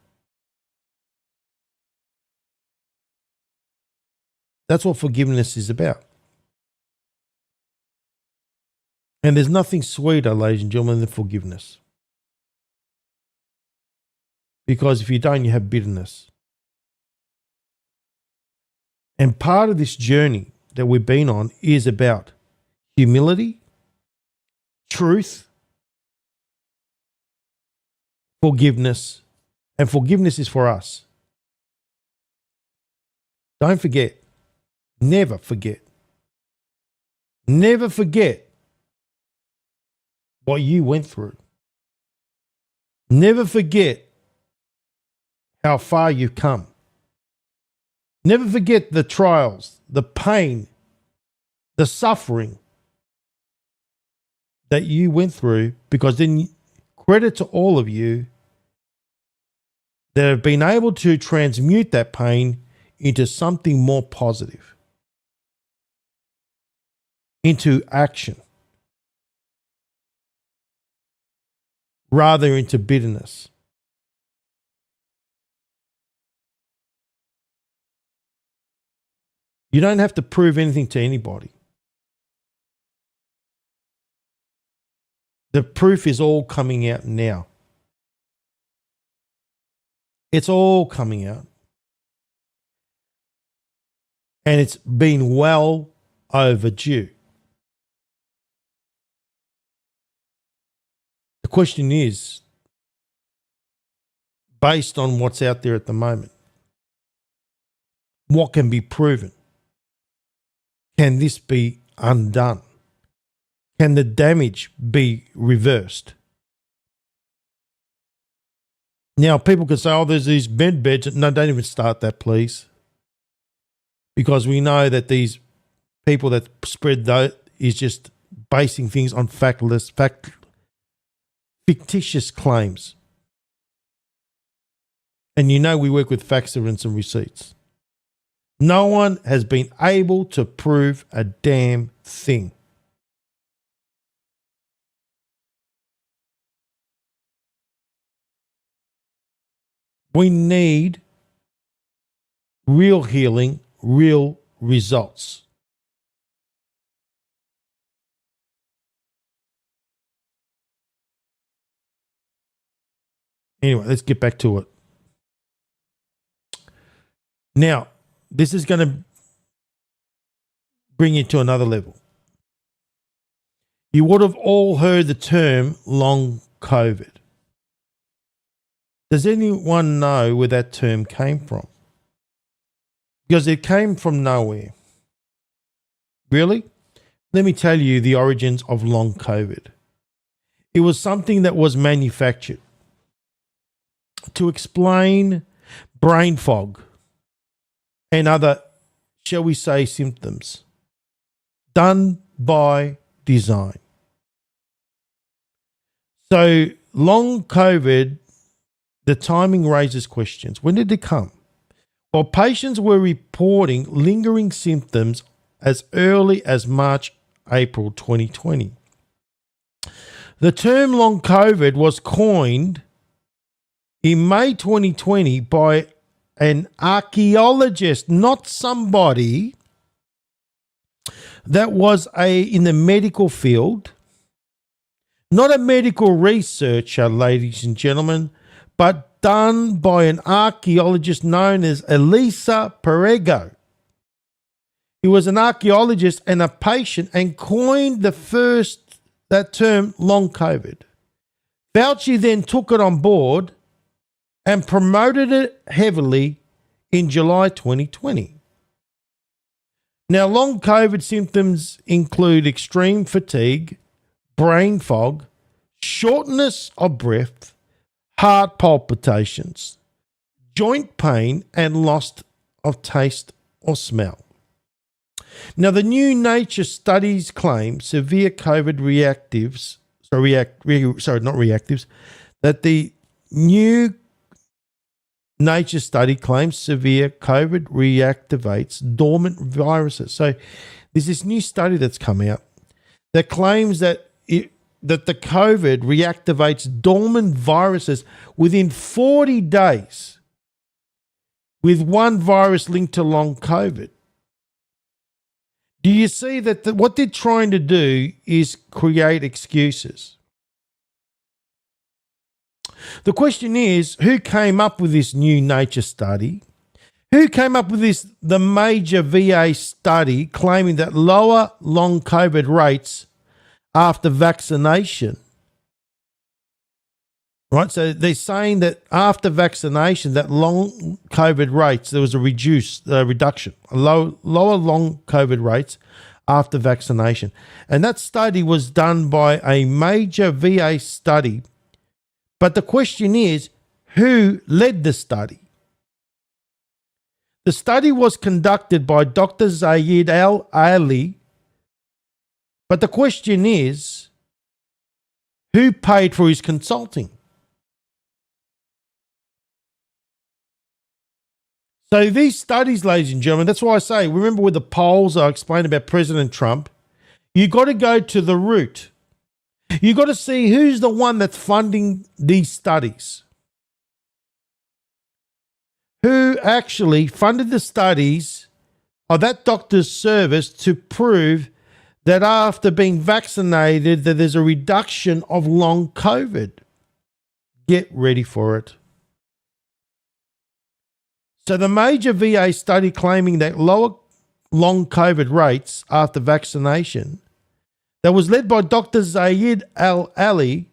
That's what forgiveness is about. And there's nothing sweeter, ladies and gentlemen, than forgiveness. Because if you don't, you have bitterness. And part of this journey that we've been on is about humility, truth, forgiveness, and forgiveness is for us. Don't forget, never forget what you went through. Never forget how far you've come. Never forget the trials, the pain, the suffering that you went through, because then credit to all of you that have been able to transmute that pain into something more positive, into action, rather into bitterness. You don't have to prove anything to anybody. The proof is all coming out now. It's all coming out. And it's been well overdue. The question is, based on what's out there at the moment, what can be proven? Can this be undone? Can the damage be reversed? Now, people can say, oh, there's these med beds. No, don't even start that, please. Because we know that these people that spread that is just basing things on fictitious claims. And you know we work with facts, evidence, and receipts. No one has been able to prove a damn thing. We need real healing, real results. Anyway, let's get back to it. Now, this is going to bring you to another level. You would have all heard the term long COVID. Does anyone know where that term came from? Because it came from nowhere. Really? Let me tell you the origins of long COVID. It was something that was manufactured to explain brain fog and other, shall we say, symptoms done by design. So long COVID, the timing raises questions. When did it come? Well, patients were reporting lingering symptoms as early as March, April 2020. The term long COVID was coined in May 2020 by an archaeologist, not somebody that was in the medical field, not a medical researcher, ladies and gentlemen, but done by an archaeologist known as Elisa Perego. He was an archaeologist and a patient and coined that term long COVID. Fauci then took it on board and promoted it heavily in July 2020. Now, long COVID symptoms include extreme fatigue, brain fog, shortness of breath, heart palpitations, joint pain, and loss of taste or smell. Now, the new Nature studies claim severe COVID that the new Nature study claims severe COVID reactivates dormant viruses. So there's this new study that's come out that claims that the COVID reactivates dormant viruses within 40 days, with one virus linked to long COVID. Do you see that what they're trying to do is create excuses? The question is, who came up with this new Nature study? Who came up with the major VA study claiming that lower long COVID rates after vaccination? Right, so they're saying that after vaccination, that long COVID rates, there was a reduction, lower long COVID rates after vaccination. And that study was done by a major VA study. But the question is, who led the study? The study was conducted by Dr. Zayed Al-Ali. But the question is, who paid for his consulting? So these studies, ladies and gentlemen, that's why I say, remember with the polls I explained about President Trump, you got to go to the root. You got to see who's the one that's funding these studies. Who actually funded the studies of that doctor's service to prove that after being vaccinated that there's a reduction of long COVID. Get ready for it. So the major VA study claiming that lower long COVID rates after vaccination that was led by Dr. Zayed Al-Ali,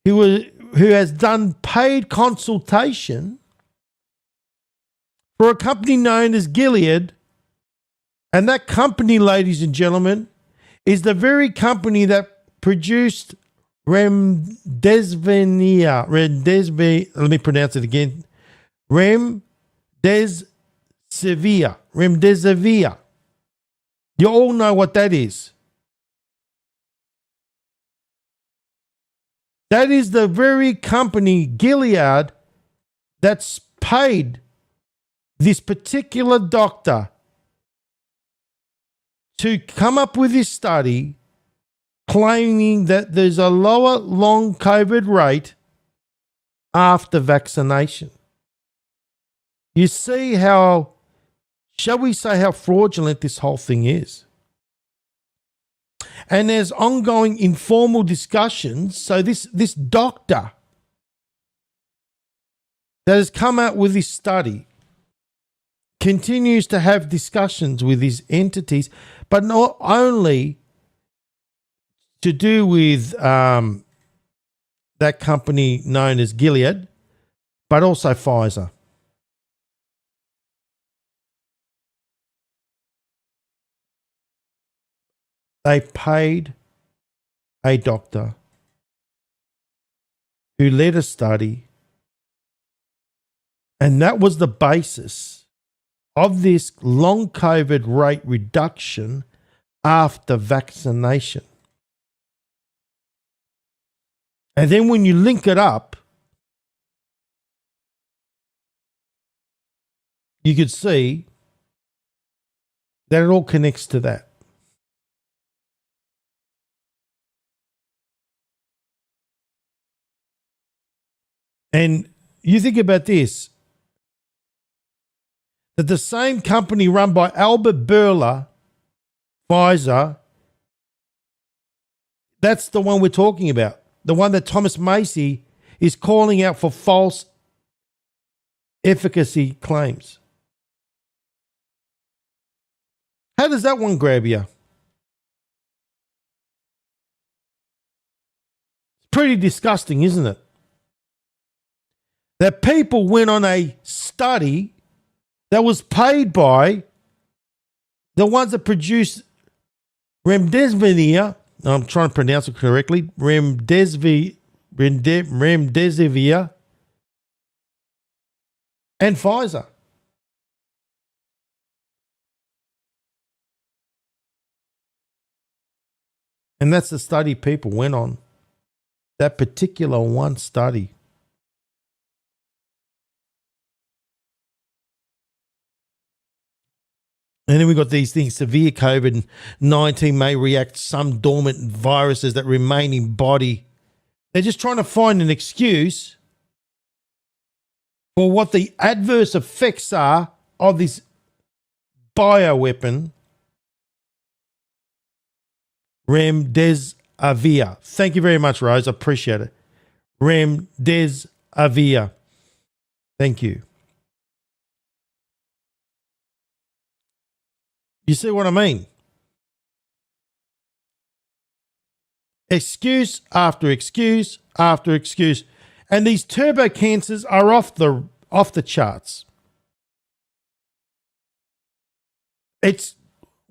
who has done paid consultation for a company known as Gilead. And that company, ladies and gentlemen, is the very company that produced remdesivir. Let me pronounce it again. Remdesivir. You all know what that is. That is the very company, Gilead, that's paid this particular doctor to come up with this study claiming that there's a lower long COVID rate after vaccination. You see how, shall we say, how fraudulent this whole thing is. And there's ongoing informal discussions. So this doctor that has come out with this study continues to have discussions with these entities, but not only to do with that company known as Gilead, but also Pfizer. They paid a doctor who led a study, and that was the basis of this long COVID rate reduction after vaccination. And then when you link it up, you could see that it all connects to that. And you think about this, that the same company run by Albert Bourla, Pfizer, that's the one we're talking about. The one that Thomas Macy is calling out for false efficacy claims. How does that one grab you? It's pretty disgusting, isn't it? That people went on a study that was paid by the ones that produced remdesivir. I'm trying to pronounce it correctly. Remdesivir and Pfizer. And that's the study people went on. That particular one study. And then we've got these things. Severe COVID-19 may react to some dormant viruses that remain in body. They're just trying to find an excuse for what the adverse effects are of this bioweapon, remdesivir. Thank you very much, Rose. I appreciate it. Remdesivir. Thank you. You see what I mean? Excuse after excuse after excuse. And these turbo cancers are off the charts. It's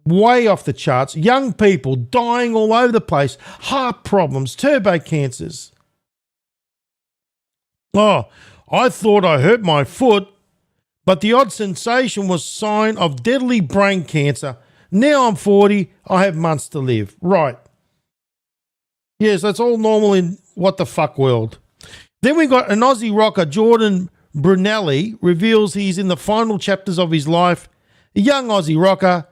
way off the charts. Young people dying all over the place. Heart problems, turbo cancers. Oh, I thought I hurt my foot, but the odd sensation was sign of deadly brain cancer. Now I'm 40, I have months to live. Right. Yes, that's all normal in what the fuck world. Then we got an Aussie rocker, Jordan Brunelli, reveals he's in the final chapters of his life. A young Aussie rocker,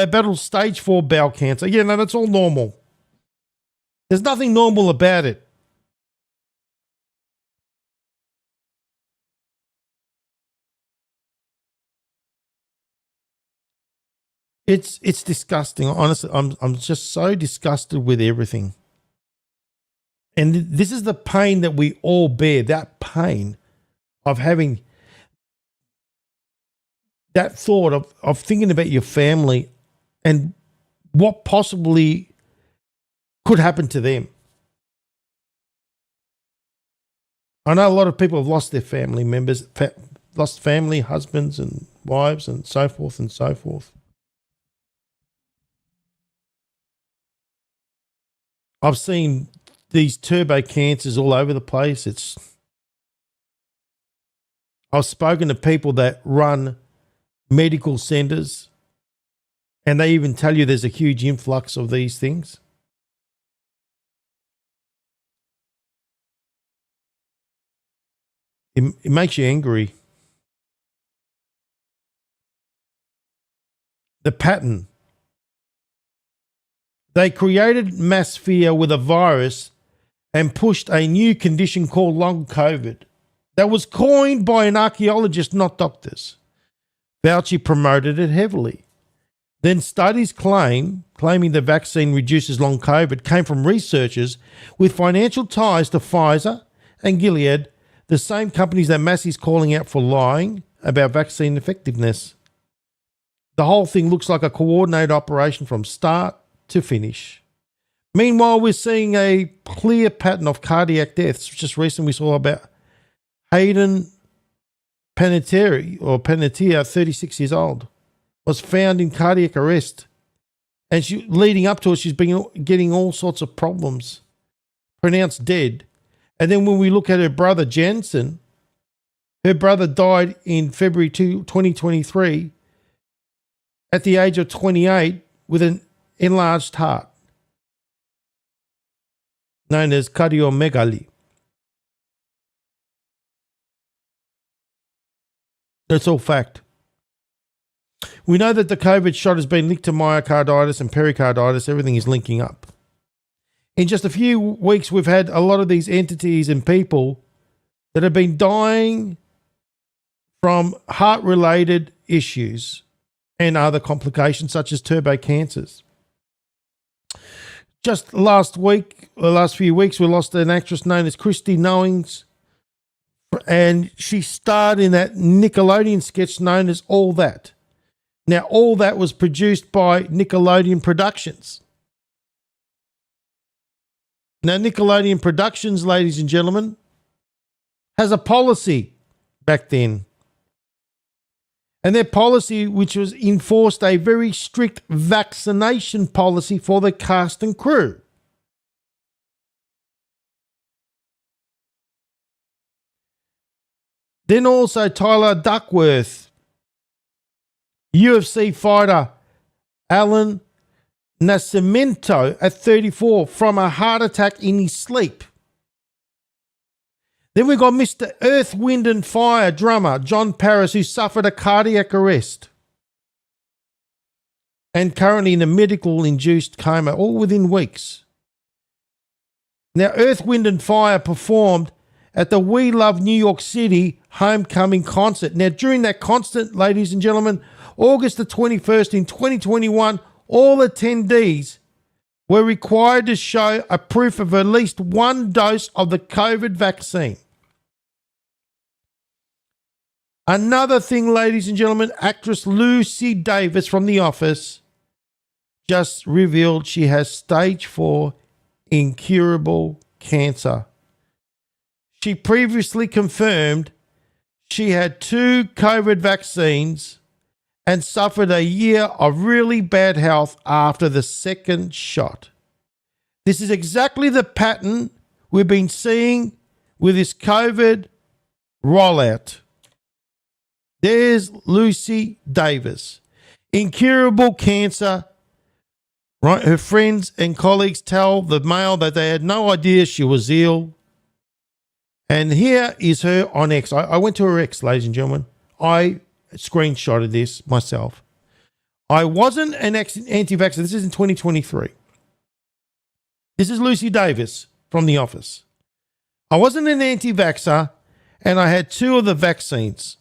battle stage 4 bowel cancer. Yeah, no, that's all normal. There's nothing normal about it. It's disgusting. Honestly, I'm just so disgusted with everything. And this is the pain that we all bear, that pain of having that thought of thinking about your family and what possibly could happen to them. I know a lot of people have lost their family members, lost family, husbands and wives and so forth and so forth. I've seen these turbo cancers all over the place. I've spoken to people that run medical centers, and they even tell you there's a huge influx of these things. It makes you angry. The pattern. They created mass fear with a virus and pushed a new condition called long COVID that was coined by an archaeologist, not doctors. Fauci promoted it heavily. Then studies claiming the vaccine reduces long COVID came from researchers with financial ties to Pfizer and Gilead, the same companies that Massey's calling out for lying about vaccine effectiveness. The whole thing looks like a coordinated operation from start to finish. Meanwhile, we're seeing a clear pattern of cardiac deaths. Just recently we saw about Hayden Panettiere, 36 years old, was found in cardiac arrest. And leading up to it, she's been getting all sorts of problems, pronounced dead. And then when we look at her brother, Jansen, her brother died in February 2023 at the age of 28 with an enlarged heart, known as cardiomegaly. That's all fact. We know that the COVID shot has been linked to myocarditis and pericarditis. Everything is linking up. In just a few weeks, we've had a lot of these entities and people that have been dying from heart-related issues and other complications such as turbo cancers. Just last few weeks, we lost an actress known as Christy Knowings, and she starred in that Nickelodeon sketch known as All That. Now, All That was produced by Nickelodeon Productions. Now, Nickelodeon Productions, ladies and gentlemen, has a policy back then. And their policy, which was enforced a very strict vaccination policy for the cast and crew. Then also Tyler Duckworth, UFC fighter Alan Nascimento at 34 from a heart attack in his sleep. Then we got Mr. Earth, Wind and Fire drummer John Paris, who suffered a cardiac arrest and currently in a medical-induced coma, all within weeks. Now, Earth, Wind and Fire performed at the We Love New York City homecoming concert. Now, during that concert, ladies and gentlemen, August the 21st in 2021, all attendees were required to show a proof of at least one dose of the COVID vaccine. Another thing, ladies and gentlemen, actress Lucy Davis from The Office just revealed she has stage 4 incurable cancer. She previously confirmed she had 2 COVID vaccines and suffered a year of really bad health after the second shot. This is exactly the pattern we've been seeing with this COVID rollout. There's Lucy Davis. Incurable cancer. Right? Her friends and colleagues tell the Mail that they had no idea she was ill. And here is her on X. I went to her X, ladies and gentlemen. I screenshotted this myself. I wasn't an anti-vaxxer. This is in 2023. This is Lucy Davis from The Office. I wasn't an anti-vaxxer, and I had 2 of the vaccines.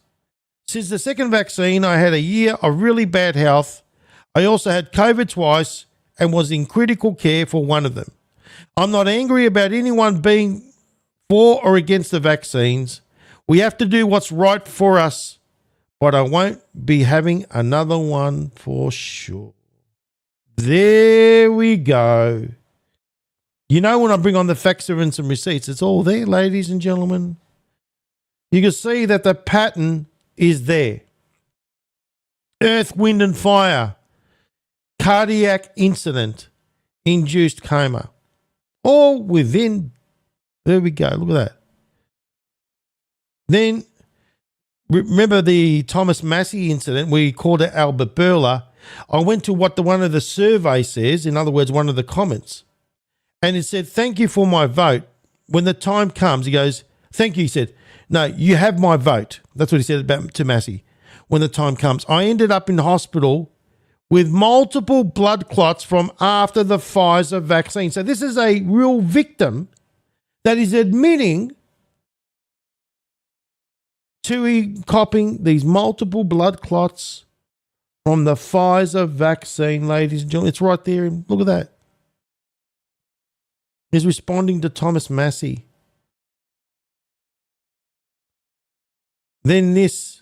Since the second vaccine, I had a year of really bad health. I also had COVID twice and was in critical care for one of them. I'm not angry about anyone being for or against the vaccines. We have to do what's right for us, but I won't be having another one for sure. There we go. You know, when I bring on the facts and some receipts, it's all there, ladies and gentlemen. You can see that the pattern is there. Earth, wind and fire. Cardiac incident. Induced coma. All within, there we go, look at that. Then, remember the Thomas Massey incident, we called it Albert Bourla. I went to what one of the survey says, in other words, one of the comments, and it said, thank you for my vote. When the time comes, he goes, thank you, he said, no, you have my vote. That's what he said to Massey. When the time comes. I ended up in hospital with multiple blood clots from after the Pfizer vaccine. So this is a real victim that is admitting to copying these multiple blood clots from the Pfizer vaccine, ladies and gentlemen. It's right there. Look at that. He's responding to Thomas Massey. Then this.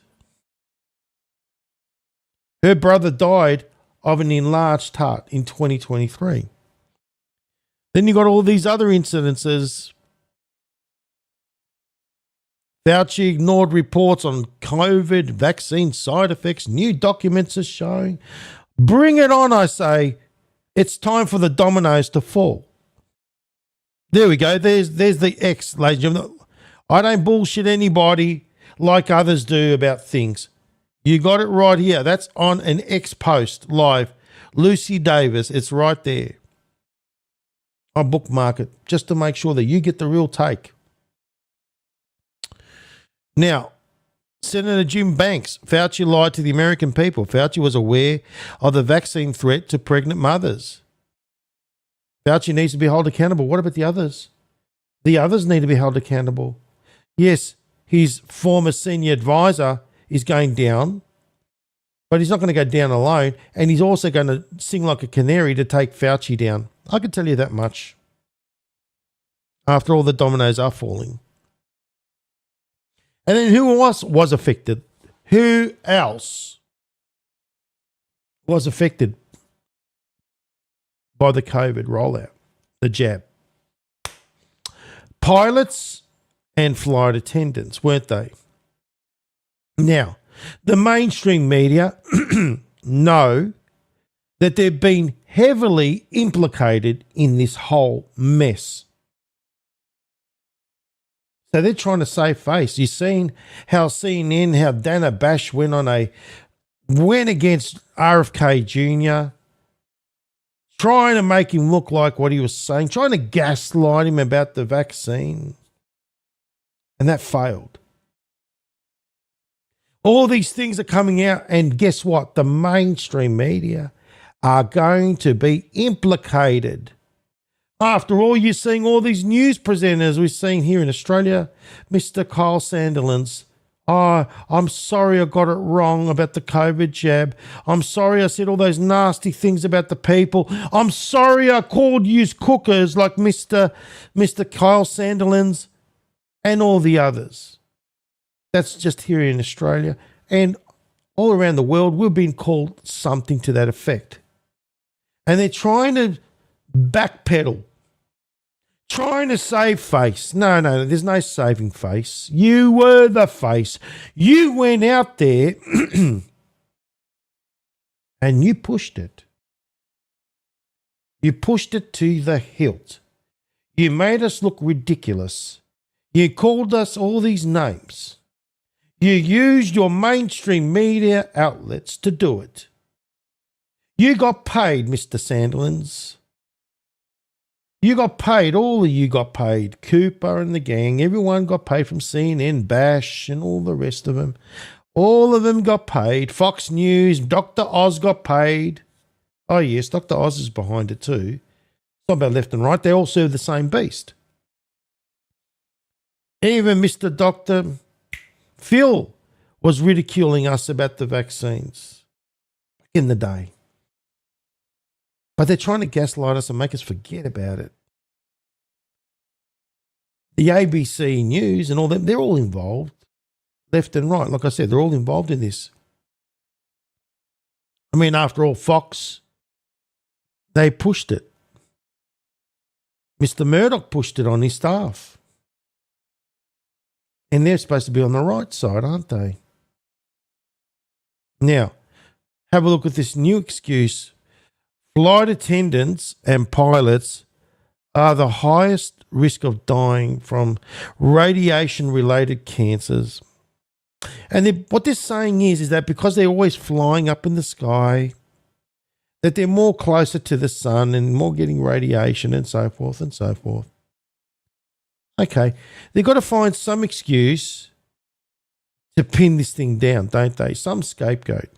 Her brother died of an enlarged heart in 2023. Then you got all these other incidences. Fauci ignored reports on COVID vaccine side effects. New documents are showing. Bring it on, I say. It's time for the dominoes to fall. There we go. There's the X, ladies and gentlemen. I don't bullshit anybody like others do about things. You got it right here. That's on an X post live. Lucy Davis, it's right there. I bookmark it just to make sure that you get the real take. Now, Senator Jim Banks, Fauci lied to the American people. Fauci was aware of the vaccine threat to pregnant mothers. Fauci needs to be held accountable. What about the others? The others need to be held accountable. Yes, his former senior advisor is going down, but he's not going to go down alone, and he's also going to sing like a canary to take Fauci down. I can tell you that much. After all, the dominoes are falling. And then who else was affected? Who else was affected by the COVID rollout, the jab? Pilots and flight attendants, weren't they? Now, the mainstream media know that they've been heavily implicated in this whole mess. So they're trying to save face. You've seen how CNN, how Dana Bash went against RFK Jr., trying to make him look like what he was saying, trying to gaslight him about the vaccine. And that failed. All these things are coming out, and guess what? The mainstream media are going to be implicated. After all, you're seeing all these news presenters we're seeing here in Australia. Mr. Kyle Sandilands, oh, I'm sorry I got it wrong about the COVID jab. I'm sorry I said all those nasty things about the people. I'm sorry I called you cookers like Mr. Kyle Sandilands and all the others. That's just here in Australia. And all around the world, we've been called something to that effect. And they're trying to backpedal, trying to save face. No, there's no saving face. You were the face. You went out there and you pushed it. You pushed it to the hilt. You made us look ridiculous. You called us all these names. You used your mainstream media outlets to do it. You got paid, Mr. Sandilands. You got paid. All of you got paid. Cooper and the gang. Everyone got paid from CNN, Bash, and all the rest of them. All of them got paid. Fox News, Dr. Oz got paid. Oh, yes, Dr. Oz is behind it too. It's not about left and right. They all serve the same beast. Even Mr. Dr. Phil was ridiculing us about the vaccines back in the day. But they're trying to gaslight us and make us forget about it. The ABC News and all them, they're all involved, left and right. Like I said, they're all involved in this. I mean, after all, Fox, they pushed it. Mr. Murdoch pushed it on his staff. And they're supposed to be on the right side, aren't they? Now, have a look at this new excuse. Flight attendants and pilots are the highest risk of dying from radiation-related cancers. And what they're saying is that because they're always flying up in the sky, that they're more closer to the sun and more getting radiation and so forth and so forth. Okay, they've got to find some excuse to pin this thing down, don't they? Some scapegoat.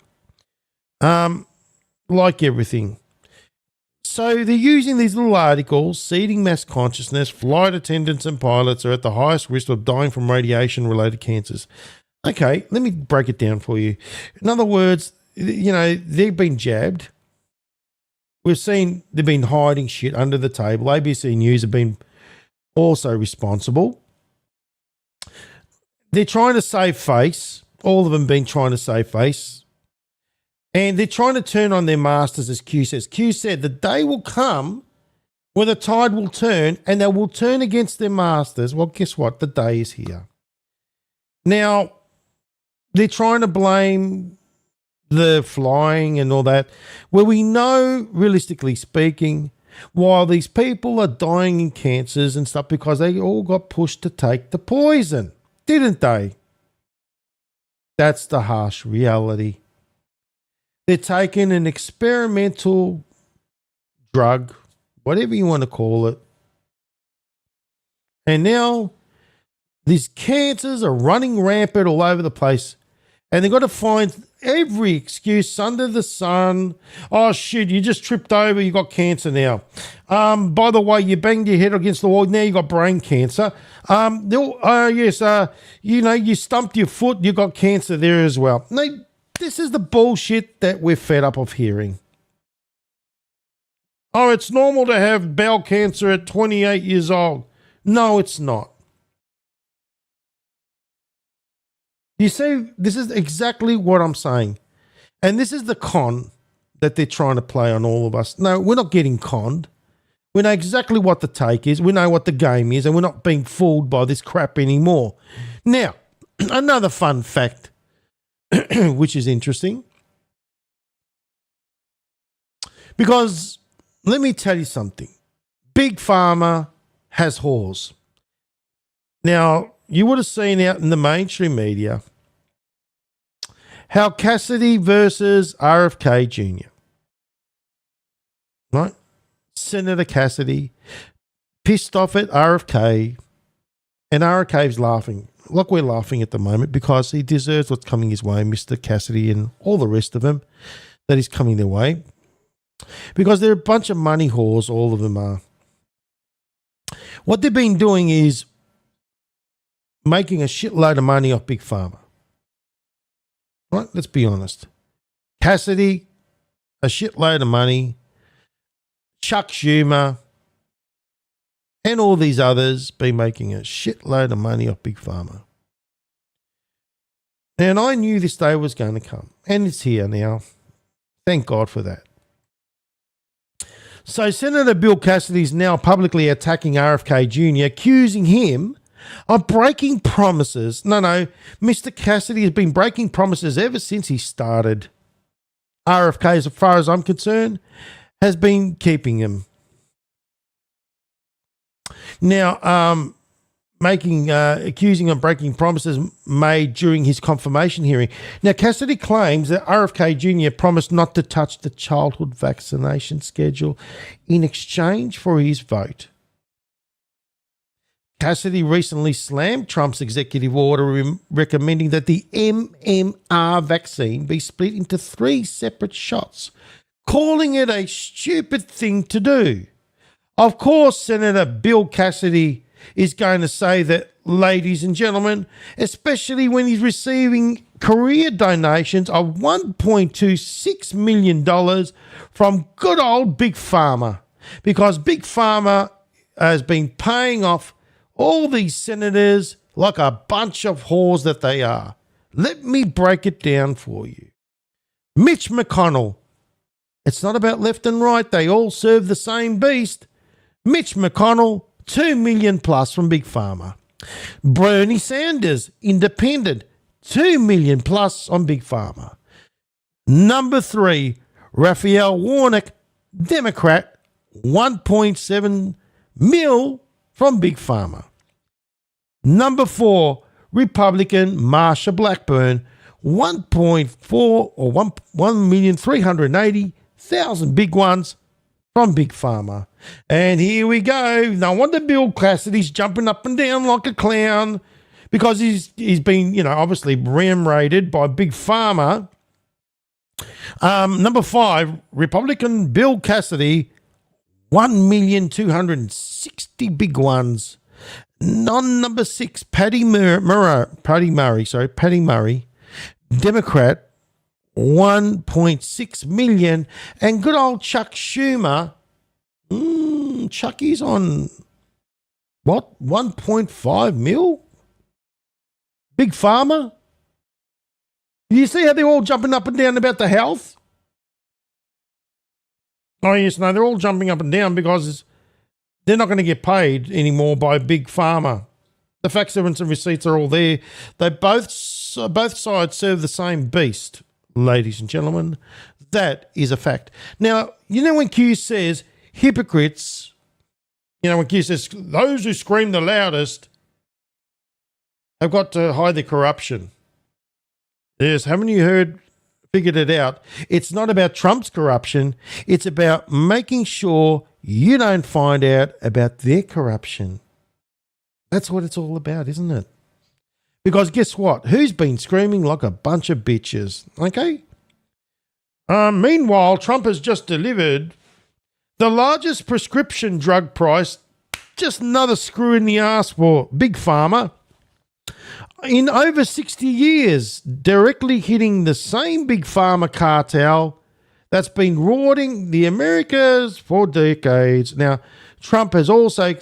Like everything. So they're using these little articles, seeding mass consciousness, flight attendants and pilots are at the highest risk of dying from radiation-related cancers. Okay, let me break it down for you. In other words, they've been jabbed. We've seen they've been hiding shit under the table. ABC News have been also responsible. They're trying to save face. All of them been trying to save face. And they're trying to turn on their masters, as Q says. Q said the day will come where the tide will turn and they will turn against their masters. Well, guess what? The day is here. Now, they're trying to blame the flying and all that, where we know, realistically speaking, while these people are dying in cancers and stuff because they all got pushed to take the poison, didn't they? That's the harsh reality. They're taking an experimental drug, whatever you want to call it, and now these cancers are running rampant all over the place, and they've got to find every excuse under the sun. Oh, shit, you just tripped over, you got cancer now. By the way, you banged your head against the wall, now you got brain cancer. You stumped your foot, you got cancer there as well. This is the bullshit that we're fed up of hearing. Oh, it's normal to have bowel cancer at 28 years old. No, it's not. You see, this is exactly what I'm saying. And this is the con that they're trying to play on all of us. No, we're not getting conned. We know exactly what the take is. We know what the game is, and we're not being fooled by this crap anymore. Now, another fun fact, which is interesting. Because let me tell you something. Big Pharma has whores. Now, you would have seen out in the mainstream media how Cassidy versus RFK Jr. Right? Senator Cassidy pissed off at RFK, and RFK's laughing. Like we're laughing at the moment because he deserves what's coming his way, Mr. Cassidy and all the rest of them that is coming their way. Because they're a bunch of money whores, all of them are. What they've been doing is making a shitload of money off Big Pharma. Right? Let's be honest. Cassidy, a shitload of money. Chuck Schumer and all these others been making a shitload of money off Big Pharma. And I knew this day was going to come. And it's here now. Thank God for that. So Senator Bill Cassidy is now publicly attacking RFK Jr., accusing him of breaking promises. No, Mr. Cassidy has been breaking promises ever since he started. RFK, as far as I'm concerned, has been keeping them. Now, accusing him of breaking promises made during his confirmation hearing. Now, Cassidy claims that RFK Jr. promised not to touch the childhood vaccination schedule in exchange for his vote. Cassidy recently slammed Trump's executive order recommending that the MMR vaccine be split into 3 separate shots, calling it a stupid thing to do. Of course, Senator Bill Cassidy is going to say that, ladies and gentlemen, especially when he's receiving career donations of $1.26 million from good old Big Pharma, because Big Pharma has been paying off all these senators like a bunch of whores that they are. Let me break it down for you. Mitch McConnell. It's not about left and right. They all serve the same beast. Mitch McConnell, $2 million plus from Big Pharma. Bernie Sanders, independent, $2 million plus on Big Pharma. Number 3, Raphael Warnock, Democrat, 1.7 mil from Big Pharma. Number 4, Republican Marsha Blackburn, 1.4 or 1,380,000 big ones from Big Pharma. And here we go. No wonder Bill Cassidy's jumping up and down like a clown because he's been, obviously ram-raided by Big Pharma. Number 5, Republican Bill Cassidy, 1,260,000 big ones. Number 6, Patty Murray, Democrat, 1.6 million. And good old Chuck Schumer, Chucky's on, what, 1.5 mil? Big Pharma? Do you see how they're all jumping up and down about the health? Oh, yes, no, they're all jumping up and down because they're not going to get paid anymore by Big Pharma. The facts, evidence, and receipts are all there. They both sides serve the same beast, ladies and gentlemen. That is a fact. Now, when Q says hypocrites, when Q says those who scream the loudest have got to hide their corruption. Yes, haven't you figured it out? It's not about Trump's corruption. It's about making sure you don't find out about their corruption. That's what it's all about, isn't it? Because guess what? Who's been screaming like a bunch of bitches? Okay? Meanwhile, Trump has just delivered the largest prescription drug price, just another screw in the ass for Big Pharma, in over 60 years, directly hitting the same Big Pharma cartel that's been rorting the Americas for decades. Now, Trump has also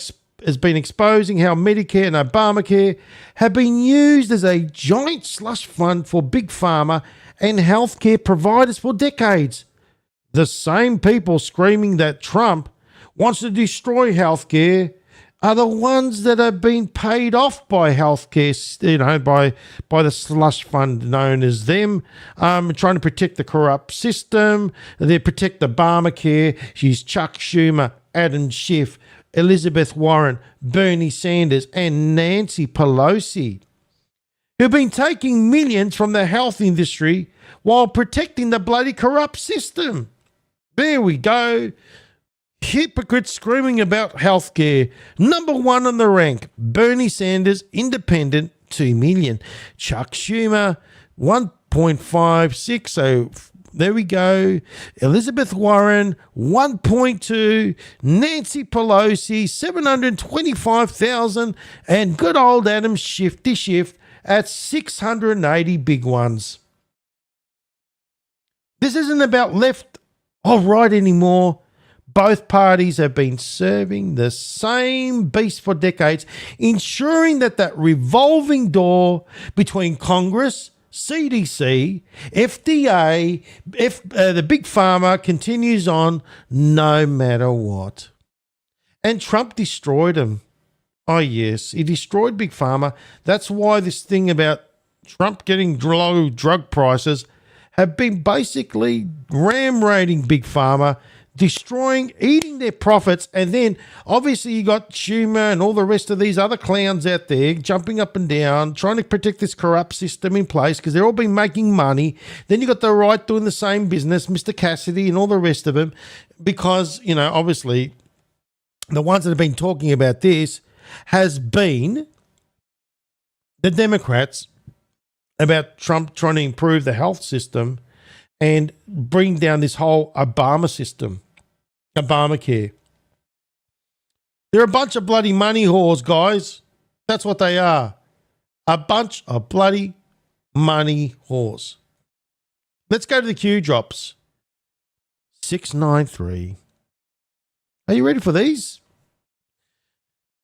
been exposing how Medicare and Obamacare have been used as a giant slush fund for Big Pharma and healthcare providers for decades. The same people screaming that Trump wants to destroy healthcare are the ones that are being paid off by healthcare, by the slush fund known as them, trying to protect the corrupt system. They protect Obamacare. She's Chuck Schumer, Adam Schiff, Elizabeth Warren, Bernie Sanders, and Nancy Pelosi, who've been taking millions from the health industry while protecting the bloody corrupt system. There we go. Hypocrites screaming about healthcare. Number 1 on the rank, Bernie Sanders, independent, 2 million. Chuck Schumer, 1.56. So there we go. Elizabeth Warren, 1.2. Nancy Pelosi, 725,000. And good old Adam Schiff at 680 big ones. This isn't about left or right anymore. Both parties have been serving the same beast for decades, ensuring that revolving door between Congress, CDC, FDA, the Big Pharma continues on no matter what. And Trump destroyed them. Oh, yes, he destroyed Big Pharma. That's why this thing about Trump getting low drug prices have been basically ram-raiding Big Pharma, destroying, eating their profits, and then obviously you got Schumer and all the rest of these other clowns out there jumping up and down, trying to protect this corrupt system in place because they're all been making money. Then you got the right doing the same business, Mr. Cassidy and all the rest of them, because, obviously the ones that have been talking about this has been the Democrats about Trump trying to improve the health system and bring down this whole Obama system, Obamacare. They're a bunch of bloody money whores, guys. That's what they are. A bunch of bloody money whores. Let's go to the Q drops. 693. Are you ready for these?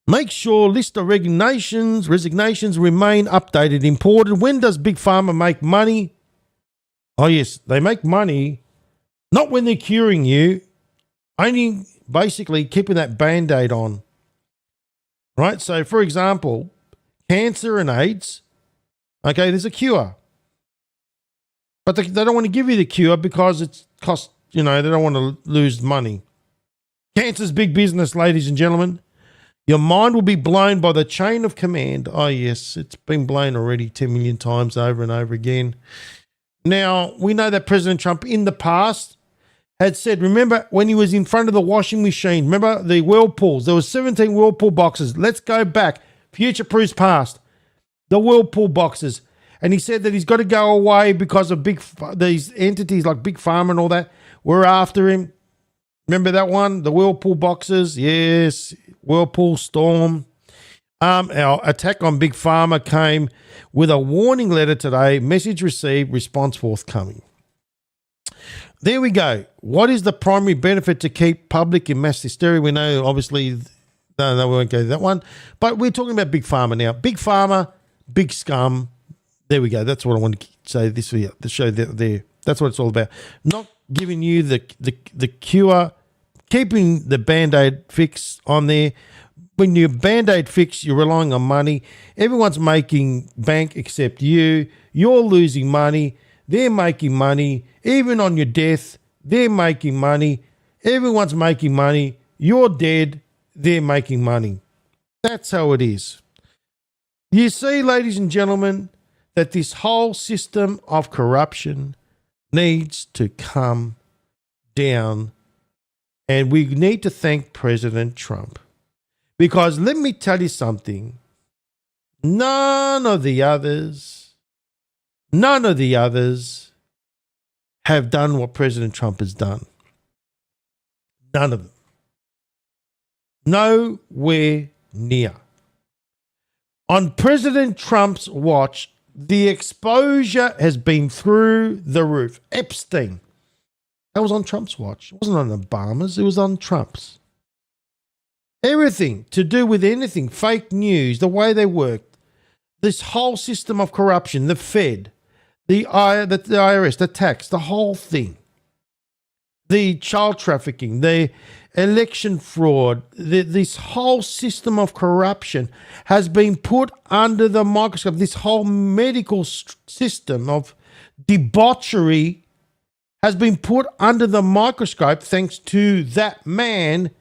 Make sure list of resignations remain updated. Important. When does Big Pharma make money? Oh, yes, they make money not when they're curing you, only basically keeping that Band-Aid on. Right? So, for example, cancer and AIDS, okay, there's a cure. But they don't want to give you the cure because it's cost, they don't want to lose money. Cancer's big business, ladies and gentlemen. Your mind will be blown by the chain of command. Oh, yes, it's been blown already 10 million times over and over again. Now, we know that President Trump in the past had said, remember when he was in front of the washing machine, remember the Whirlpools, there was 17 Whirlpool boxes. Let's go back, future proofs past, the Whirlpool boxes. And he said that he's got to go away because of these entities like Big Pharma and all that were after him. Remember that one? The Whirlpool boxes? Yes, Whirlpool Storm. Our attack on Big Pharma came with a warning letter today. Message received, response forthcoming. There we go. What is the primary benefit to keep public in mass hysteria? We know, obviously, no, we won't go to that one. But we're talking about Big Pharma now. Big Pharma, big scum. There we go. That's what I want to say this for you, the show there. That's what it's all about. Not giving you the cure, keeping the Band-Aid fix on there. When you Band-Aid fix, you're relying on money. Everyone's making bank except you. You're losing money. They're making money. Even on your death, they're making money. Everyone's making money. You're dead. They're making money. That's how it is. You see, ladies and gentlemen, that this whole system of corruption needs to come down, and we need to thank President Trump. Because let me tell you something, none of the others have done what President Trump has done. None of them. Nowhere near. On President Trump's watch, the exposure has been through the roof. Epstein. That was on Trump's watch. It wasn't on Obama's. It was on Trump's. Everything to do with anything, fake news, the way they worked, this whole system of corruption, the Fed, the IRS, the tax, the whole thing, the child trafficking, the election fraud, this whole system of corruption has been put under the microscope. This whole medical system of debauchery has been put under the microscope thanks to that man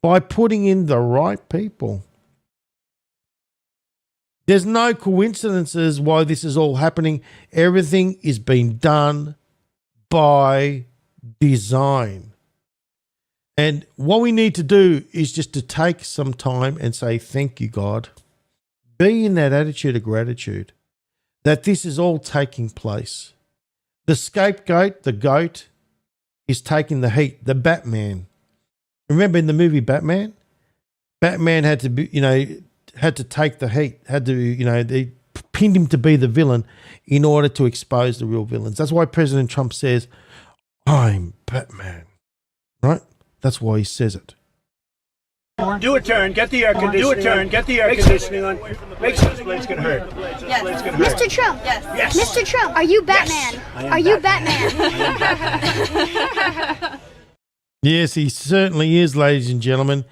by putting in the right people. There's no coincidences why this is all happening. Everything is being done by design. And what we need to do is just to take some time and say, thank you, God. Be in that attitude of gratitude that this is all taking place. The scapegoat, the goat, is taking the heat, the Batman. Remember in the movie Batman? Batman had to be, had to take the heat, they pinned him to be the villain in order to expose the real villains. That's why President Trump says, I'm Batman, right? That's why he says it. Do a turn, get the air conditioning. Do a turn, get the air conditioning on. Make sure this blade's gonna hurt. Yes. Mr. Trump. Yes. Mr. Trump, are you Batman? Yes. Are you Batman? Yes, he certainly is, ladies and gentlemen.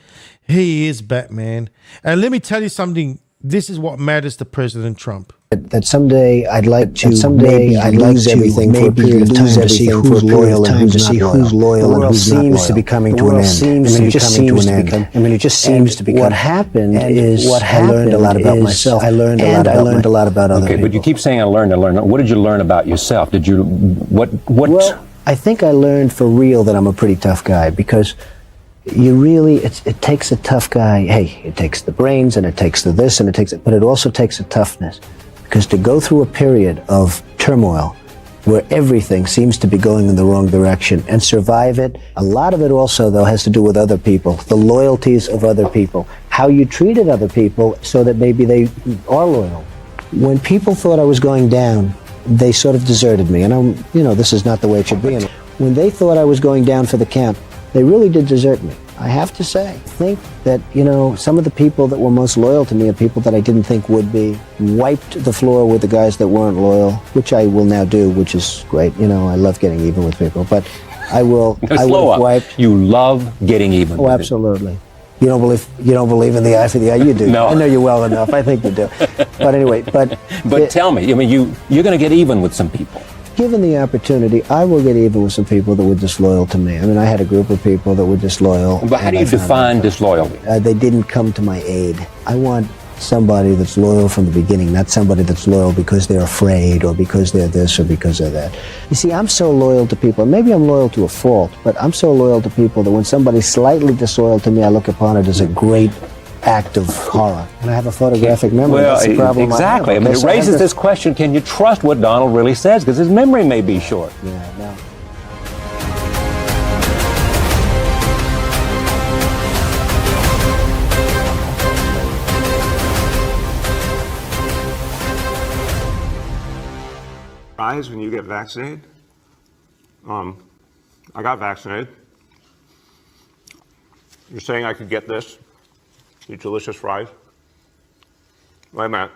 He is Batman. And let me tell you something. This is what matters to President Trump. That someday I'd like to lose everything for a period of time to see who's loyal and who's not loyal. The world seems to be coming to an end. It just seems to be. What happened is I learned a lot about myself. I learned a lot about other people. Okay, but you keep saying I learned. What did you learn about yourself? Well, I think I learned for real that I'm a pretty tough guy because it takes a tough guy. Hey, it takes the brains and it takes the this and it takes it, but it also takes a toughness. Because to go through a period of turmoil where everything seems to be going in the wrong direction and survive it, a lot of it also, though, has to do with other people, the loyalties of other people, how you treated other people so that maybe they are loyal. When people thought I was going down, they sort of deserted me. And this is not the way it should be. And when they thought I was going down for the count, they really did desert me. I have to say, I think that, some of the people that were most loyal to me are people that I didn't think would be. Wiped the floor with the guys that weren't loyal, which I will now do, which is great. I love getting even with people, but I will wipe. You love getting even with absolutely. You don't believe in the eye for the eye? You do. No. I know you well enough. I think you do. But anyway, but tell me, you're going to get even with some people. given the opportunity, I will get even with some people that were disloyal to me. I mean, I had a group of people that were disloyal. But how do you define disloyalty? They didn't come to my aid. I want somebody that's loyal from the beginning, not somebody that's loyal because they're afraid or because they're this or because they're that. You see, I'm so loyal to people. Maybe I'm loyal to a fault, but I'm so loyal to people that when somebody's slightly disloyal to me, I look upon it as a great act of horror. And I have a photographic memory. Well, that's the problem. exactly. I mean, it raises this question, can you trust what Donald really says? Because his memory may be short. Yeah, no. When you get vaccinated, I got vaccinated. You're saying I could get this, these delicious fries? Wait a minute,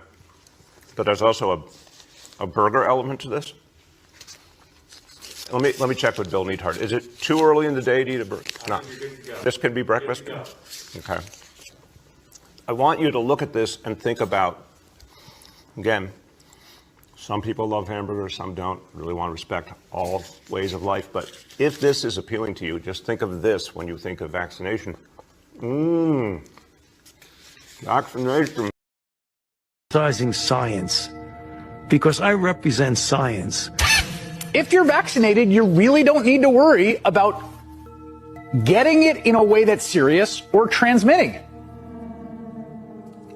but there's also a burger element to this. Let me check with Bill Neathart. Is it too early in the day to eat a burger? No. This could be breakfast? Okay. I want you to look at this and think about, again, some people love hamburgers, some don't. Really want to respect all ways of life. But if this is appealing to you, just think of this when you think of vaccination. Vaccination. Science, because I represent science. If you're vaccinated, you really don't need to worry about getting it in a way that's serious or transmitting it.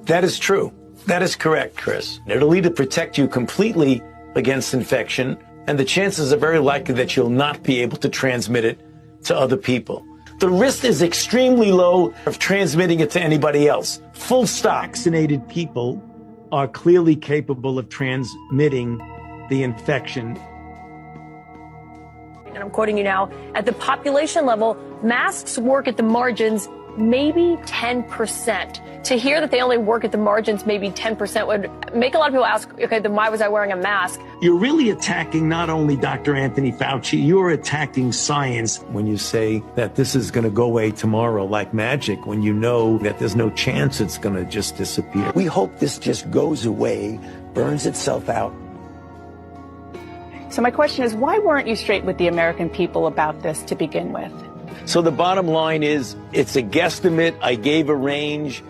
That is true. That is correct, Chris. It'll either protect you completely against infection, and the chances are very likely that you'll not be able to transmit it to other people. The risk is extremely low of transmitting it to anybody else. Full stop. Vaccinated people are clearly capable of transmitting the infection. And I'm quoting you now, at the population level, masks work at the margins maybe 10%. To hear that they only work at the margins maybe 10% would make a lot of people ask, okay, then why was I wearing a mask? You're really attacking not only Dr. Anthony Fauci, you're attacking science when you say that this is going to go away tomorrow like magic, when you know that there's no chance it's going to just disappear. We hope this just goes away, burns itself out. So my question is, why weren't you straight with the American people about this to begin with? So the bottom line is, it's a guesstimate. I gave a range.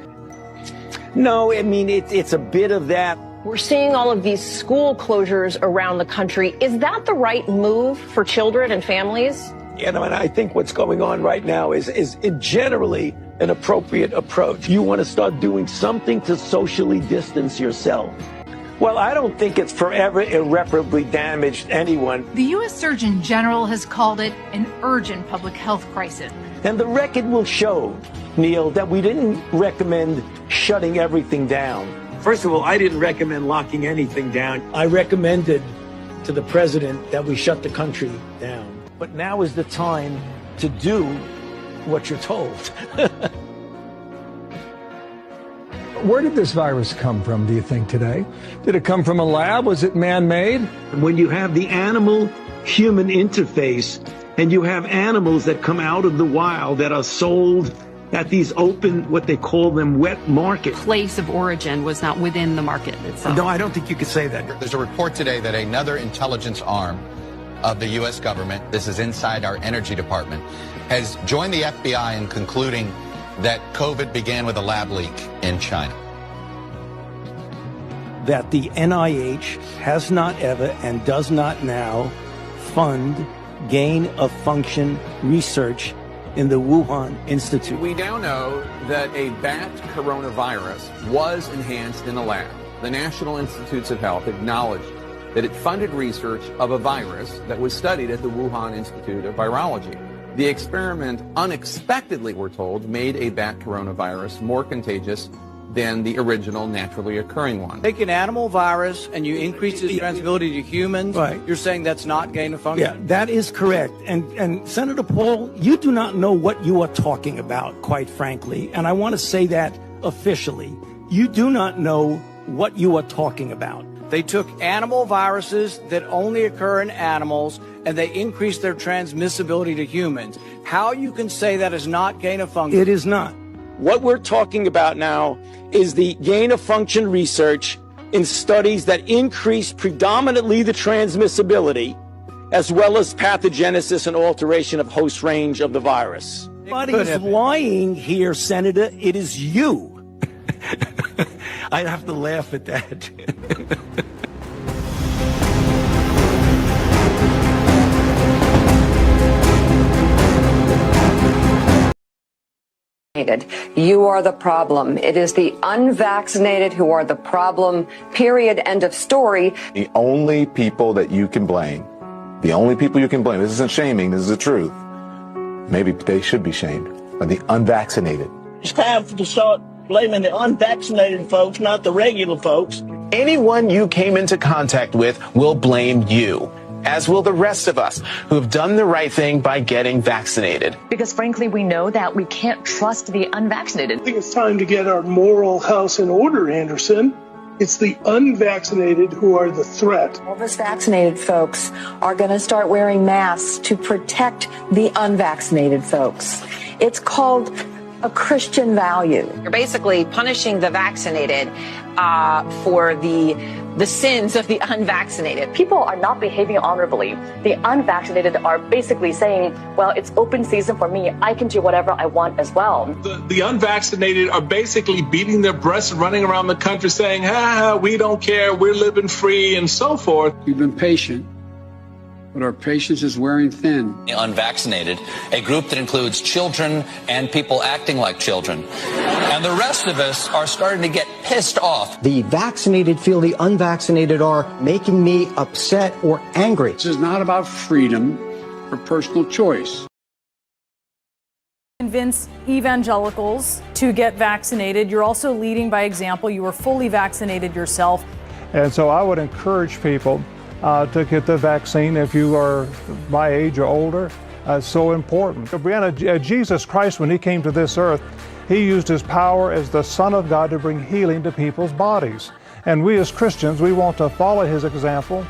No, I mean, it's a bit of that. We're seeing all of these school closures around the country. Is that the right move for children and families? You know, and I think what's going on right now is generally an appropriate approach. You want to start doing something to socially distance yourself. Well, I don't think it's forever irreparably damaged anyone. The U.S. Surgeon General has called it an urgent public health crisis. And the record will show, Neil, that we didn't recommend shutting everything down. First of all, I didn't recommend locking anything down. I recommended to the president that we shut the country down. But now is the time to do what you're told. Where did this virus come from, do you think, today? Did it come from a lab? Was it man-made? When you have the animal-human interface, and you have animals that come out of the wild that are sold at these open, what they call them, wet markets. Place of origin was not within the market itself. No, I don't think you could say that. There's a report today that another intelligence arm of the U.S. government, this is inside our energy department, has joined the FBI in concluding that COVID began with a lab leak in China. That the NIH has not ever and does not now fund gain-of-function research in the Wuhan Institute. We now know that a bat coronavirus was enhanced in a lab. The National Institutes of Health acknowledged that it funded research of a virus that was studied at the Wuhan Institute of Virology. The experiment unexpectedly, we're told, made a bat coronavirus more contagious than the original naturally occurring one. Take an animal virus and you increase its transmissibility to humans. Right. You're saying that's not gain of function? Yeah, that is correct. And Senator Paul, you do not know what you are talking about, quite frankly. And I want to say that officially. You do not know what you are talking about. They took animal viruses that only occur in animals and they increased their transmissibility to humans. How you can say that is not gain of function? It is not. What we're talking about now is the gain of function research in studies that increase predominantly the transmissibility as well as pathogenesis and alteration of host range of the virus. Nobody's lying here, Senator. It is you. I'd have to laugh at that. You are the problem. It is the unvaccinated who are the problem, period, end of story. The only people that you can blame, this isn't shaming, this is the truth. Maybe they should be shamed, are the unvaccinated. It's time to start blaming the unvaccinated folks, not the regular folks. Anyone you came into contact with will blame you, as will the rest of us who have done the right thing by getting vaccinated. Because frankly, we know that we can't trust the unvaccinated. I think it's time to get our moral house in order, Anderson. It's the unvaccinated who are the threat. All those vaccinated folks are going to start wearing masks to protect the unvaccinated folks. It's called a Christian value. You're basically punishing the vaccinated for the sins of the unvaccinated. People are not behaving honorably. The unvaccinated are basically saying, well, it's open season for me. I can do whatever I want as well. The unvaccinated are basically beating their breasts and running around the country saying, we don't care, we're living free and so forth. We've been patient, but our patience is wearing thin. The unvaccinated, a group that includes children and people acting like children. And the rest of us are starting to get pissed off. The vaccinated feel the unvaccinated are making me upset or angry. This is not about freedom or personal choice. Convince evangelicals to get vaccinated. You're also leading by example. You were fully vaccinated yourself. And so I would encourage people to get the vaccine if you are my age or older. It's so important. Brianna, Jesus Christ, when he came to this earth, he used his power as the Son of God to bring healing to people's bodies. And we as Christians, we want to follow his example.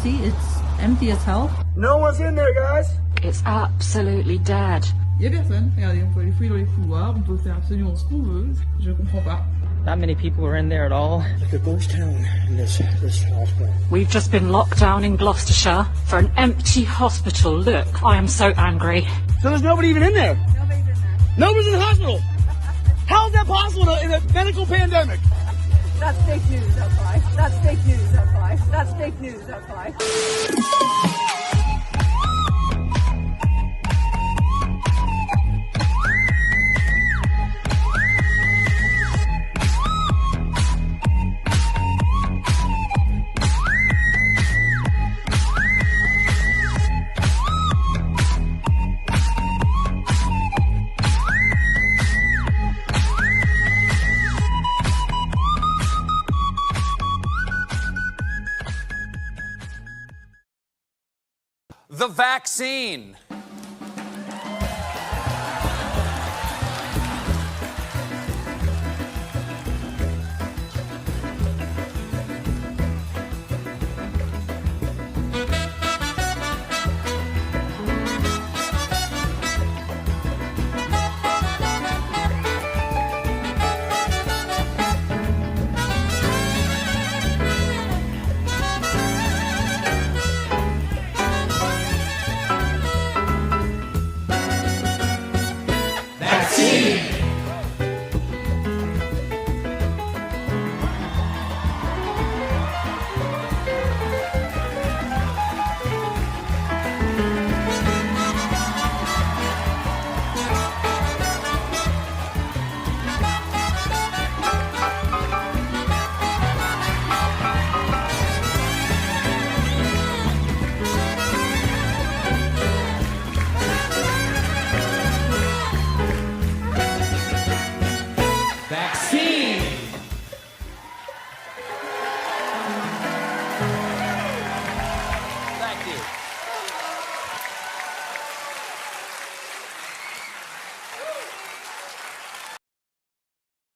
see it's empty as hell. No one's in there, guys. It's absolutely dead. Il y a personne. Regardez, on peut aller fouiller dans les couloirs, on peut faire absolument ce qu'on veut. Je comprends pas. Not many people were in there at all. Like a ghost town in this hospital. We've just been locked down in Gloucestershire for an empty hospital. Look, I am so angry. So there's nobody even in there? Nobody's in there. Nobody's in the hospital? How is that possible in a medical pandemic? That's fake news, that's why. That's fake news, that's why. That's fake news, that's why. the vaccine.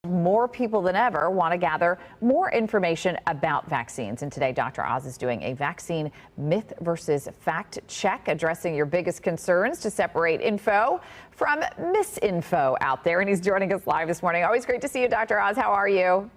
More people than ever want to gather more information about vaccines. And today, Dr. Oz is doing a vaccine myth versus fact check, addressing your biggest concerns to separate info from misinfo out there. And he's joining us live this morning. Always great to see you, Dr. Oz. How are you?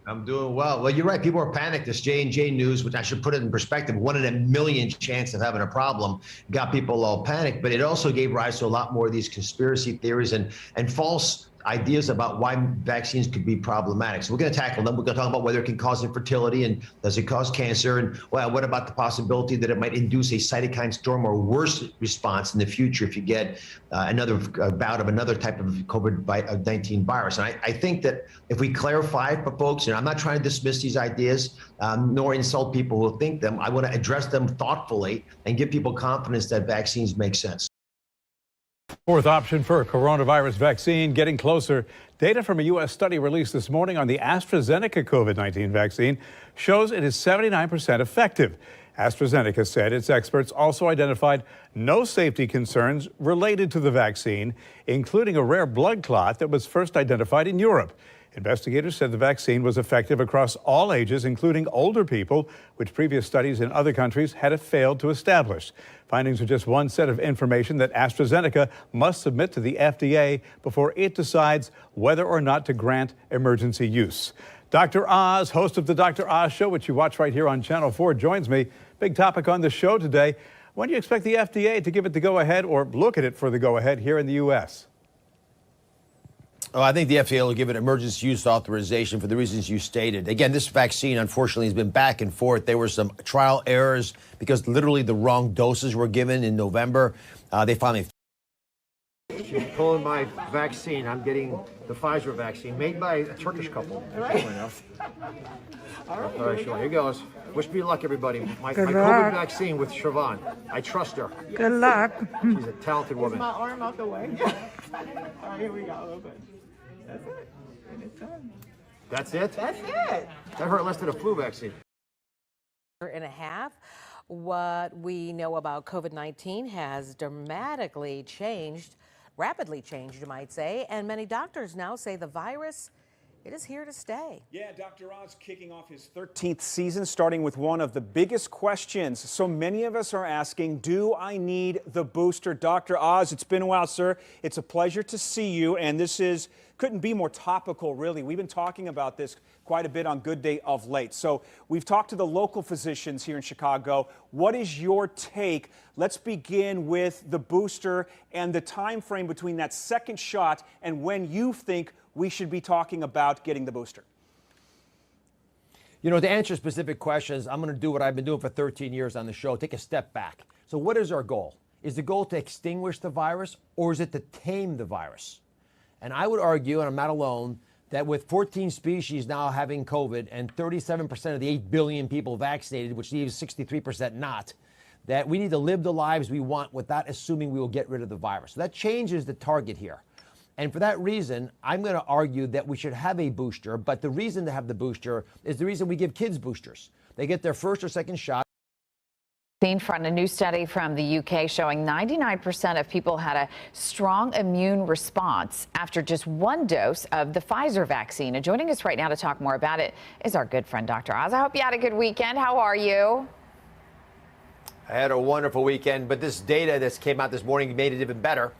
I'm doing well. Well, you're right. People are panicked. This J&J news, which I should put it in perspective, 1 in a million chance of having a problem, got people all panicked. But it also gave rise to a lot more of these conspiracy theories and false ideas about why vaccines could be problematic. So we're going to tackle them. We're going to talk about whether it can cause infertility and does it cause cancer, and well, what about the possibility that it might induce a cytokine storm or worse response in the future if you get another bout of another type of COVID-19 virus. And I think that if we clarify for folks, and I'm not trying to dismiss these ideas nor insult people who think them, I want to address them thoughtfully and give people confidence that vaccines make sense. Fourth option for a coronavirus vaccine getting closer. Data from a U.S. study released this morning on the AstraZeneca COVID-19 vaccine shows it is 79% effective. AstraZeneca said its experts also identified no safety concerns related to the vaccine, including a rare blood clot that was first identified in Europe. Investigators said the vaccine was effective across all ages, including older people, which previous studies in other countries had failed to establish. Findings are just one set of information that AstraZeneca must submit to the FDA before it decides whether or not to grant emergency use. Dr. Oz, host of the Dr. Oz Show, which you watch right here on Channel 4, joins me. Big topic on the show today. When do you expect the FDA to give it the go-ahead or look at it for the go-ahead here in the U.S.? Oh, I think the FDA will give it emergency use authorization for the reasons you stated. Again, this vaccine, unfortunately, has been back and forth. There were some trial errors because literally the wrong doses were given in November. They finally... She's pulling my vaccine. I'm getting the Pfizer vaccine made by a Turkish couple. All right. All right, sure. Here goes. Wish me luck, everybody. My COVID vaccine with Siobhan. I trust her. Good luck. She's a talented woman. My arm out the way. All right, here we go. A little bit. That's it. And it's done. That's it? That's it. That hurt less than a flu vaccine. And a half. What we know about COVID-19 has dramatically changed, rapidly changed, you might say, and many doctors now say the virus, it is here to stay. Yeah, Dr. Oz kicking off his 13th season, starting with one of the biggest questions so many of us are asking, do I need the booster? Dr. Oz, it's been a while, sir. It's a pleasure to see you, and this couldn't be more topical, really. We've been talking about this quite a bit on Good Day of late. So we've talked to the local physicians here in Chicago. What is your take? Let's begin with the booster and the time frame between that second shot and when you think we should be talking about getting the booster. You know, to answer specific questions, I'm going to do what I've been doing for 13 years on the show, take a step back. So what is our goal? Is the goal to extinguish the virus, or is it to tame the virus? And I would argue, and I'm not alone, that with 14 species now having COVID and 37% of the 8 billion people vaccinated, which leaves 63% not, that we need to live the lives we want without assuming we will get rid of the virus. So that changes the target here. And for that reason, I'm going to argue that we should have a booster, but the reason to have the booster is the reason we give kids boosters. They get their first or second shot. Seen from a new study from the UK showing 99% of people had a strong immune response after just one dose of the Pfizer vaccine. And joining us right now to talk more about it is our good friend, Dr. Oz. I hope you had a good weekend. How are you? I had a wonderful weekend, but this data that came out this morning made it even better.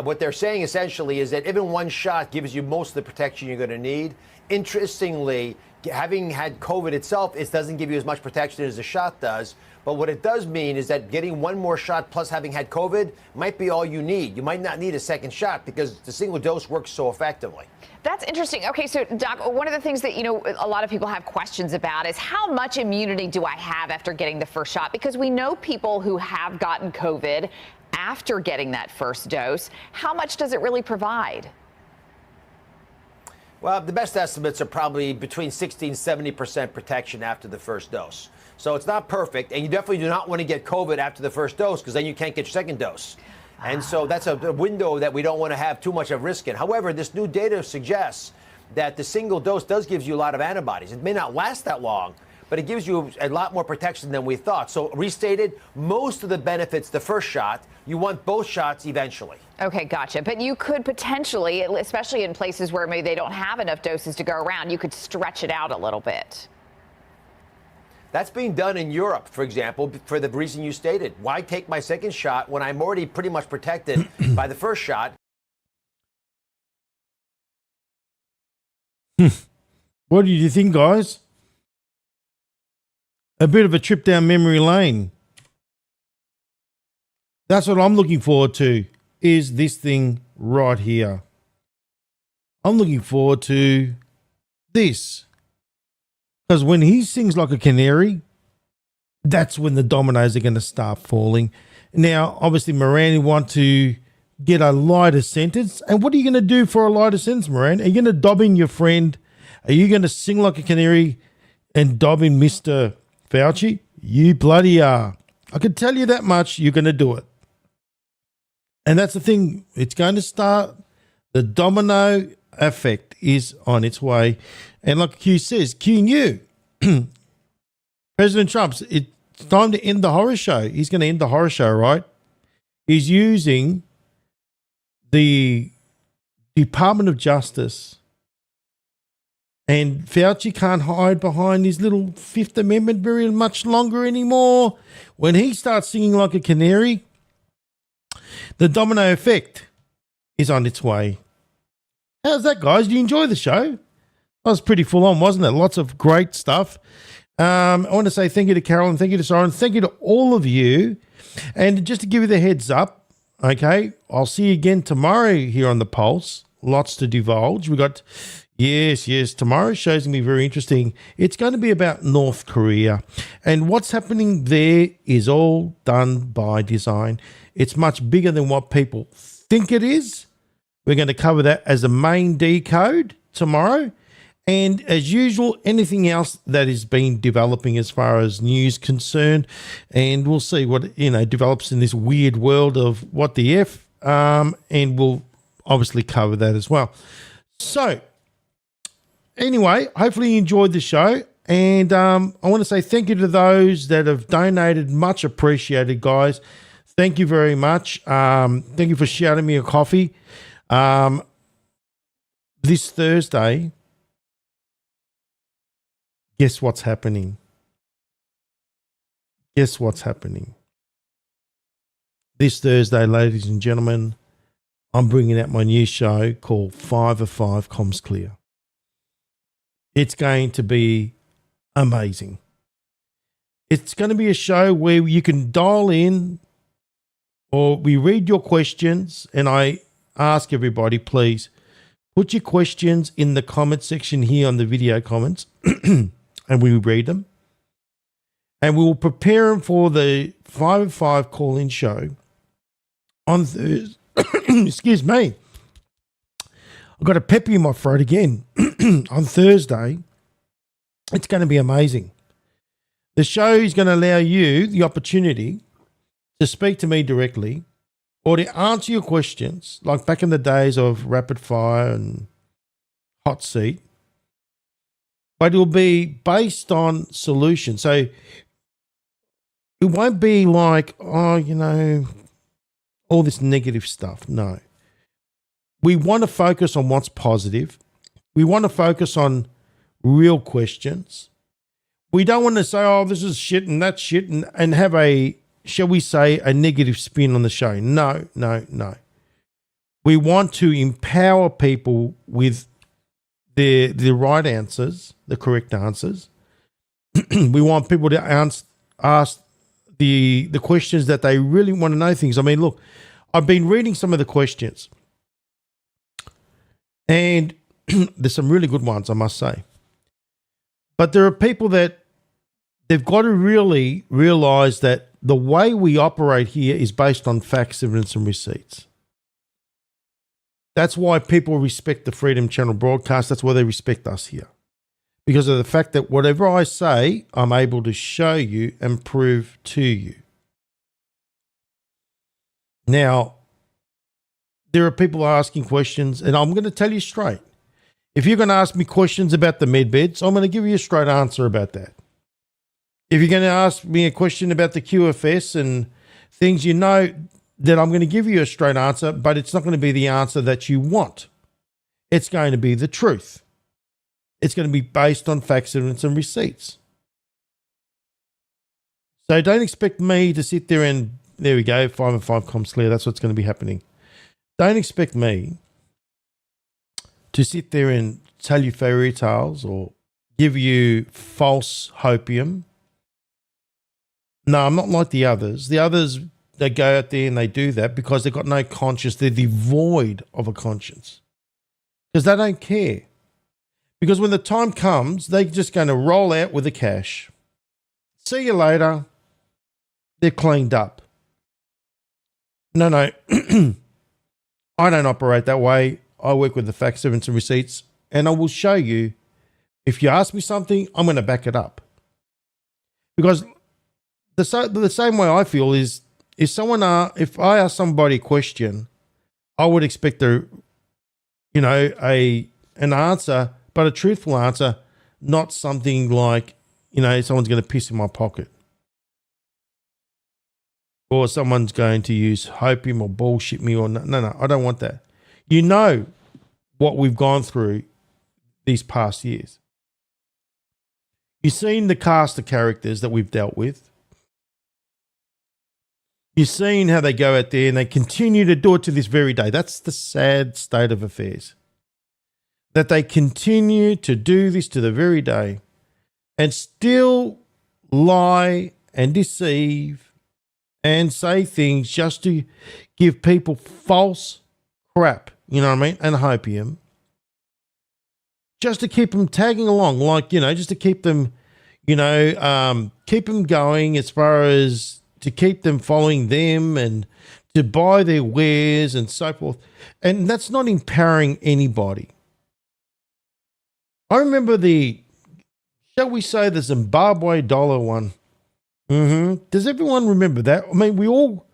What they're saying essentially is that even one shot gives you most of the protection you're going to need. Interestingly, having had COVID itself, it doesn't give you as much protection as a shot does. But what it does mean is that getting one more shot plus having had COVID might be all you need. You might not need a second shot because the single dose works so effectively. That's interesting. Okay, so Doc, one of the things that, a lot of people have questions about is how much immunity do I have after getting the first shot? Because we know people who have gotten COVID after getting that first dose. How much does it really provide? Well, the best estimates are probably between 60 and 70% protection after the first dose. So it's not perfect, and you definitely do not want to get COVID after the first dose because then you can't get your second dose. And so that's a window that we don't want to have too much of risk in. However, this new data suggests that the single dose does give you a lot of antibodies. It may not last that long, but it gives you a lot more protection than we thought. So restated, most of the benefits the first shot, you want both shots eventually. Okay, gotcha. But you could potentially, especially in places where maybe they don't have enough doses to go around, you could stretch it out a little bit. That's being done in Europe, for example, for the reason you stated. Why take my second shot when I'm already pretty much protected by the first shot? What did you think, guys? A bit of a trip down memory lane. That's what I'm looking forward to, is this thing right here. I'm looking forward to this. Because when he sings like a canary, that's when the dominoes are going to start falling. Now, obviously, Moran want to get a lighter sentence. And what are you going to do for a lighter sentence, Moran? Are you going to dob in your friend? Are you going to sing like a canary and dob in Mr. Fauci? You bloody are. I can tell you that much. You're going to do it. And that's the thing. It's going to start. The domino effect is on its way. And like Q says, Q knew. President Trump's, it's time to end the horror show. He's going to end the horror show, right? He's using the Department of Justice. And Fauci can't hide behind his little Fifth Amendment very much longer anymore. When he starts singing like a canary, the domino effect is on its way. How's that, guys? Did you enjoy the show? That was pretty full on, wasn't it? Lots of great stuff. I want to say thank you to Carol and thank you to Soren. Thank you to all of you. And just to give you the heads up, okay, I'll see you again tomorrow here on The Pulse. Lots to divulge. We got, yes, tomorrow's show's going to be very interesting. It's going to be about North Korea. And what's happening there is all done by design. It's much bigger than what people think it is. We're going to cover that as a main decode tomorrow. And as usual, anything else that is been developing as far as news concerned. And we'll see what, develops in this weird world of what the F. And we'll obviously cover that as well. So, anyway, hopefully you enjoyed the show. And I want to say thank you to those that have donated. Much appreciated, guys. Thank you very much. Thank you for shouting me a coffee. This Thursday, guess what's happening? Guess what's happening? This Thursday, ladies and gentlemen, I'm bringing out my new show called 5 of 5 Comms Clear. It's going to be amazing. It's going to be a show where you can dial in or we read your questions, and I ask everybody, please, put your questions in the comment section here on the video comments, and we read them. And we will prepare them for the 5 of 5 call-in show on Thursday. Excuse me. I've got a peppy in my throat again. On Thursday, it's going to be amazing. The show is going to allow you the opportunity to speak to me directly or to answer your questions, like back in the days of Rapid Fire and Hot Seat. But it will be based on solutions. So It won't be like, oh, all this negative stuff. No. We want to focus on what's positive. We want to focus on real questions. We don't want to say, oh, this is shit and that's shit and have a, shall we say, a negative spin on the show. No. We want to empower people with the right answers, the correct answers. We want people to ask the questions that they really want to know things. I mean, look, I've been reading some of the questions, and there's some really good ones, I must say. But there are people that they've got to really realize that the way we operate here is based on facts, evidence, and receipts. That's why people respect the Freedom Channel broadcast. That's why they respect us here. Because of the fact that whatever I say, I'm able to show you and prove to you. Now, there are people asking questions, and I'm going to tell you straight. If you're going to ask me questions about the med beds, I'm going to give you a straight answer about that. If you're going to ask me a question about the QFS and things, that I'm going to give you a straight answer, but it's not going to be the answer that you want. It's going to be the truth. It's going to be based on facts, evidence, and receipts. So don't expect me to sit there and, there we go, 5 and 5 comms clear. That's what's going to be happening. Don't expect me to sit there and tell you fairy tales or give you false hopium. No, I'm not like the others. The others, they go out there and they do that because they've got no conscience. They're devoid of a conscience because they don't care. Because when the time comes, they're just going to roll out with the cash. See you later. They're cleaned up. No. I don't operate that way. I work with the facts, evidence, and receipts, and I will show you. If you ask me something, I'm going to back it up. Because the same way I feel is, if I ask somebody a question, I would expect an answer, but a truthful answer, not something like, someone's going to piss in my pocket. Or someone's going to use hopium or bullshit me or no, I don't want that. You know what we've gone through these past years. You've seen the cast of characters that we've dealt with. You've seen how they go out there and they continue to do it to this very day. That's the sad state of affairs. That they continue to do this to the very day and still lie and deceive and say things just to give people false crap, you know what I mean, and hopium, just to keep them tagging along, just to keep them, keep them going as far as to keep them following them and to buy their wares and so forth. And that's not empowering anybody. I remember shall we say, the Zimbabwe dollar one. Does everyone remember that? I mean, we all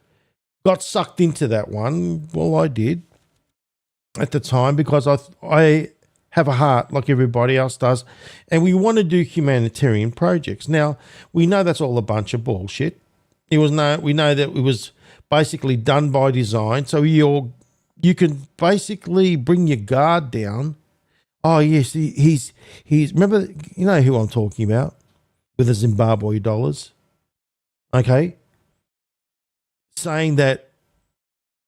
got sucked into that one. Well, I did at the time because I have a heart like everybody else does, and we want to do humanitarian projects. Now, we know that's all a bunch of bullshit. We know that it was basically done by design, so you can basically bring your guard down. Oh, yes, he's remember, you know who I'm talking about with the Zimbabwe dollars, okay? Saying that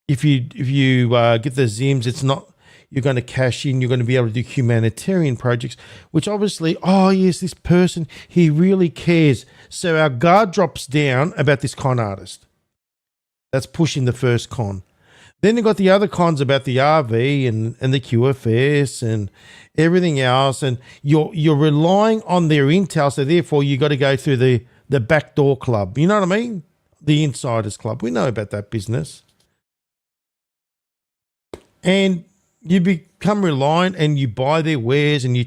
if you get the Zims, it's not, you're going to cash in, you're going to be able to do humanitarian projects, which obviously, oh, yes, this person, he really cares. So our guard drops down about this con artist. That's pushing the first con. Then you've got the other cons about the RV and the QFS and everything else, and you're relying on their intel, so therefore you got to go through the backdoor club. You know what I mean? The insiders club. We know about that business. And you become reliant and you buy their wares and you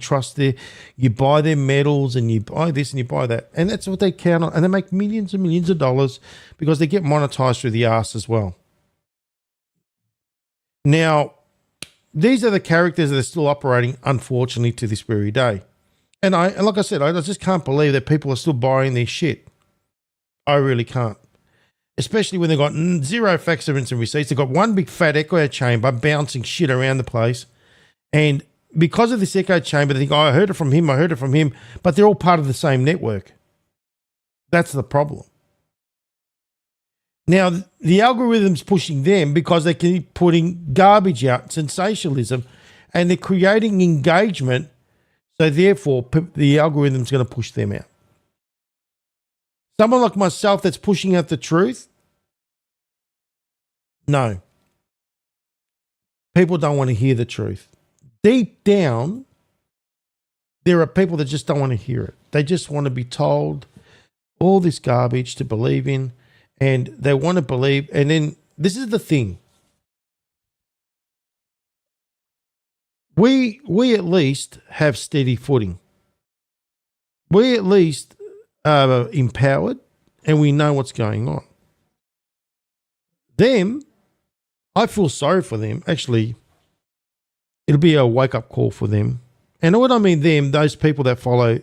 you buy their metals and you buy this and you buy that. And that's what they count on. And they make millions and millions of dollars because they get monetized through the arse as well. Now, these are the characters that are still operating, unfortunately, to this very day. And like I said, I just can't believe that people are still buying their shit. I really can't. Especially when they've got zero facts, evidence, and receipts. They've got one big fat echo chamber bouncing shit around the place. And because of this echo chamber, they think, oh, I heard it from him, but they're all part of the same network. That's the problem. Now, the algorithm's pushing them because they keep putting garbage out, sensationalism, and they're creating engagement. So therefore, the algorithm's going to push them out. Someone like myself that's pushing out the truth, no. People don't want to hear the truth. Deep down, there are people that just don't want to hear it. They just want to be told all this garbage to believe in, and they want to believe. And then this is the thing. We at least have steady footing. We at least are empowered, and we know what's going on. Them, I feel sorry for them. Actually, it'll be a wake-up call for them. And what I mean them, those people that follow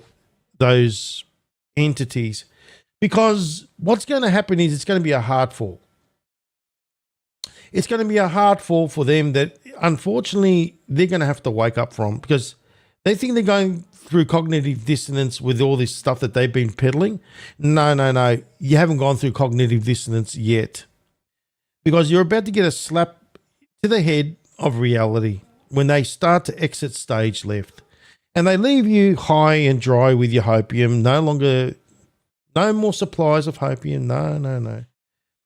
those entities. Because what's going to happen is it's going to be a hard fall. It's going to be a hard fall for them that, unfortunately, they're going to have to wake up from, because they think they're going through cognitive dissonance with all this stuff that they've been peddling. No. You haven't gone through cognitive dissonance yet, because you're about to get a slap to the head of reality when they start to exit stage left, and they leave you high and dry with your hopium. No more supplies of hopium.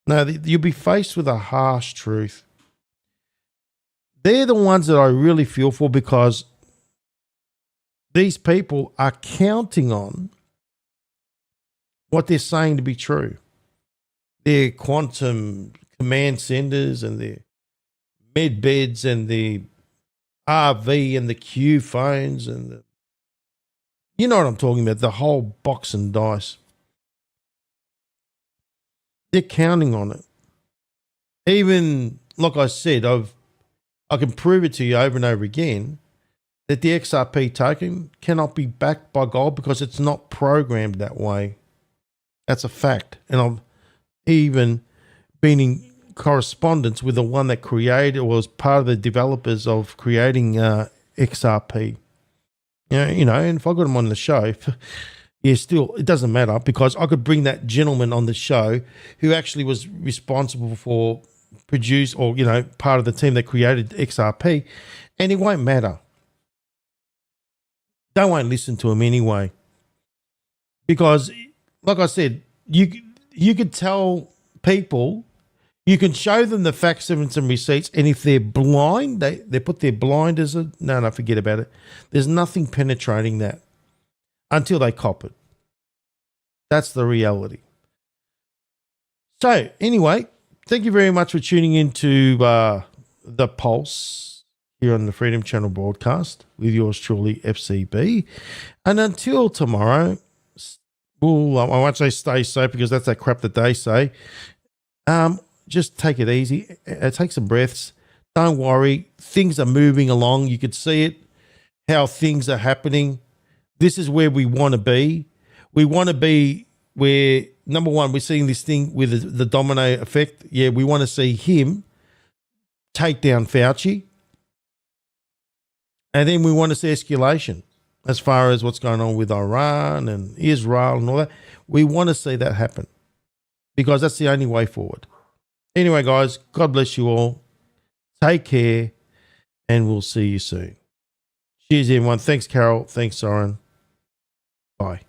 No, you'll be faced with a harsh truth. They're the ones that I really feel for, because these people are counting on what they're saying to be true. Their quantum command centers and their med beds and the RV and the Q phones and you know what I'm talking about, the whole box and dice. They're counting on it. Even, like I said, I can prove it to you over and over again that the XRP token cannot be backed by gold because it's not programmed that way. That's a fact. And I've even been in correspondence with the one that created, or was part of the developers of creating XRP. You know, and if I got him on the show, yeah, still, it doesn't matter, because I could bring that gentleman on the show who actually was responsible for part of the team that created XRP, and it won't matter. They won't listen to him anyway. Because, like I said, you could tell people, you can show them the facts, evidence, and receipts, and if they're blind, they put their blinders on. No, forget about it. There's nothing penetrating that until they cop it. That's the reality. So, anyway, thank you very much for tuning into The Pulse here on the Freedom Channel broadcast with yours truly, FCB. And until tomorrow, I won't say stay safe, because that's that crap that they say. Just take it easy. Take some breaths. Don't worry. Things are moving along. You could see it, how things are happening. This is where we want to be. We want to be where, number one, we're seeing this thing with the domino effect. Yeah, we want to see him take down Fauci. And then we want to see escalation as far as what's going on with Iran and Israel and all that. We want to see that happen, because that's the only way forward. Anyway, guys, God bless you all. Take care, and we'll see you soon. Cheers, everyone. Thanks, Carol. Thanks, Soren. Bye.